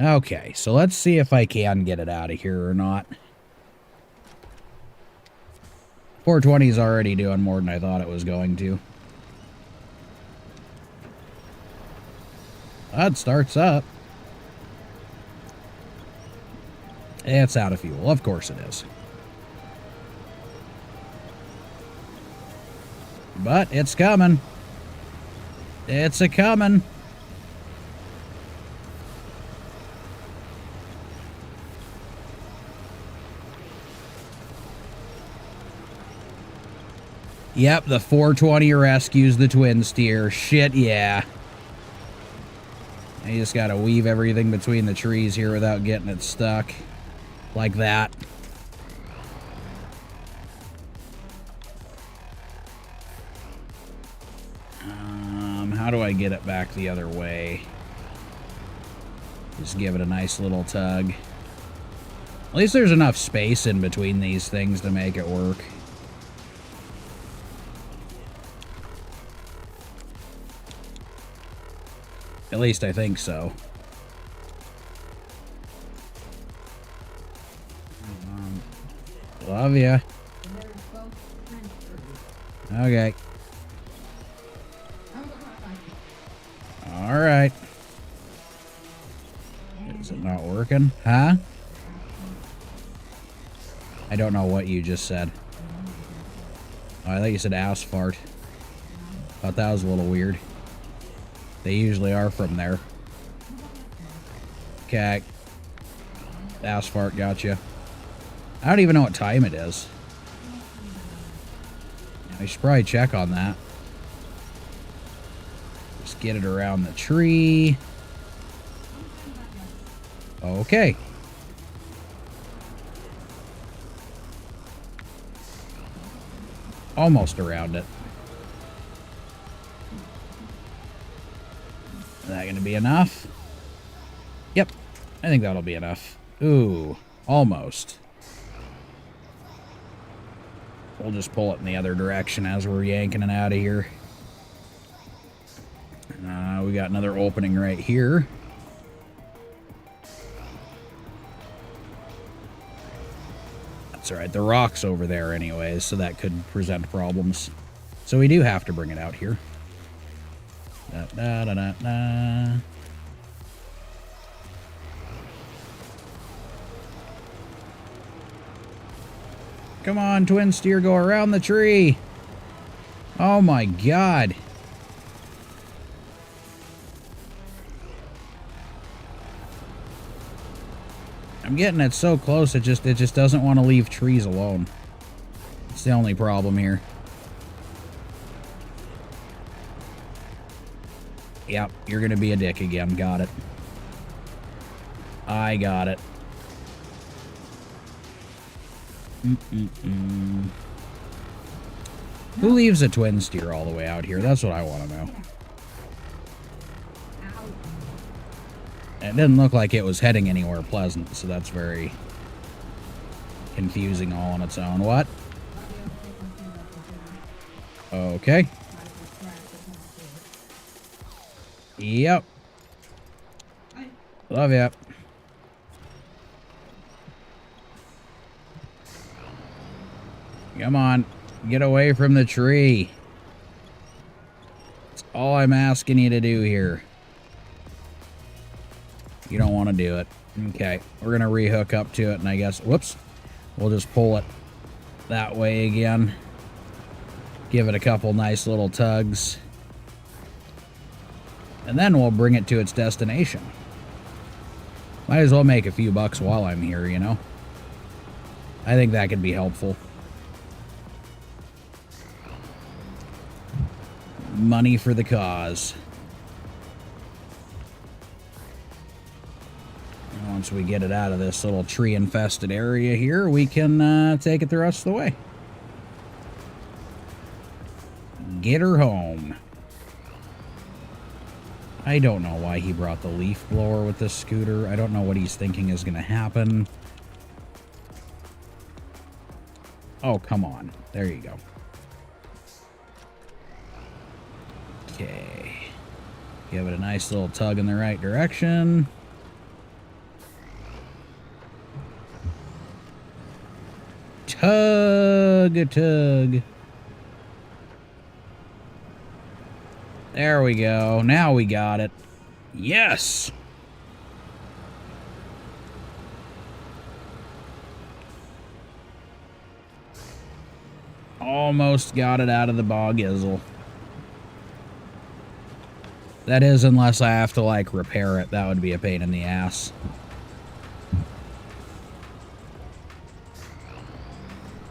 Okay, so let's see if I can get it out of here or not. 420 is already doing more than I thought it was going to. It starts up. It's out of fuel. Of course it is. But it's coming. It's a-coming. Yep, the 420 rescues the twin steer. Shit, yeah. I just gotta weave everything between the trees here without getting it stuck. Like that. How do I get it back the other way? Just give it a nice little tug. At least there's enough space in between these things to make it work. At least I think so. Love ya. Okay. Alright. Is it not working? Huh? I don't know what you just said. Oh, I thought you said asphalt. Thought that was a little weird. They usually are from there. Okay. Asphalt, gotcha. I don't even know what time it is. I should probably check on that. Just get it around the tree. Okay. Almost around it. Is that going to be enough? Yep. I think that'll be enough. Ooh. Almost. We'll just pull it in the other direction as we're yanking it out of here. We got another opening right here. That's alright. The rock's over there anyways, so that could present problems. So we do have to bring it out here. Da, da, da, da, da. Come on, twin steer, go around the tree. Oh my god. I'm getting it so close, it just doesn't want to leave trees alone. It's the only problem here. Yep, you're gonna be a dick again. Got it. I got it. Who leaves a twin steer all the way out here? That's what I want to know. It didn't look like it was heading anywhere pleasant, so that's very confusing all on its own. What? Okay. Yep. Love ya. Come on. Get away from the tree. That's all I'm asking you to do here. You don't want to do it. Okay. We're going to rehook up to it, and I guess... Whoops. We'll just pull it that way again. Give it a couple nice little tugs. And then we'll bring it to its destination. Might as well make a few bucks while I'm here, you know? I think that could be helpful. Money for the cause. And once we get it out of this little tree-infested area here, we can take it the rest of the way. Get her home. I don't know why he brought the leaf blower with this scooter. I don't know what he's thinking is going to happen. Oh, come on. There you go. Okay. Give it a nice little tug in the right direction. Tug. There we go. Now we got it. Yes! Almost got it out of the boggizzle. That is, unless I have to, like, repair it. That would be a pain in the ass.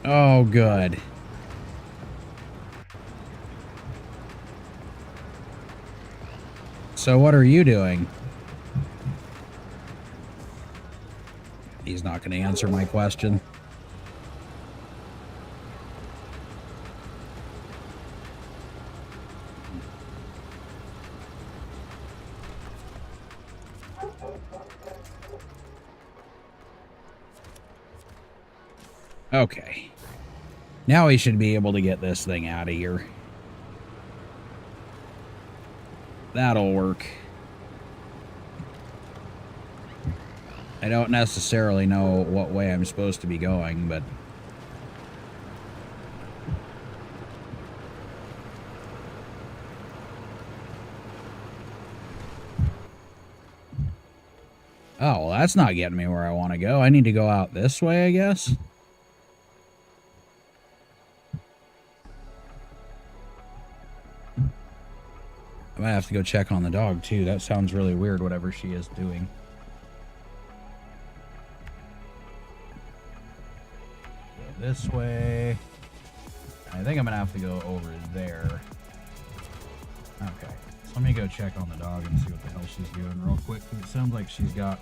Oh, good. So what are you doing? He's not going to answer my question. Okay. Now we should be able to get this thing out of here. That'll work. I don't necessarily know what way I'm supposed to be going, but... Oh, well, that's not getting me where I want to go. I need to go out this way, I guess? I might have to go check on the dog, too. That sounds really weird, whatever she is doing. Go this way. I think I'm going to have to go over there. Okay. So let me go check on the dog and see what the hell she's doing real quick. It sounds like she's got...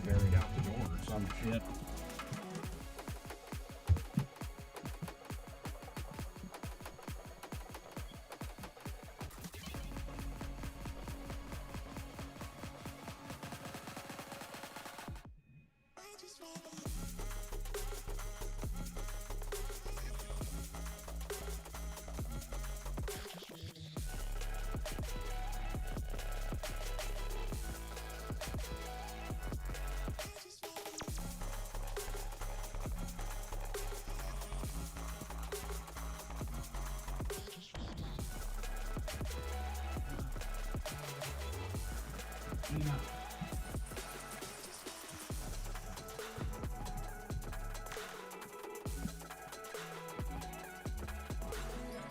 buried out the door or some shit.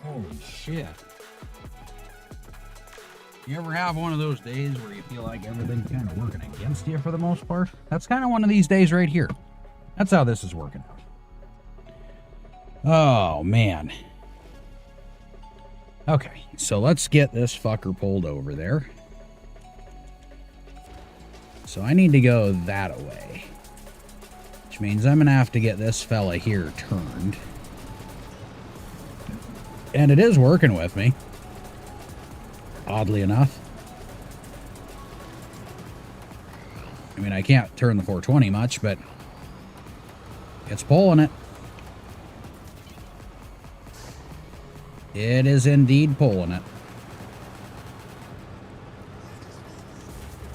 Holy shit. You ever have one of those days where you feel like everything's kind of working against you for the most part? That's kind of one of these days right here. That's how this is working out. Oh, man. Okay, so let's get this fucker pulled over there. So I need to go that way. Which means I'm going to have to get this fella here turned. And it is working with me. Oddly enough. I mean, I can't turn the 420 much, but it's pulling it. It is indeed pulling it.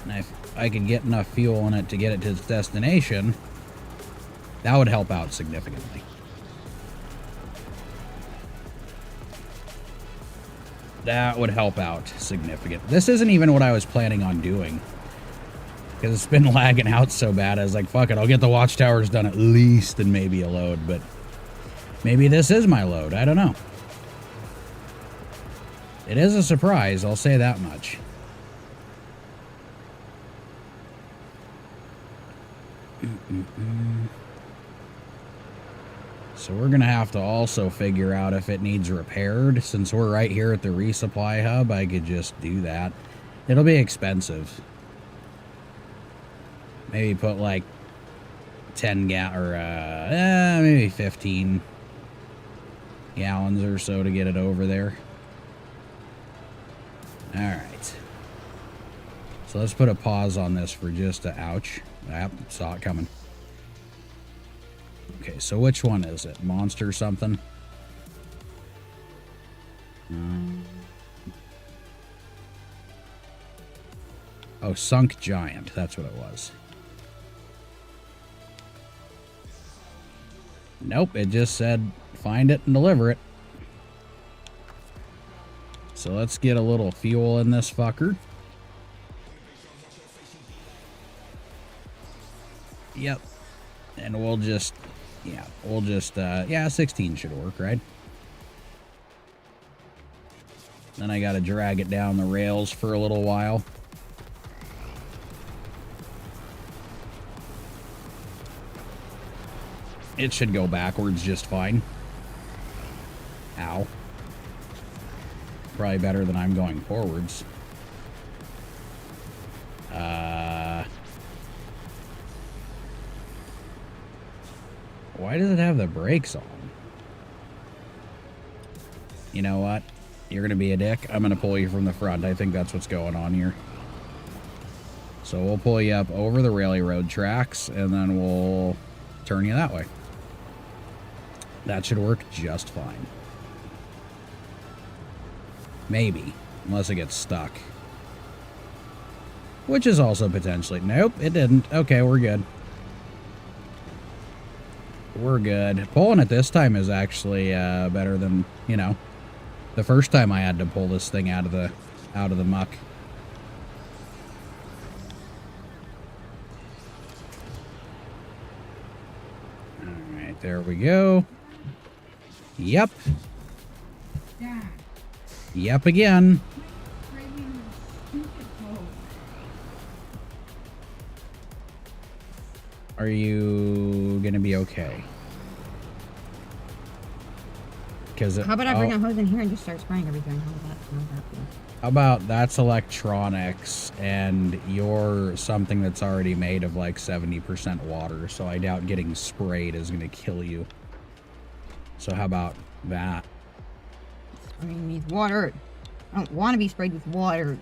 And if I could get enough fuel in it to get it to its destination, that would help out significantly. That would help out significantly. This isn't even what I was planning on doing, because it's been lagging out so bad. I was like, fuck it, I'll get the watchtowers done at least and maybe a load, but maybe this is my load. I don't know. It is a surprise, I'll say that much. So we're going to have to also figure out if it needs repaired. Since we're right here at the resupply hub, I could just do that. It'll be expensive. Maybe put like 10 maybe 15 gallons or so to get it over there. Alright. So let's put a pause on this for just a ouch. Yep, saw it coming. Okay, so which one is it? Monster something? Oh, Sunk Giant. That's what it was. Nope, it just said find it and deliver it. So let's get a little fuel in this fucker. Yep. And we'll just, yeah, 16 should work, right? Then I gotta drag it down the rails for a little while. It should go backwards just fine. Ow. Probably better than I'm going forwards. Why does it have the brakes on? You know what? You're gonna be a dick. I'm gonna pull you from the front. I think that's what's going on here. So we'll pull you up over the railroad tracks, and then we'll turn you that way. That should work just fine. Maybe. Unless it gets stuck. Which is also potentially... Nope, it didn't. Okay, we're good. We're good. Pulling it this time is actually better than, you know, the first time I had to pull this thing out of the muck. Alright, there we go. Yep. Yep again. Are you gonna be okay? Because How about I bring a hose in here and just start spraying everything? How about that's electronics and you're something that's already made of like 70% water, so I doubt getting sprayed is gonna kill you. So how about that? Spraying me with water. I don't want to be sprayed with water.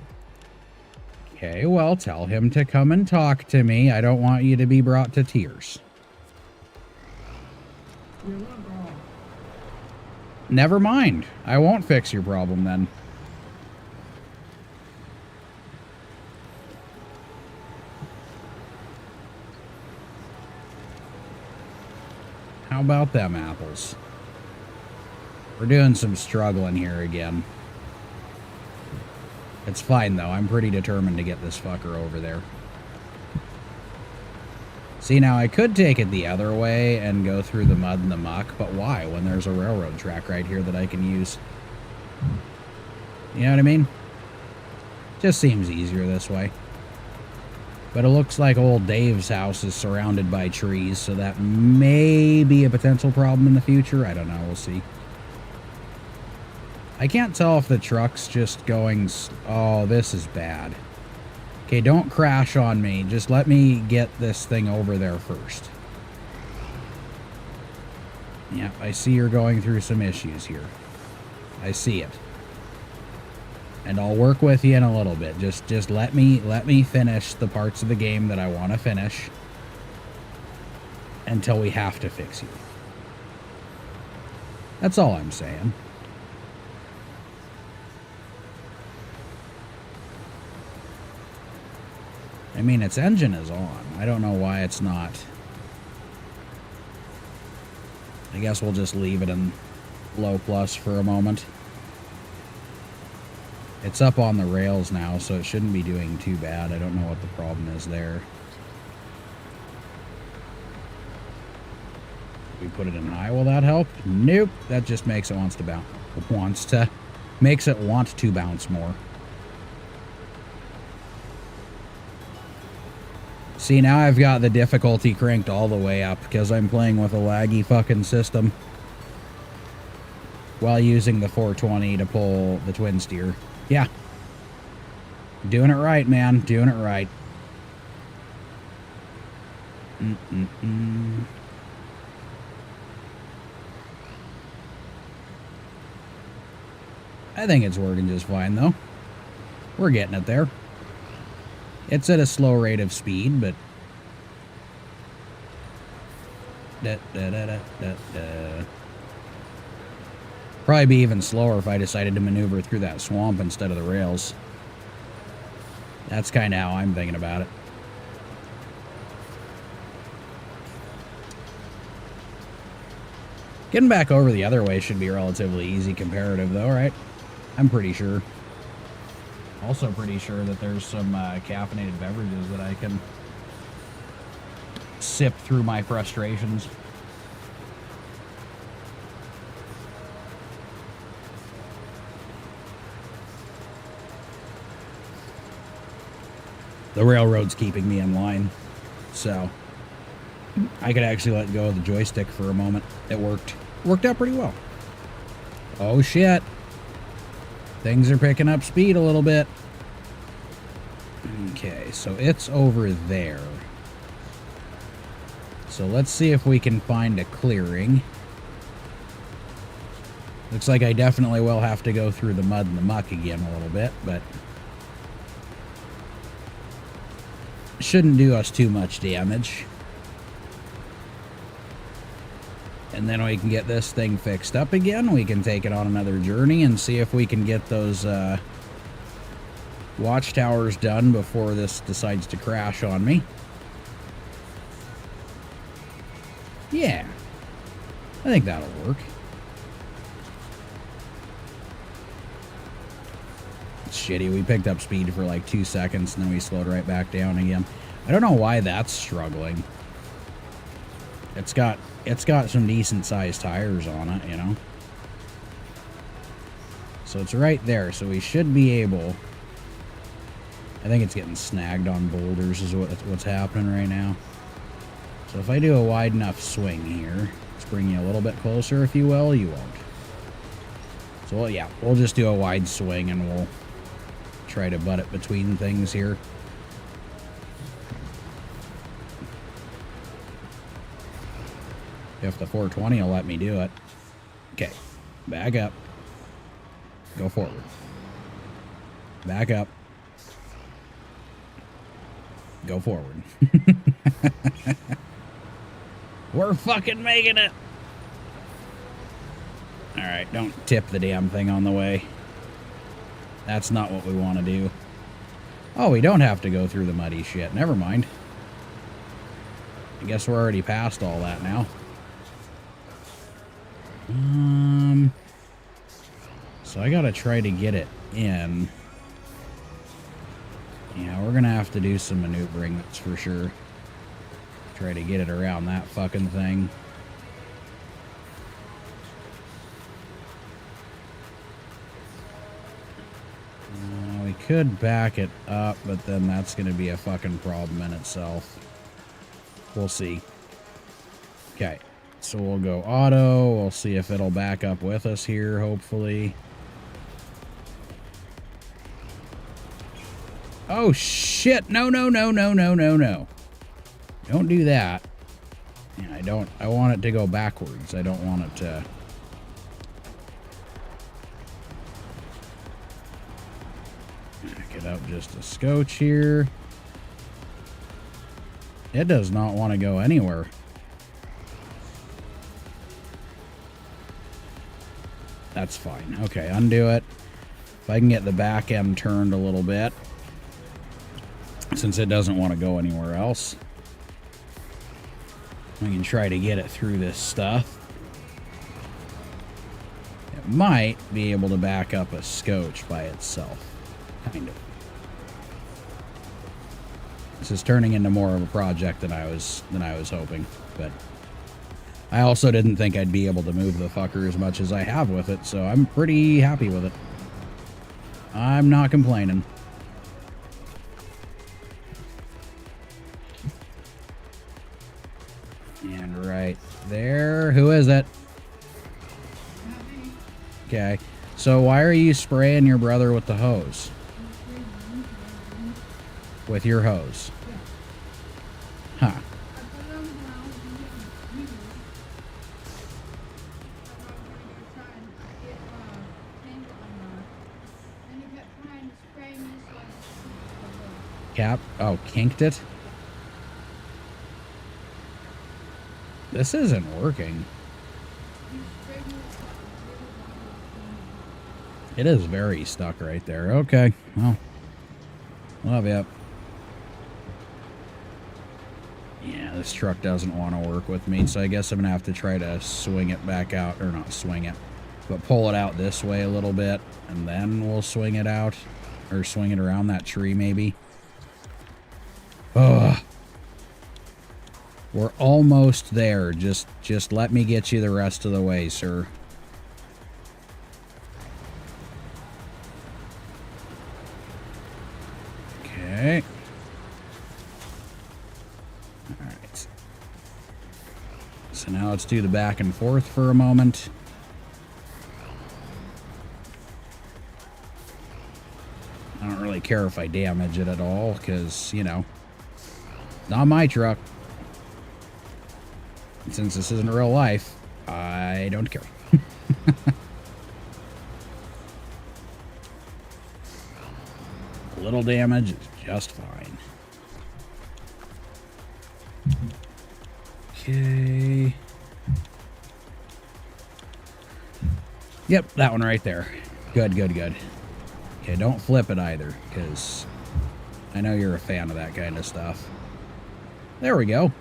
Okay, well, tell him to come and talk to me. I don't want you to be brought to tears. Never mind. I won't fix your problem then. How about them apples? We're doing some struggling here again. It's fine, though. I'm pretty determined to get this fucker over there. See, now I could take it the other way and go through the mud and the muck, but why when there's a railroad track right here that I can use? You know what I mean? Just seems easier this way. But it looks like old Dave's house is surrounded by trees, so that may be a potential problem in the future. I don't know. We'll see. I can't tell if the truck's just going... Oh, this is bad. Okay, don't crash on me. Just let me get this thing over there first. Yeah, I see you're going through some issues here. I see it. And I'll work with you in a little bit. Just let me finish the parts of the game that I want to finish until we have to fix you. That's all I'm saying. I mean, its engine is on. I don't know why it's not. I guess we'll just leave it in low plus for a moment. It's up on the rails now, so it shouldn't be doing too bad. I don't know what the problem is there. We put it in high, will that help? Nope. That just makes it makes it want to bounce more. See, now I've got the difficulty cranked all the way up because I'm playing with a laggy fucking system while using the 420 to pull the twin steer. Yeah. Doing it right, man. Doing it right. I think it's working just fine, though. We're getting it there. It's at a slow rate of speed, but... Probably be even slower if I decided to maneuver through that swamp instead of the rails. That's kind of how I'm thinking about it. Getting back over the other way should be relatively easy comparative though, right? I'm pretty sure. Also pretty sure that there's some caffeinated beverages that I can sip through my frustrations. The railroad's keeping me in line, so I could actually let go of the joystick for a moment. It worked. Worked out pretty well. Oh shit. Things are picking up speed a little bit. Okay, so it's over there. So let's see if we can find a clearing. Looks like I definitely will have to go through the mud and the muck again a little bit, but shouldn't do us too much damage. And then we can get this thing fixed up again. We can take it on another journey and see if we can get those watchtowers done before this decides to crash on me. Yeah, I think that'll work. It's shitty. We picked up speed for like 2 seconds and then we slowed right back down again. I don't know why that's struggling. It's got some decent sized tires on it, you know. So it's right there, so we should be able. I think it's getting snagged on boulders is what's happening right now. So if I do a wide enough swing here, let's bring you a little bit closer, if you will. You won't. So well, yeah, we'll just do a wide swing and we'll try to butt it between things here. If the 420 will let me do it. Okay, back up. Go forward. Back up. Go forward. We're fucking making it. Alright, don't tip the damn thing on the way. That's not what we want to do. Oh, we don't have to go through the muddy shit. Never mind. I guess we're already past all that now. So I gotta try to get it in. Yeah, we're gonna have to do some maneuvering, that's for sure. Try to get it around that fucking thing. We could back it up, but then that's gonna be a fucking problem in itself. We'll see. Okay. So we'll go auto. We'll see if it'll back up with us here, hopefully. Oh, shit. No, no, no, no, no, no, no. Don't do that. Yeah, I want it to go backwards. I don't want it to. Back it up just a scotch here. It does not want to go anywhere. That's fine. Okay, undo it. If I can get the back end turned a little bit, since it doesn't want to go anywhere else, I can try to get it through this stuff. It might be able to back up a scotch by itself. Kind of. This is turning into more of a project than I was hoping, but I also didn't think I'd be able to move the fucker as much as I have with it, so I'm pretty happy with it. I'm not complaining. And right there, who is it? Okay, so why are you spraying your brother with the hose? With your hose? Huh. Cap? Oh, kinked it? This isn't working. It is very stuck right there. Okay, well, love ya. Yeah, this truck doesn't want to work with me, so I guess I'm going to have to try to swing it back out, or not swing it, but pull it out this way a little bit, and then we'll swing it out, or swing it around that tree maybe. Ugh. We're almost there. Just let me get you the rest of the way, sir. Okay. Alright. So now let's do the back and forth for a moment. I don't really care if I damage it at all, because, you know, not my truck. And since this isn't real life, I don't care. A little damage is just fine. Okay. Yep, that one right there. Good, good, good. Okay, don't flip it either, because I know you're a fan of that kind of stuff. There we go.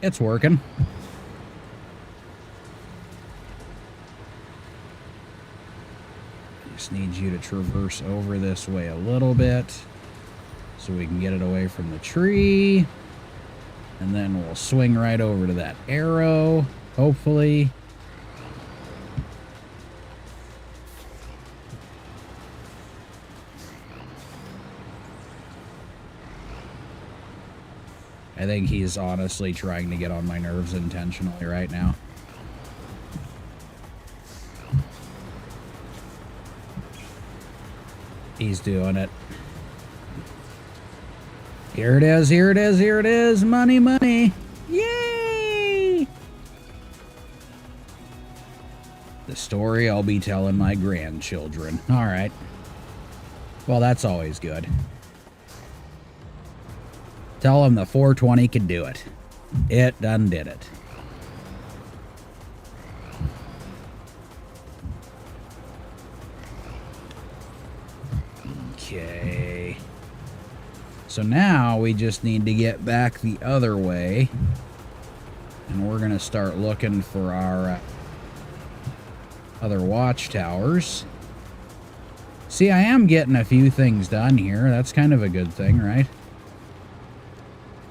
It's working. Just need you to traverse over this way a little bit so we can get it away from the tree. And then we'll swing right over to that arrow, hopefully. I think he's honestly trying to get on my nerves intentionally right now. He's doing it. Here it is, here it is, here it is. Money, money. Yay! The story I'll be telling my grandchildren. All right. Well, that's always good. Tell them the 420 could do it. It done did it. Okay. So now we just need to get back the other way. And we're going to start looking for our other watchtowers. See, I am getting a few things done here. That's kind of a good thing, right?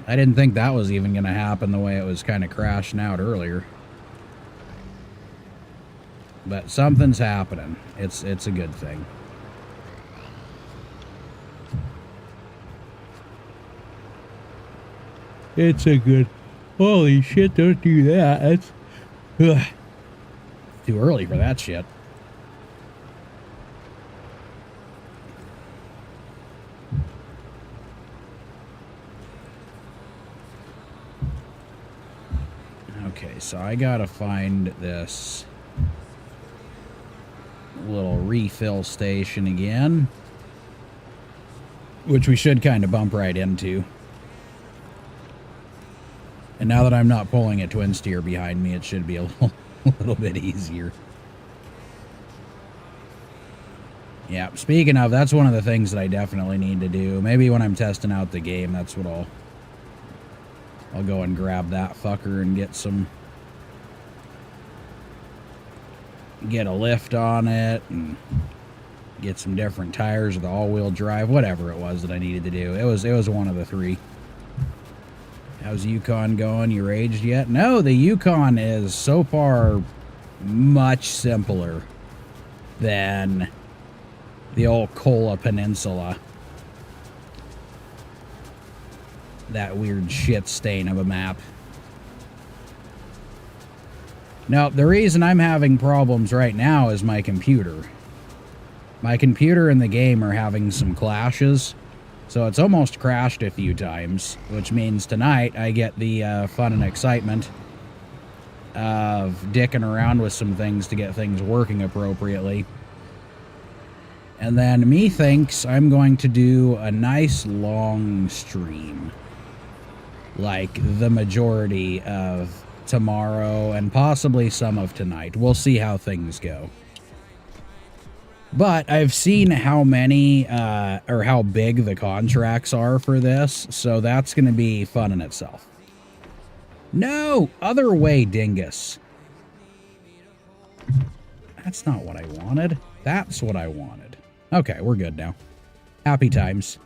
I didn't think that was even going to happen the way it was kind of crashing out earlier. But something's happening. It's a good thing. It's a good... Holy shit, don't do that. That's... Ugh. Too early for that shit. Okay, so I gotta find this little refill station again, which we should kind of bump right into. And now that I'm not pulling a twin steer behind me, it should be a little bit easier. Yeah, speaking of, that's one of the things that I definitely need to do. Maybe when I'm testing out the game, that's what I'll go and grab that fucker and get a lift on it and get some different tires with the all-wheel drive, whatever it was that I needed to do. It was one of the three. How's Yukon going? You raged yet? No, the Yukon is so far much simpler than the old Kola Peninsula. That weird shit stain of a map. Now, the reason I'm having problems right now is my computer. My computer and the game are having some clashes. So it's almost crashed a few times, which means tonight I get the fun and excitement of dicking around with some things to get things working appropriately. And then methinks I'm going to do a nice long stream. Like the majority of tomorrow and possibly some of tonight. We'll see how things go. But I've seen how many, or how big the contracts are for this, so that's going to be fun in itself. No! Other way, dingus. That's not what I wanted. That's what I wanted. Okay, we're good now. Happy times.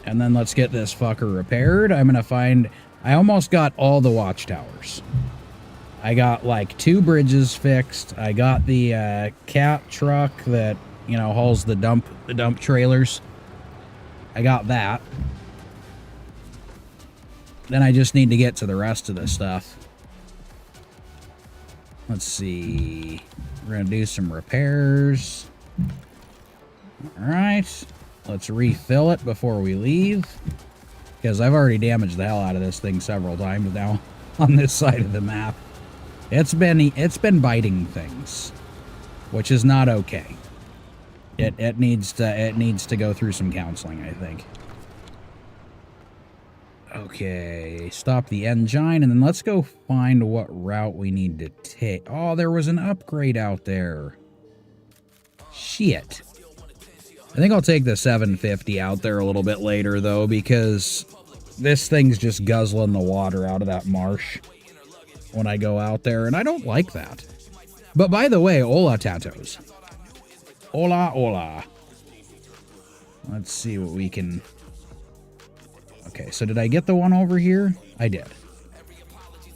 And then let's get this fucker repaired. I'm going to find... I almost got all the watchtowers. I got like 2 bridges fixed. I got the cat truck that, you know, hauls the dump trailers. I got that. Then I just need to get to the rest of the stuff. Let's see. We're going to do some repairs. All right. Let's refill it before we leave. Because I've already damaged the hell out of this thing several times now on this side of the map. It's been biting things, which is not okay. It needs to go through some counseling, I think. Okay, stop the engine, and then let's go find what route we need to take. Oh, there was an upgrade out there. Shit. I think I'll take the 750 out there a little bit later, though, because this thing's just guzzling the water out of that marsh when I go out there, and I don't like that. But by the way, hola, tatos. Hola, hola. Let's see what we can... Okay, so did I get the one over here? I did.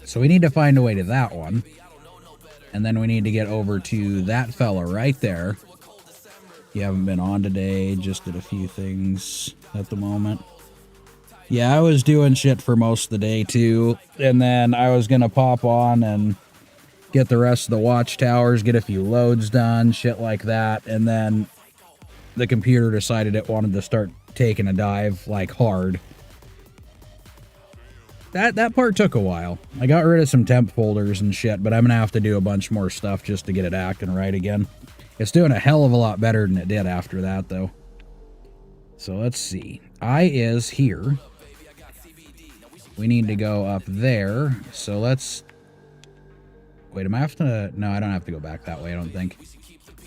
So we need to find a way to that one. And then we need to get over to that fella right there. You haven't been on today, just did a few things at the moment. Yeah, I was doing shit for most of the day too. And then I was going to pop on and get the rest of the watchtowers, get a few loads done, shit like that. And then the computer decided it wanted to start taking a dive, like hard. That part took a while. I got rid of some temp folders and shit, but I'm going to have to do a bunch more stuff just to get it acting right again. It's doing a hell of a lot better than it did after that, though. So let's see. I is here. We need to go up there. So let's... Wait, am I have to... No, I don't have to go back that way, I don't think.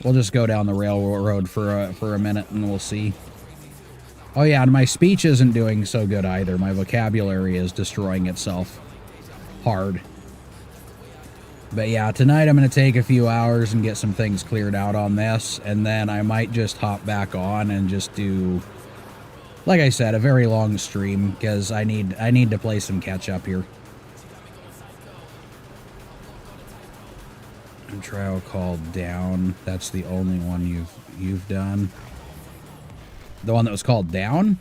We'll just go down the railroad for a minute and we'll see. Oh yeah, and my speech isn't doing so good either. My vocabulary is destroying itself hard. But yeah, tonight I'm going to take a few hours and get some things cleared out on this. And then I might just hop back on and just do, like I said, a very long stream. Because I need to play some catch up here. And trial called down. That's the only one you've done. The one that was called down?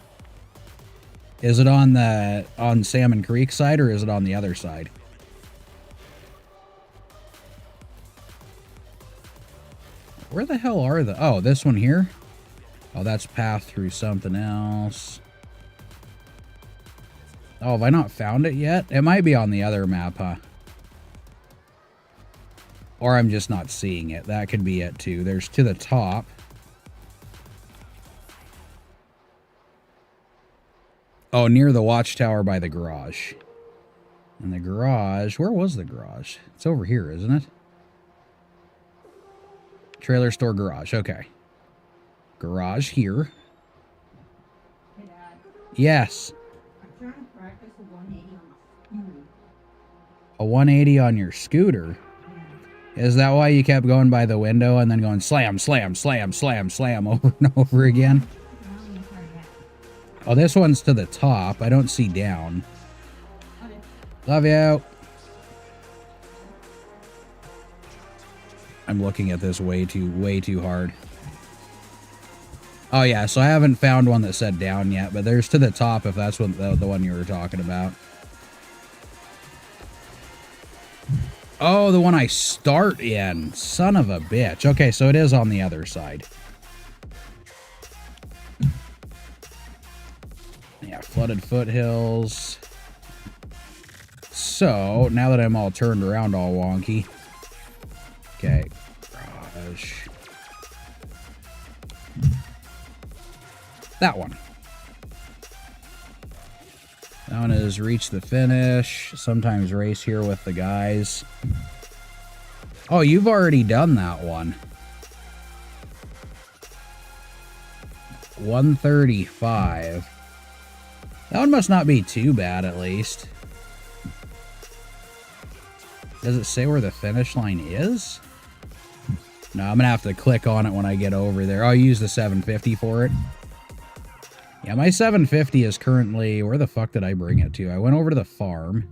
Is it on Salmon Creek side or is it on the other side? Where the hell are the... Oh, this one here? Oh, that's path through something else. Oh, have I not found it yet? It might be on the other map, huh? Or I'm just not seeing it. That could be it too. There's to the top. Oh, near the watchtower by the garage. And the garage... Where was the garage? It's over here, isn't it? Trailer store garage. Okay. Garage here. Hey, Dad. Yes. I'm trying to practice a 180 on my scooter. A 180 on your scooter? Is that why you kept going by the window and then going slam, slam, slam, slam, slam over and over again? Oh, this one's to the top. I don't see down. Love you. I'm looking at this way too hard. Oh yeah, so I haven't found one that said down yet, but there's to the top if that's what the one you were talking about. Oh, the one I start in. Son of a bitch. Okay, so it is on the other side. Yeah, flooded foothills. So, now that I'm all turned around all wonky. Okay. Garage. That one. That one is reach the finish. Sometimes race here with the guys. Oh, you've already done that one. 135. That one must not be too bad, at least. Does it say where the finish line is? No, I'm gonna have to click on it when I get over there. I'll use the 750 for it. Yeah, my 750 is currently... Where the fuck did I bring it to? I went over to the farm.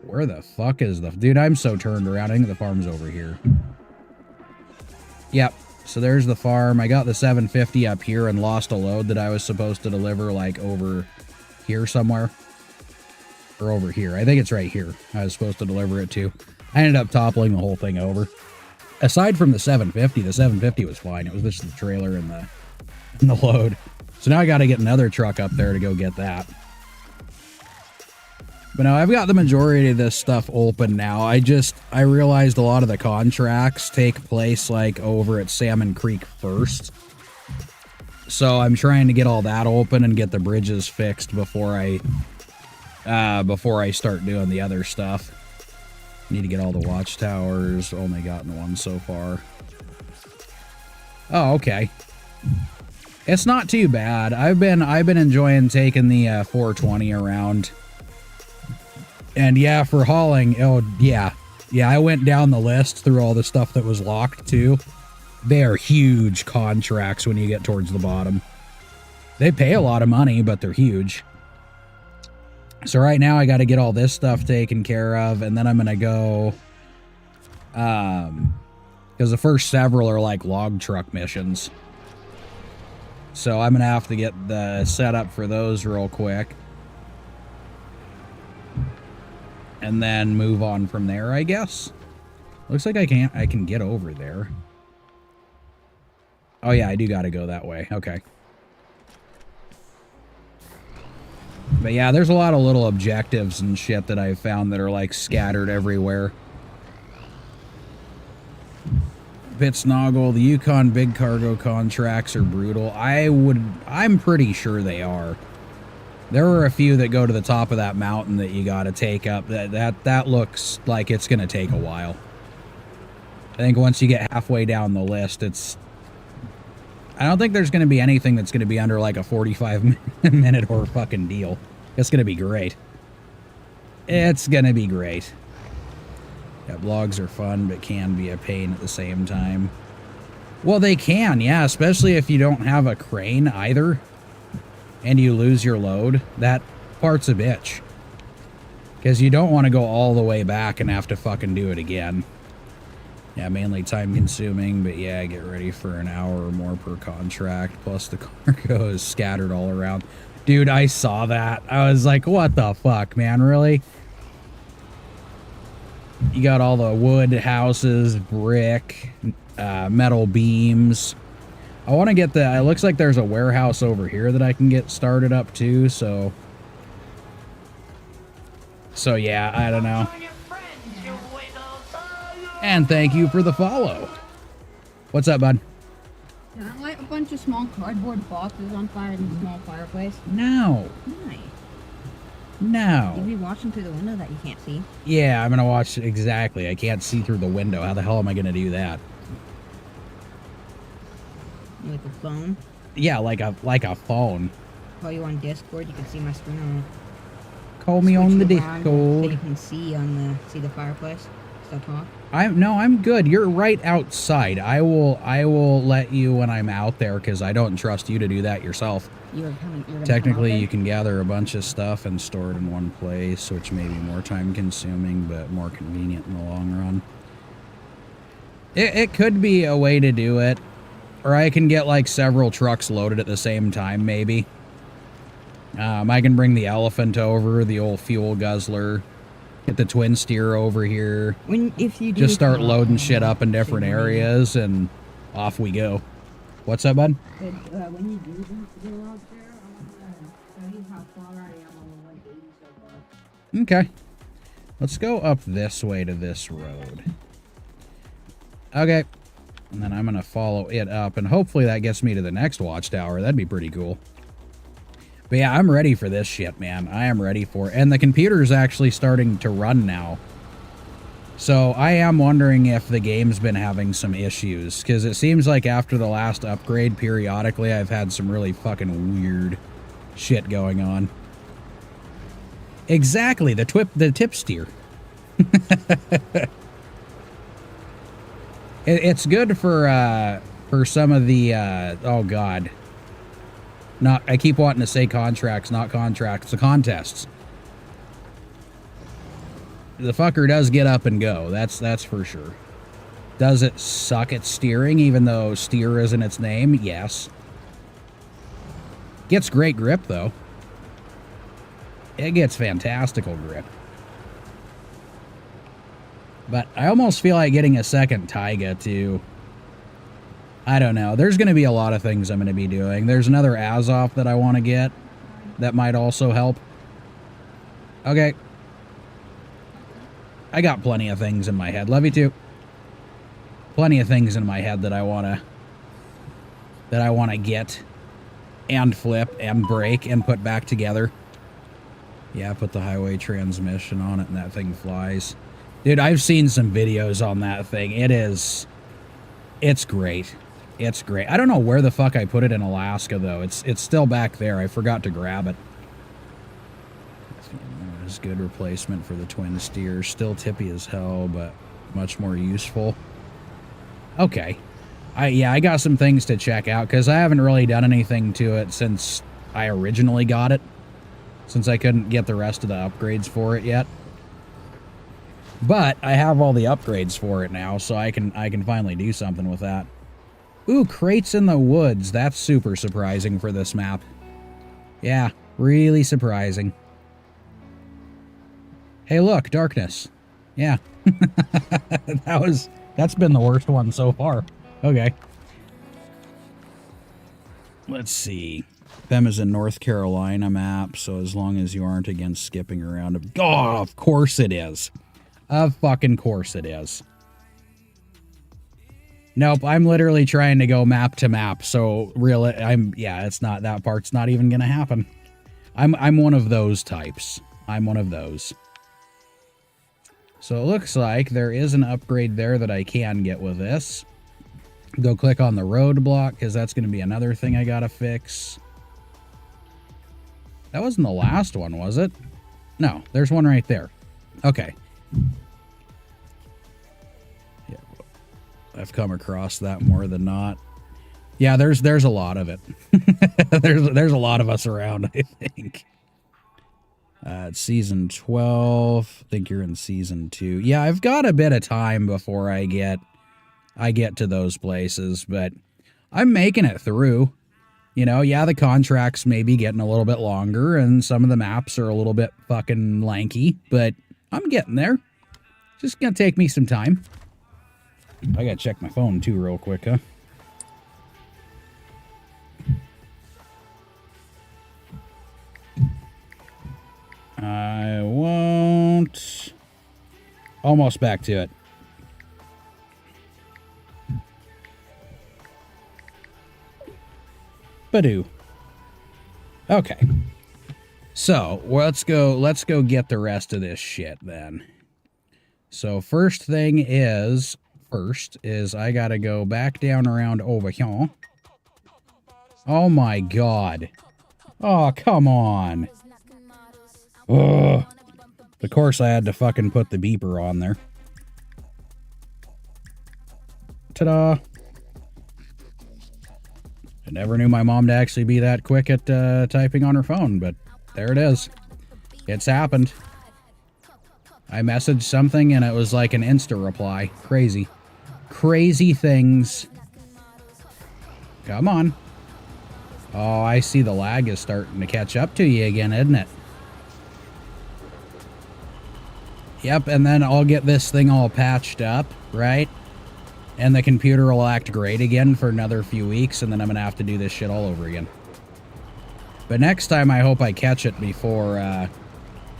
Where the fuck is the... Dude, I'm so turned around. I think the farm's over here. Yep. So there's the farm. I got the 750 up here and lost a load that I was supposed to deliver, like, over here somewhere. Or over here. I think it's right here. I was supposed to deliver it to. I ended up toppling the whole thing over. Aside from the 750 was fine. It was just the trailer and the load. So now I got to get another truck up there to go get that. But no, I've got the majority of this stuff open now. I realized a lot of the contracts take place like over at Salmon Creek first. So I'm trying to get all that open and get the bridges fixed before I start doing the other stuff. Need to get all the watchtowers. Only gotten one so far. Oh, okay. It's not too bad. I've been enjoying taking the 420 around. And yeah, for hauling, oh yeah. Yeah, I went down the list through all the stuff that was locked too. They are huge contracts when you get towards the bottom. They pay a lot of money, but they're huge. So right now I got to get all this stuff taken care of, and then I'm going to go, because the first several are like log truck missions. So I'm going to have to get the setup for those real quick. And then move on from there, I guess. Looks like I can get over there. Oh yeah, I do got to go that way. Okay. But yeah, there's a lot of little objectives and shit that I've found that are like scattered everywhere. Bitsnoggle, the Yukon big cargo contracts are brutal. I'm pretty sure they are. There are a few that go to the top of that mountain that you got to take up. That looks like it's going to take a while. I think once you get halfway down the list, I don't think there's going to be anything that's going to be under like a 45-minute or fucking deal. It's going to be great. It's going to be great. Yeah, blogs are fun, but can be a pain at the same time. Well, they can, yeah, especially if you don't have a crane either. And you lose your load, that part's a bitch. Because you don't want to go all the way back and have to fucking do it again. Yeah, mainly time consuming, but yeah, get ready for an hour or more per contract. Plus the cargo is scattered all around. Dude, I saw that. I was like, what the fuck, man, really? You got all the wood houses, brick, metal beams. I want to get the... It looks like there's a warehouse over here that I can get started up too, so... So yeah, I don't know. And thank you for the follow. What's up, bud? Can I light a bunch of small cardboard boxes on fire in a small fireplace? No. Why? No. You'll be watching through the window that you can't see. Yeah, I'm going to watch... Exactly. I can't see through the window. How the hell am I going to do that? Like a phone? Yeah, like a phone. Call you on Discord, you can see my screen on Call me on the switch you on so Discord. you can see the fireplace. Still talk. I'm good. You're right outside. I will let you when I'm out there because I don't trust you to do that yourself. You're gonna Technically, you can gather a bunch of stuff and store it in one place, which may be more time consuming, but more convenient in the long run. It could be a way to do it. Or I can get like several trucks loaded at the same time, maybe. I can bring the elephant over, the old fuel guzzler, get the twin steer over here. If you do just start loading shit up in different areas, and off we go. What's up, bud? But, when you do go out there, I want to show you how far I am on the 180 so far. Okay. Let's go up this way to this road. Okay. And then I'm going to follow it up, and hopefully that gets me to the next watchtower. That'd be pretty cool. But yeah, I'm ready for this shit, man. I am ready for it. And the computer's actually starting to run now. So I am wondering if the game's been having some issues, because it seems like after the last upgrade, periodically I've had some really fucking weird shit going on. Exactly, the tip steer. It's good for some of the oh god. I keep wanting to say contracts, not contracts, the contests. The fucker does get up and go. That's for sure. Does it suck at steering, even though steer isn't its name? Yes. Gets great grip, though. It gets fantastical grip. But I almost feel like getting a second Taiga, too. I don't know. There's going to be a lot of things I'm going to be doing. There's another Azov that I want to get. That might also help. Okay. I got plenty of things in my head. Love you too. Plenty of things in my head that I wanna get and flip and break and put back together. Yeah, put the highway transmission on it and that thing flies. Dude, I've seen some videos on that thing. It's great. It's great. I don't know where the fuck I put it in Alaska though. It's still back there. I forgot to grab it. Good replacement for the twin steer. Still tippy as hell, but much more useful. Okay. I got some things to check out because I haven't really done anything to it since I originally got it. Since I couldn't get the rest of the upgrades for it yet. But I have all the upgrades for it now, so I can finally do something with that. Ooh, crates in the woods. That's super surprising for this map. Yeah, really surprising. Hey, look, darkness. Yeah. That's been the worst one so far. Okay. Let's see. Them is a North Carolina map, so as long as you aren't against skipping around. Oh, of course it is. Of fucking course it is. Nope, I'm literally trying to go map to map, so really, it's not, that part's not even gonna happen. I'm one of those types. I'm one of those. So it looks like there is an upgrade there that I can get with this. Go click on the roadblock, because that's going to be another thing I gotta fix. That wasn't the last one, was it? No, there's one right there. Okay. Yeah, I've come across that more than not. Yeah, there's a lot of it. there's a lot of us around, I think. It's season 12. I think you're in season 2. Yeah, I've got a bit of time before I get to those places, but I'm making it through. You know, yeah, the contracts may be getting a little bit longer, and some of the maps are a little bit fucking lanky, but I'm getting there. Just gonna take me some time. I gotta check my phone too real quick, huh? I won't. Almost back to it. Badoo. Okay. So, let's go get the rest of this shit then. So, first is I gotta go back down around over here. Oh my god. Oh, come on. Ugh. Of course I had to fucking put the beeper on there. Ta-da. I never knew my mom to actually be that quick at typing on her phone, but there it is. It's happened. I messaged something and it was like an Insta reply. Crazy. Crazy things. Come on. Oh, I see the lag is starting to catch up to you again, isn't it? Yep, and then I'll get this thing all patched up, right? And the computer will act great again for another few weeks, and then I'm going to have to do this shit all over again. But next time, I hope I catch it before,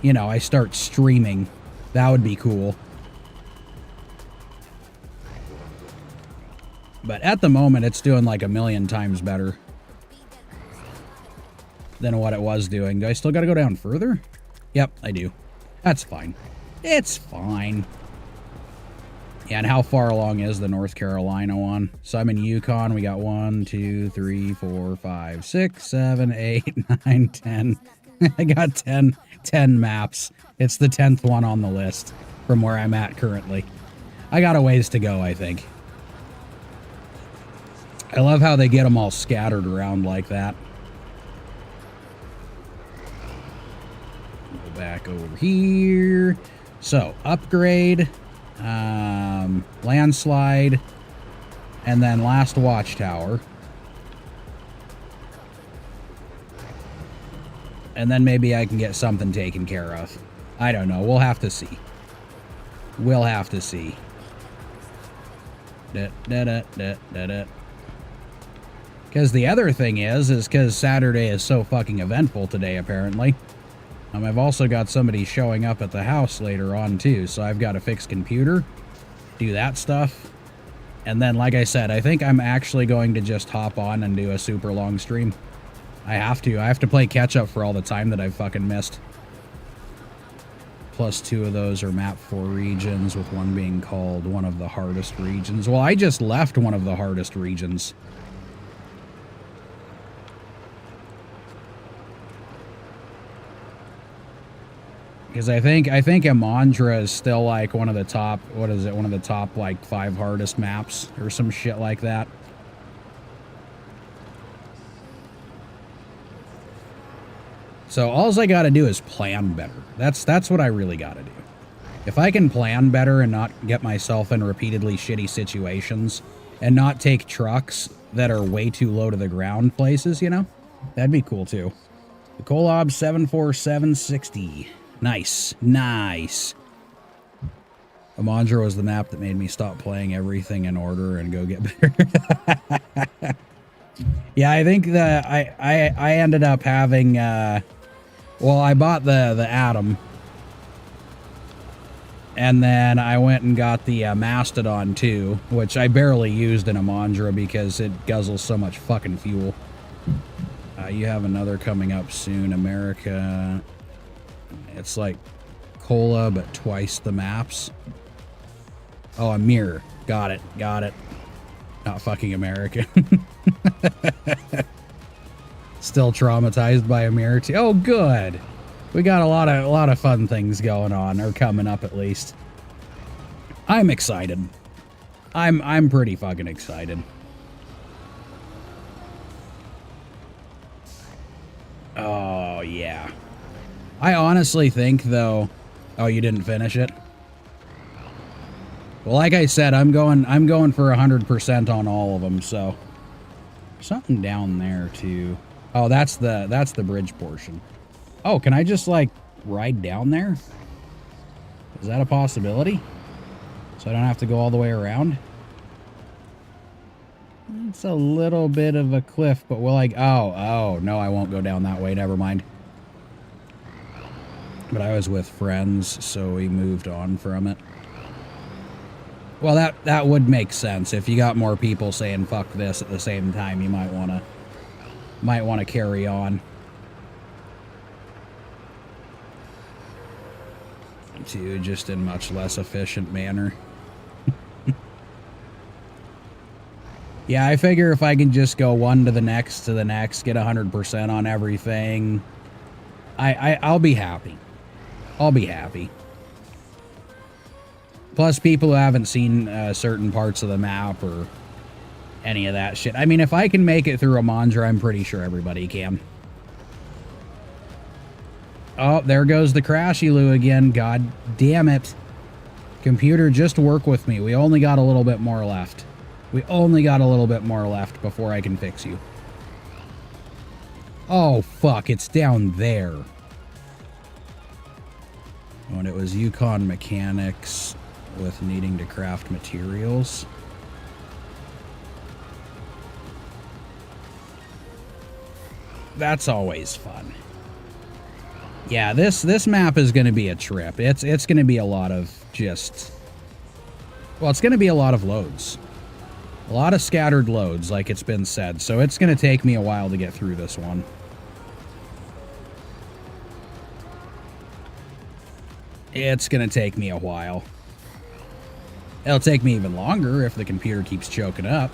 you know, I start streaming. That would be cool. But at the moment, it's doing like 1,000,000 times better than what it was doing. Do I still got to go down further? Yep, I do. That's fine. It's fine. Yeah, and how far along is the North Carolina one? So I'm in Yukon. We got 1, 2, 3, 4, 5, 6, 7, 8, 9, 10. I got 10 maps. It's the 10th one on the list from where I'm at currently. I got a ways to go, I think. I love how they get them all scattered around like that. Go back over here. So, upgrade, landslide, and then last watchtower. And then maybe I can get something taken care of. I don't know. We'll have to see. We'll have to see. Because the other thing is because Saturday is so fucking eventful today, apparently. I've also got somebody showing up at the house later on, too. So I've got to fix computer, do that stuff. And then, like I said, I think I'm actually going to just hop on and do a super long stream. I have to. I have to play catch-up for all the time that I've fucking missed. Plus 2 of those are map 4 regions, with one being called one of the hardest regions. Well, I just left one of the hardest regions. Because I think Amandra is still like one of the top, what is it, one of the top like 5 hardest maps or some shit like that. So all I gotta do is plan better. That's what I really gotta do. If I can plan better and not get myself in repeatedly shitty situations and not take trucks that are way too low to the ground places, you know, that'd be cool too. The Kolob 74760. Nice. Nice. Amandra was the map that made me stop playing everything in order and go get better. Yeah, I think that I ended up having, well, I bought the Atom. And then I went and got the Mastodon too, which I barely used in Amandra because it guzzles so much fucking fuel. You have another coming up soon, America. It's like Cola, but twice the maps. Oh, a mirror. Got it. Got it. Not fucking American. Still traumatized by a mirror too. Oh, good. We got a lot of fun things going on, or coming up at least. I'm excited. I'm pretty fucking excited. Oh yeah. I honestly think though. Oh, you didn't finish it? Well, like I said, I'm going for 100% on all of them. So something down there too. Oh, that's the bridge portion. Oh, can I just like ride down there? Is that a possibility? So I don't have to go all the way around? It's a little bit of a cliff, but we'll like, oh, no, I won't go down that way. Never mind. But I was with friends, so we moved on from it. Well, that would make sense. If you got more people saying fuck this at the same time, you might want to carry on. To just in much less efficient manner. Yeah, I figure if I can just go one to the next, get 100% on everything, I'll be happy. I'll be happy. Plus, people who haven't seen certain parts of the map or any of that shit. I mean, if I can make it through Amandra, I'm pretty sure everybody can. Oh, there goes the Crashy-Loo again. God damn it. Computer, just work with me. We only got a little bit more left. We only got a little bit more left before I can fix you. Oh, fuck. It's down there. When it was Yukon mechanics with needing to craft materials. That's always fun. Yeah, this map is going to be a trip. It's going to be a lot of just... Well, it's going to be a lot of loads. A lot of scattered loads, like it's been said. So it's going to take me a while to get through this one. It's going to take me a while. It'll take me even longer if the computer keeps choking up.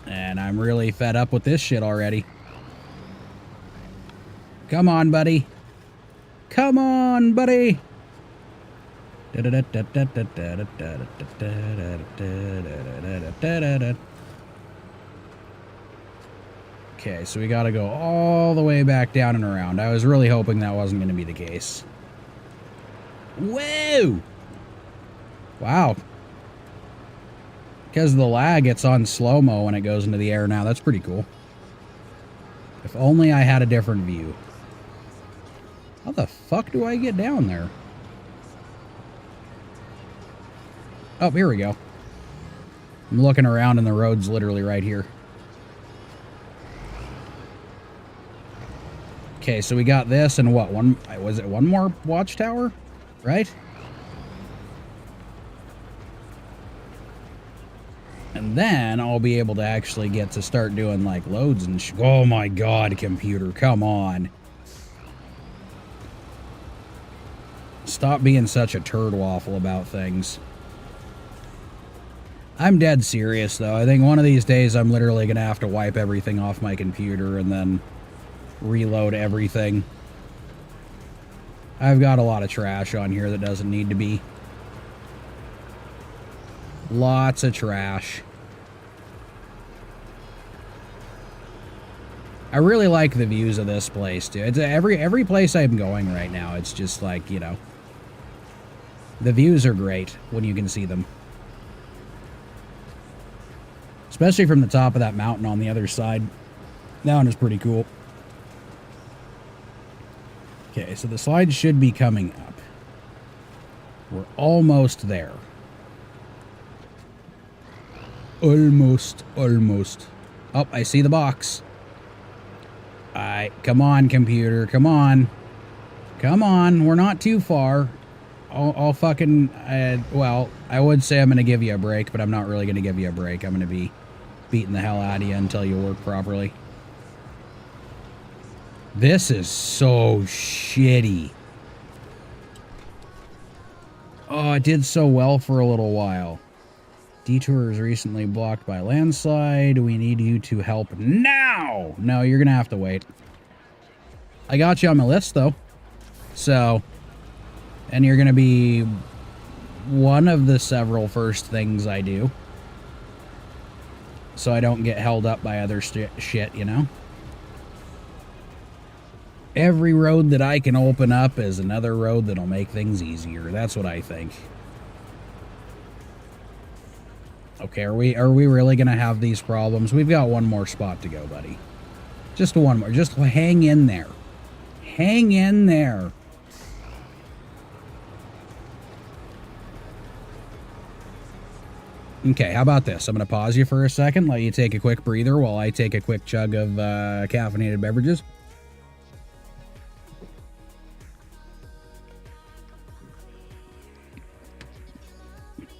And I'm really fed up with this shit already. Come on, buddy. Come on, buddy. Okay, so we gotta go all the way back down and around. I was really hoping that wasn't going to be the case. Whoa! Wow. Because of the lag, it's on slow-mo when it goes into the air now. That's pretty cool. If only I had a different view. How the fuck do I get down there? Oh, here we go. I'm looking around and the road's literally right here. Okay, so we got this and what? Was it one more watchtower? Right? And then I'll be able to actually get to start doing like loads and oh my god, computer, come on. Stop being such a turd waffle about things. I'm dead serious though. I think one of these days I'm literally gonna have to wipe everything off my computer and then reload everything. I've got a lot of trash on here that doesn't need to be. Lots of trash. I really like the views of this place, too. It's every place I'm going right now, it's just like, you know, the views are great when you can see them. Especially from the top of that mountain on the other side. That one is pretty cool. Okay, so the slide should be coming up. We're almost there. Almost. Oh, I see the box. Come on, computer. Come on. Come on. We're not too far. I'll fucking... well, I would say I'm going to give you a break, but I'm not really going to give you a break. I'm going to be beating the hell out of you until you work properly. This is so shitty. Oh, it did so well for a little while. Detour is recently blocked by landslide. We need you to help now. No, you're going to have to wait. I got you on my list, though. So, and you're going to be one of the several first things I do. So I don't get held up by other shit, you know? Every road that I can open up is another road that'll make things easier. That's what I think. Okay, are we really going to have these problems? We've got one more spot to go, buddy. Just one more. Just hang in there. Hang in there. Okay, how about this? I'm going to pause you for a second, let you take a quick breather while I take a quick chug of caffeinated beverages.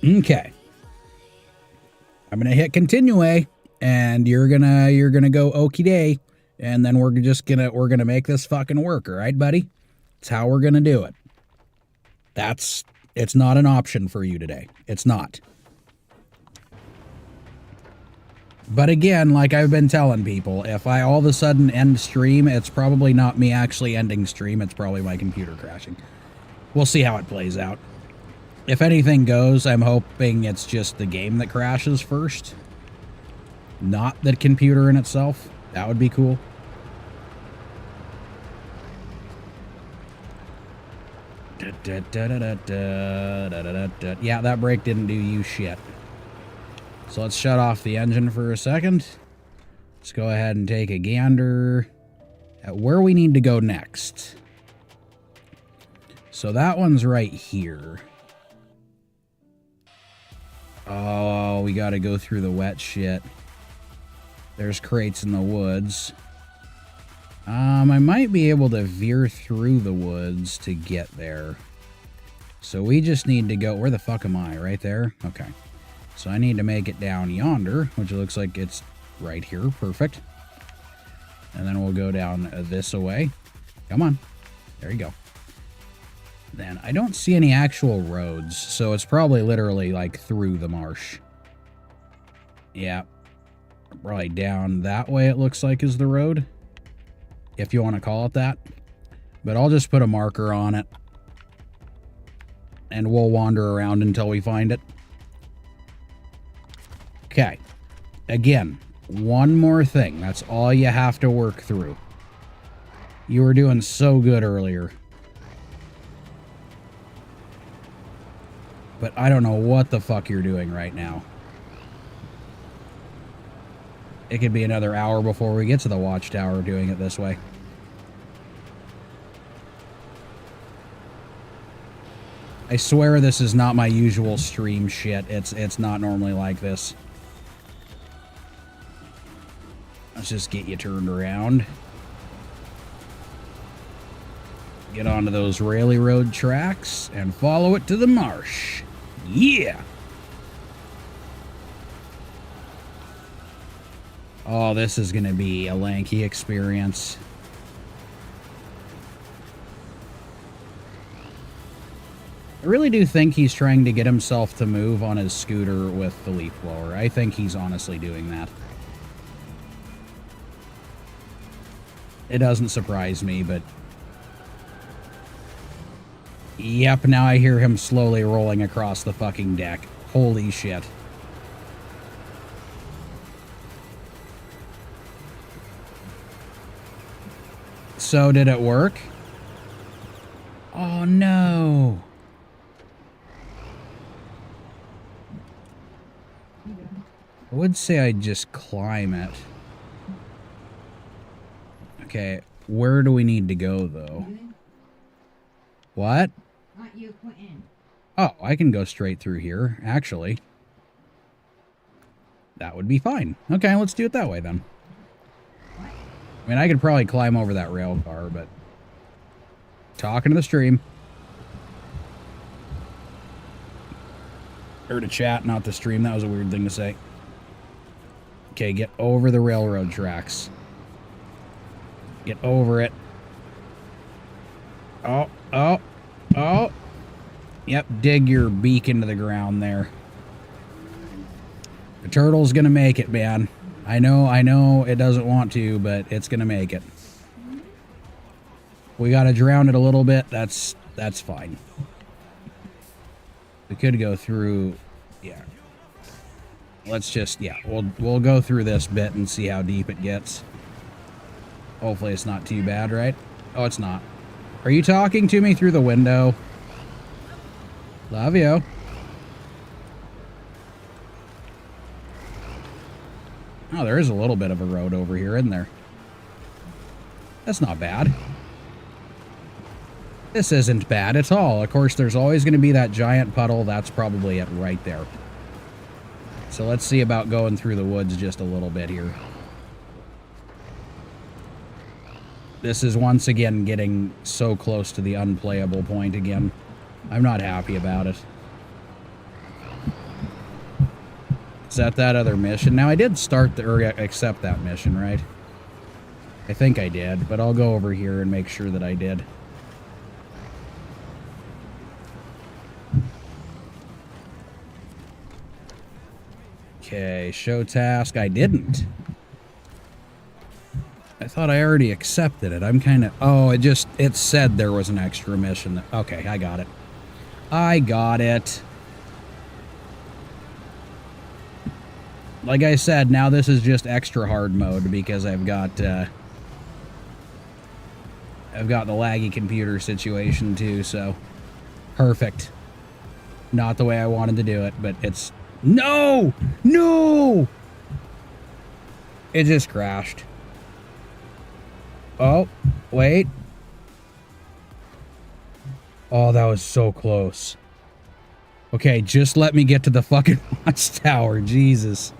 Okay. I'm gonna hit continue, and you're gonna go okie day, and then we're gonna make this fucking work, all right, buddy? It's how we're gonna do it. It's not an option for you today. It's not. But again, like I've been telling people, if I all of a sudden end stream, it's probably not me actually ending stream, it's probably my computer crashing. We'll see how it plays out. If anything goes, I'm hoping it's just the game that crashes first. Not the computer in itself. That would be cool. Yeah, that brake didn't do you shit. So let's shut off the engine for a second. Let's go ahead and take a gander at where we need to go next. So that one's right here. Oh, we gotta go through the wet shit. There's crates in the woods. I might be able to veer through the woods to get there. So we just need to go... Where the fuck am I? Right there? Okay. So I need to make it down yonder, which looks like it's right here. Perfect. And then we'll go down this way. Come on. There you go. Then I don't see any actual roads, so it's probably literally like through the marsh. Yeah. Probably down that way it looks like is the road, if you want to call it that. But I'll just put a marker on it, and we'll wander around until we find it. Okay. Again, one more thing. That's all you have to work through. You were doing so good earlier. But I don't know what the fuck you're doing right now. It could be another hour before we get to the watchtower doing it this way. I swear this is not my usual stream shit. It's not normally like this. Let's just get you turned around. Get onto those railroad tracks and follow it to the marsh. Yeah! Oh, this is going to be a lanky experience. I really do think he's trying to get himself to move on his scooter with the leaf blower. I think he's honestly doing that. It doesn't surprise me, but... Yep, now I hear him slowly rolling across the fucking deck. Holy shit. So, did it work? Oh, no. I would say I'd just climb it. Okay, where do we need to go, though? What? Not you, Quentin. Oh, I can go straight through here, actually. That would be fine. Okay, let's do it that way, then. I mean, I could probably climb over that rail car, but... Talking to the stream. Or to chat, not the stream. That was a weird thing to say. Okay, get over the railroad tracks. Get over it. Oh, oh, oh. Yep, dig your beak into the ground there. The turtle's gonna make it, man. I know it doesn't want to, but it's gonna make it. We gotta drown it a little bit. That's fine. We could go through, yeah. Let's just, yeah, we'll go through this bit and see how deep it gets. Hopefully it's not too bad, right? Oh, it's not. Are you talking to me through the window? Love you. Oh, there is a little bit of a road over here, isn't there? That's not bad. This isn't bad at all. Of course, there's always going to be that giant puddle. That's probably it right there. So let's see about going through the woods just a little bit here. This is once again getting so close to the unplayable point again. I'm not happy about it. Is that other mission? Now, I did start or accept that mission, right? I think I did, but I'll go over here and make sure that I did. Okay, show task. I didn't. I thought I already accepted it. I'm kind of... Oh, it said there was an extra mission. Okay, I got it. I got it. Like I said, now this is just extra hard mode because I've got the laggy computer situation too, so perfect. Not the way I wanted to do it, but it's... No! No! It just crashed. Oh, wait. Oh, that was so close. Okay, just let me get to the fucking watchtower. Jesus.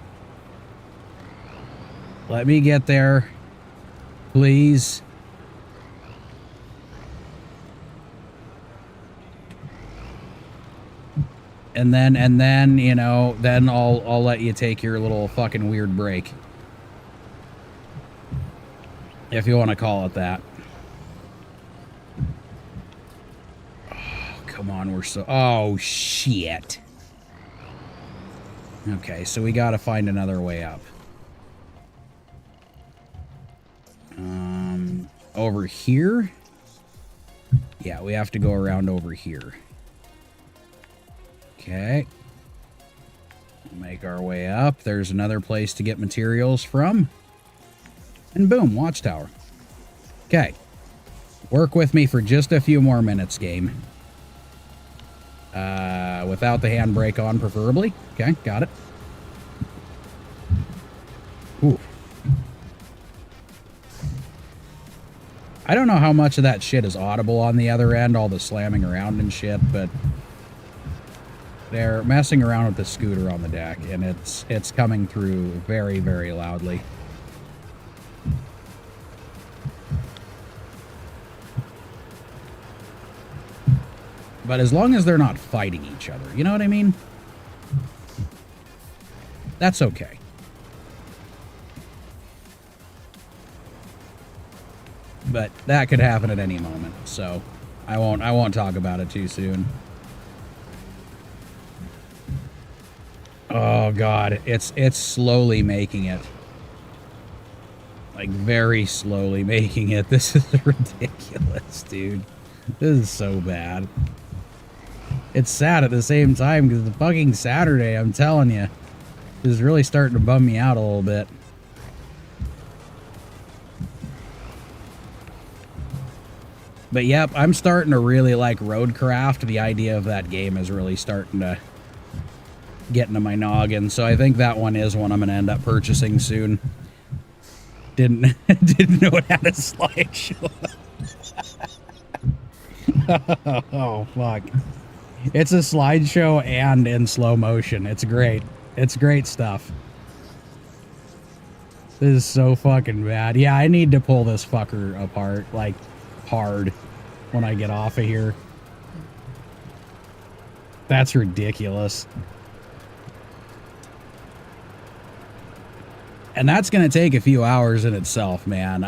Let me get there. Please. And then, you know, then I'll let you take your little fucking weird break. If you want to call it that. come on, we're so... Oh, shit. Okay, so we gotta find another way up. Over here? Yeah, we have to go around over here. Okay. Make our way up. There's another place to get materials from. And boom, watchtower. Okay. Work with me for just a few more minutes, game. Without the handbrake on, preferably. Okay, got it. Ooh. I don't know how much of that shit is audible on the other end, all the slamming around and shit, but they're messing around with the scooter on the deck, and it's coming through very, very loudly. But as long as they're not fighting each other, you know what I mean? That's okay. But that could happen at any moment, so I won't talk about it too soon. Oh god, it's slowly making it. Like very slowly making it. This is ridiculous, dude. This is so bad. It's sad at the same time because it's fucking Saturday, I'm telling you. This is really starting to bum me out a little bit. But yep, I'm starting to really like Roadcraft. The idea of that game is really starting to get into my noggin. So I think that one is one I'm going to end up purchasing soon. Didn't know it had a slideshow. Oh, fuck. It's a slideshow and in slow motion. It's great. It's great stuff. This is so fucking bad. Yeah, I need to pull this fucker apart, like, hard when I get off of here. That's ridiculous. And that's going to take a few hours in itself, man.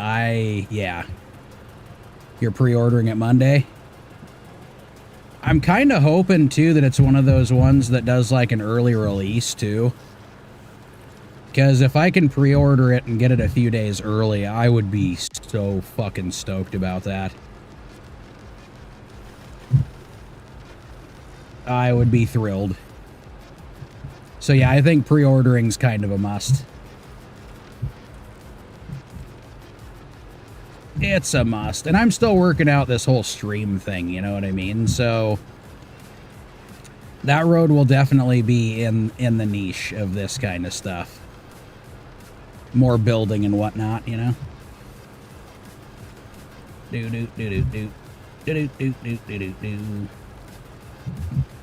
Yeah. You're pre-ordering it Monday? I'm kind of hoping, too, that it's one of those ones that does, like, an early release, too. Because if I can pre-order it and get it a few days early, I would be so fucking stoked about that. I would be thrilled. So, yeah, I think pre-ordering's kind of a must. It's a must. And I'm still working out this whole stream thing, you know what I mean? So that road will definitely be in the niche of this kind of stuff. More building and whatnot, you know?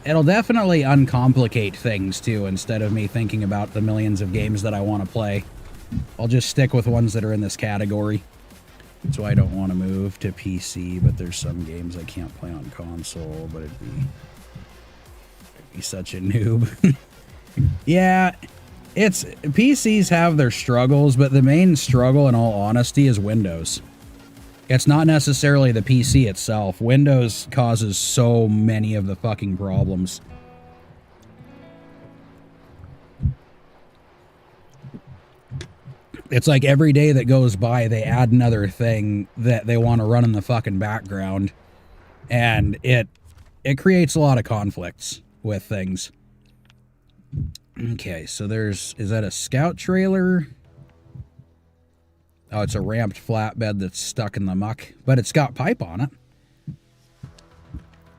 It'll definitely uncomplicate things, too, instead of me thinking about the millions of games that I want to play. I'll just stick with ones that are in this category. So I don't want to move to PC, but there's some games I can't play on console, but it'd be such a noob. Yeah, PCs have their struggles, but the main struggle, in all honesty, is Windows. It's not necessarily the PC itself. Windows causes so many of the fucking problems. It's like every day that goes by, they add another thing that they want to run in the fucking background. And it creates a lot of conflicts with things. Okay, so is that a scout trailer? Oh, it's a ramped flatbed that's stuck in the muck, but it's got pipe on it.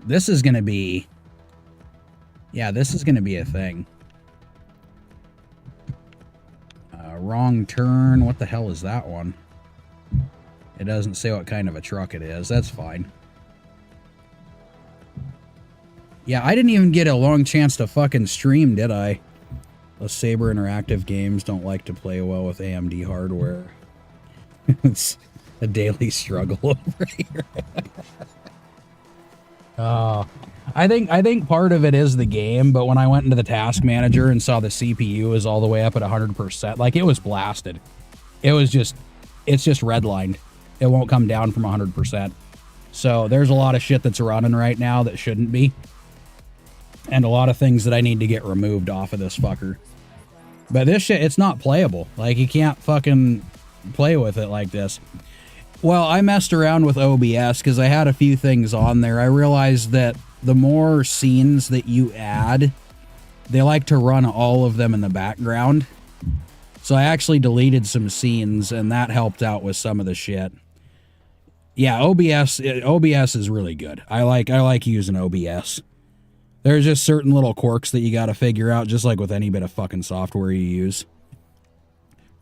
This is going to be... Yeah, this is going to be a thing. Wrong turn. What the hell is that one? It doesn't say what kind of a truck it is. That's fine. Yeah, I didn't even get a long chance to fucking stream, did I? The Saber Interactive Games don't like to play well with AMD hardware. It's a daily struggle over here. I think part of it is the game, but when I went into the task manager and saw the CPU is all the way up at 100%, like it was blasted. It's just redlined. It won't come down from 100%. So there's a lot of shit that's running right now that shouldn't be. And a lot of things that I need to get removed off of this fucker. But this shit, it's not playable. Like, you can't fucking play with it like this. Well, I messed around with OBS because I had a few things on there. I realized that the more scenes that you add, they like to run all of them in the background. So I actually deleted some scenes, and that helped out with some of the shit. Yeah, OBS is really good. I like using OBS. There's just certain little quirks that you got to figure out, just like with any bit of fucking software you use.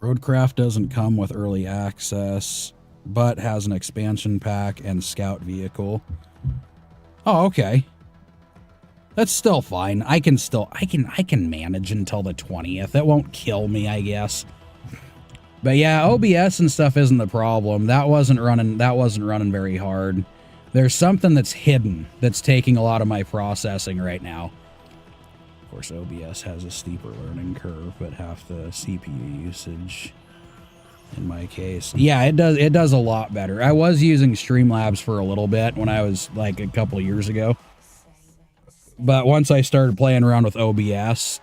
Roadcraft doesn't come with early access, but has an expansion pack and scout vehicle. Oh, okay. That's still fine. I can manage until the 20th. It won't kill me, I guess. But yeah, OBS and stuff isn't the problem. That wasn't running very hard. There's something that's hidden that's taking a lot of my processing right now. Of course, OBS has a steeper learning curve, but half the CPU usage in my case. Yeah, it does a lot better. I was using Streamlabs for a little bit when I was like a couple of years ago. But once I started playing around with OBS,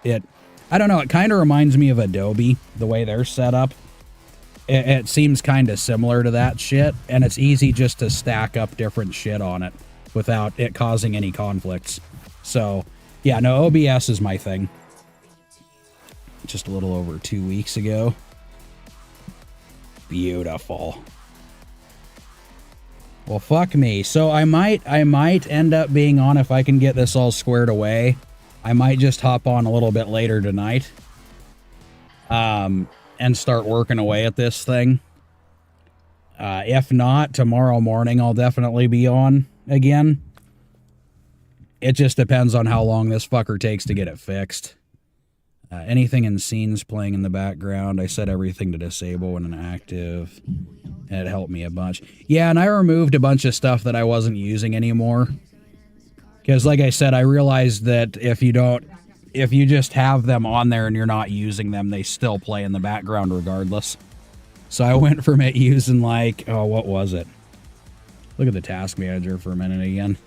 I don't know, it kind of reminds me of Adobe, the way they're set up. It seems kind of similar to that shit, and it's easy just to stack up different shit on it without it causing any conflicts. So, yeah, no, OBS is my thing. Just a little over 2 weeks ago. Beautiful. Well, fuck me. So I might end up being on if I can get this all squared away. I might just hop on a little bit later tonight. And start working away at this thing. If not, tomorrow morning I'll definitely be on again. It just depends on how long this fucker takes to get it fixed. Anything in scenes playing in the background, I set everything to disable when inactive. And it helped me a bunch. Yeah, and I removed a bunch of stuff that I wasn't using anymore. Because like I said, I realized that if you just have them on there and you're not using them, they still play in the background regardless. So I went from it using like, oh, what was it? Look at the task manager for a minute again.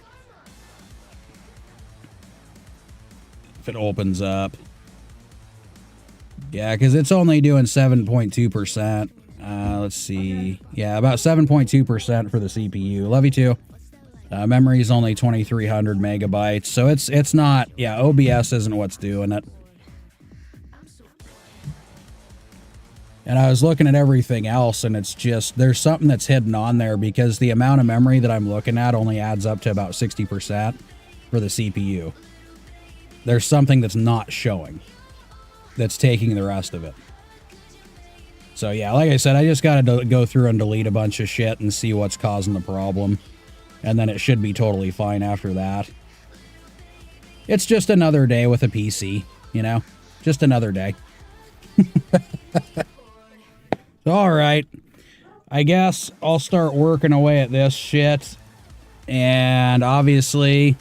If it opens up. Yeah, because it's only doing 7.2%. Let's see. Yeah, about 7.2% for the CPU. Love you too. Memory is only 2,300 megabytes, so it's not, yeah, OBS isn't what's doing it. And I was looking at everything else, and it's just, there's something that's hidden on there because the amount of memory that I'm looking at only adds up to about 60% for the CPU. There's something that's not showing that's taking the rest of it. So yeah, like I said, I just got to go through and delete a bunch of shit and see what's causing the problem. And then it should be totally fine after that. It's just another day with a PC, you know? Just another day. All right. I guess I'll start working away at this shit. And obviously...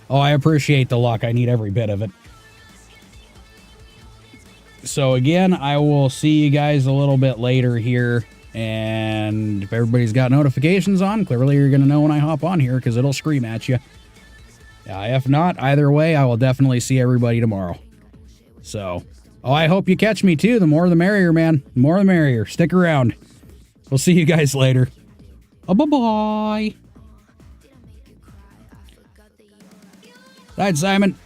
Oh, I appreciate the luck. I need every bit of it. So again, I will see you guys a little bit later here. And if everybody's got notifications on, clearly you're going to know when I hop on here because it'll scream at you. If not, either way, I will definitely see everybody tomorrow. So, oh, I hope you catch me too. The more the merrier, man. The more the merrier. Stick around. We'll see you guys later. Bye-bye. Right, Simon.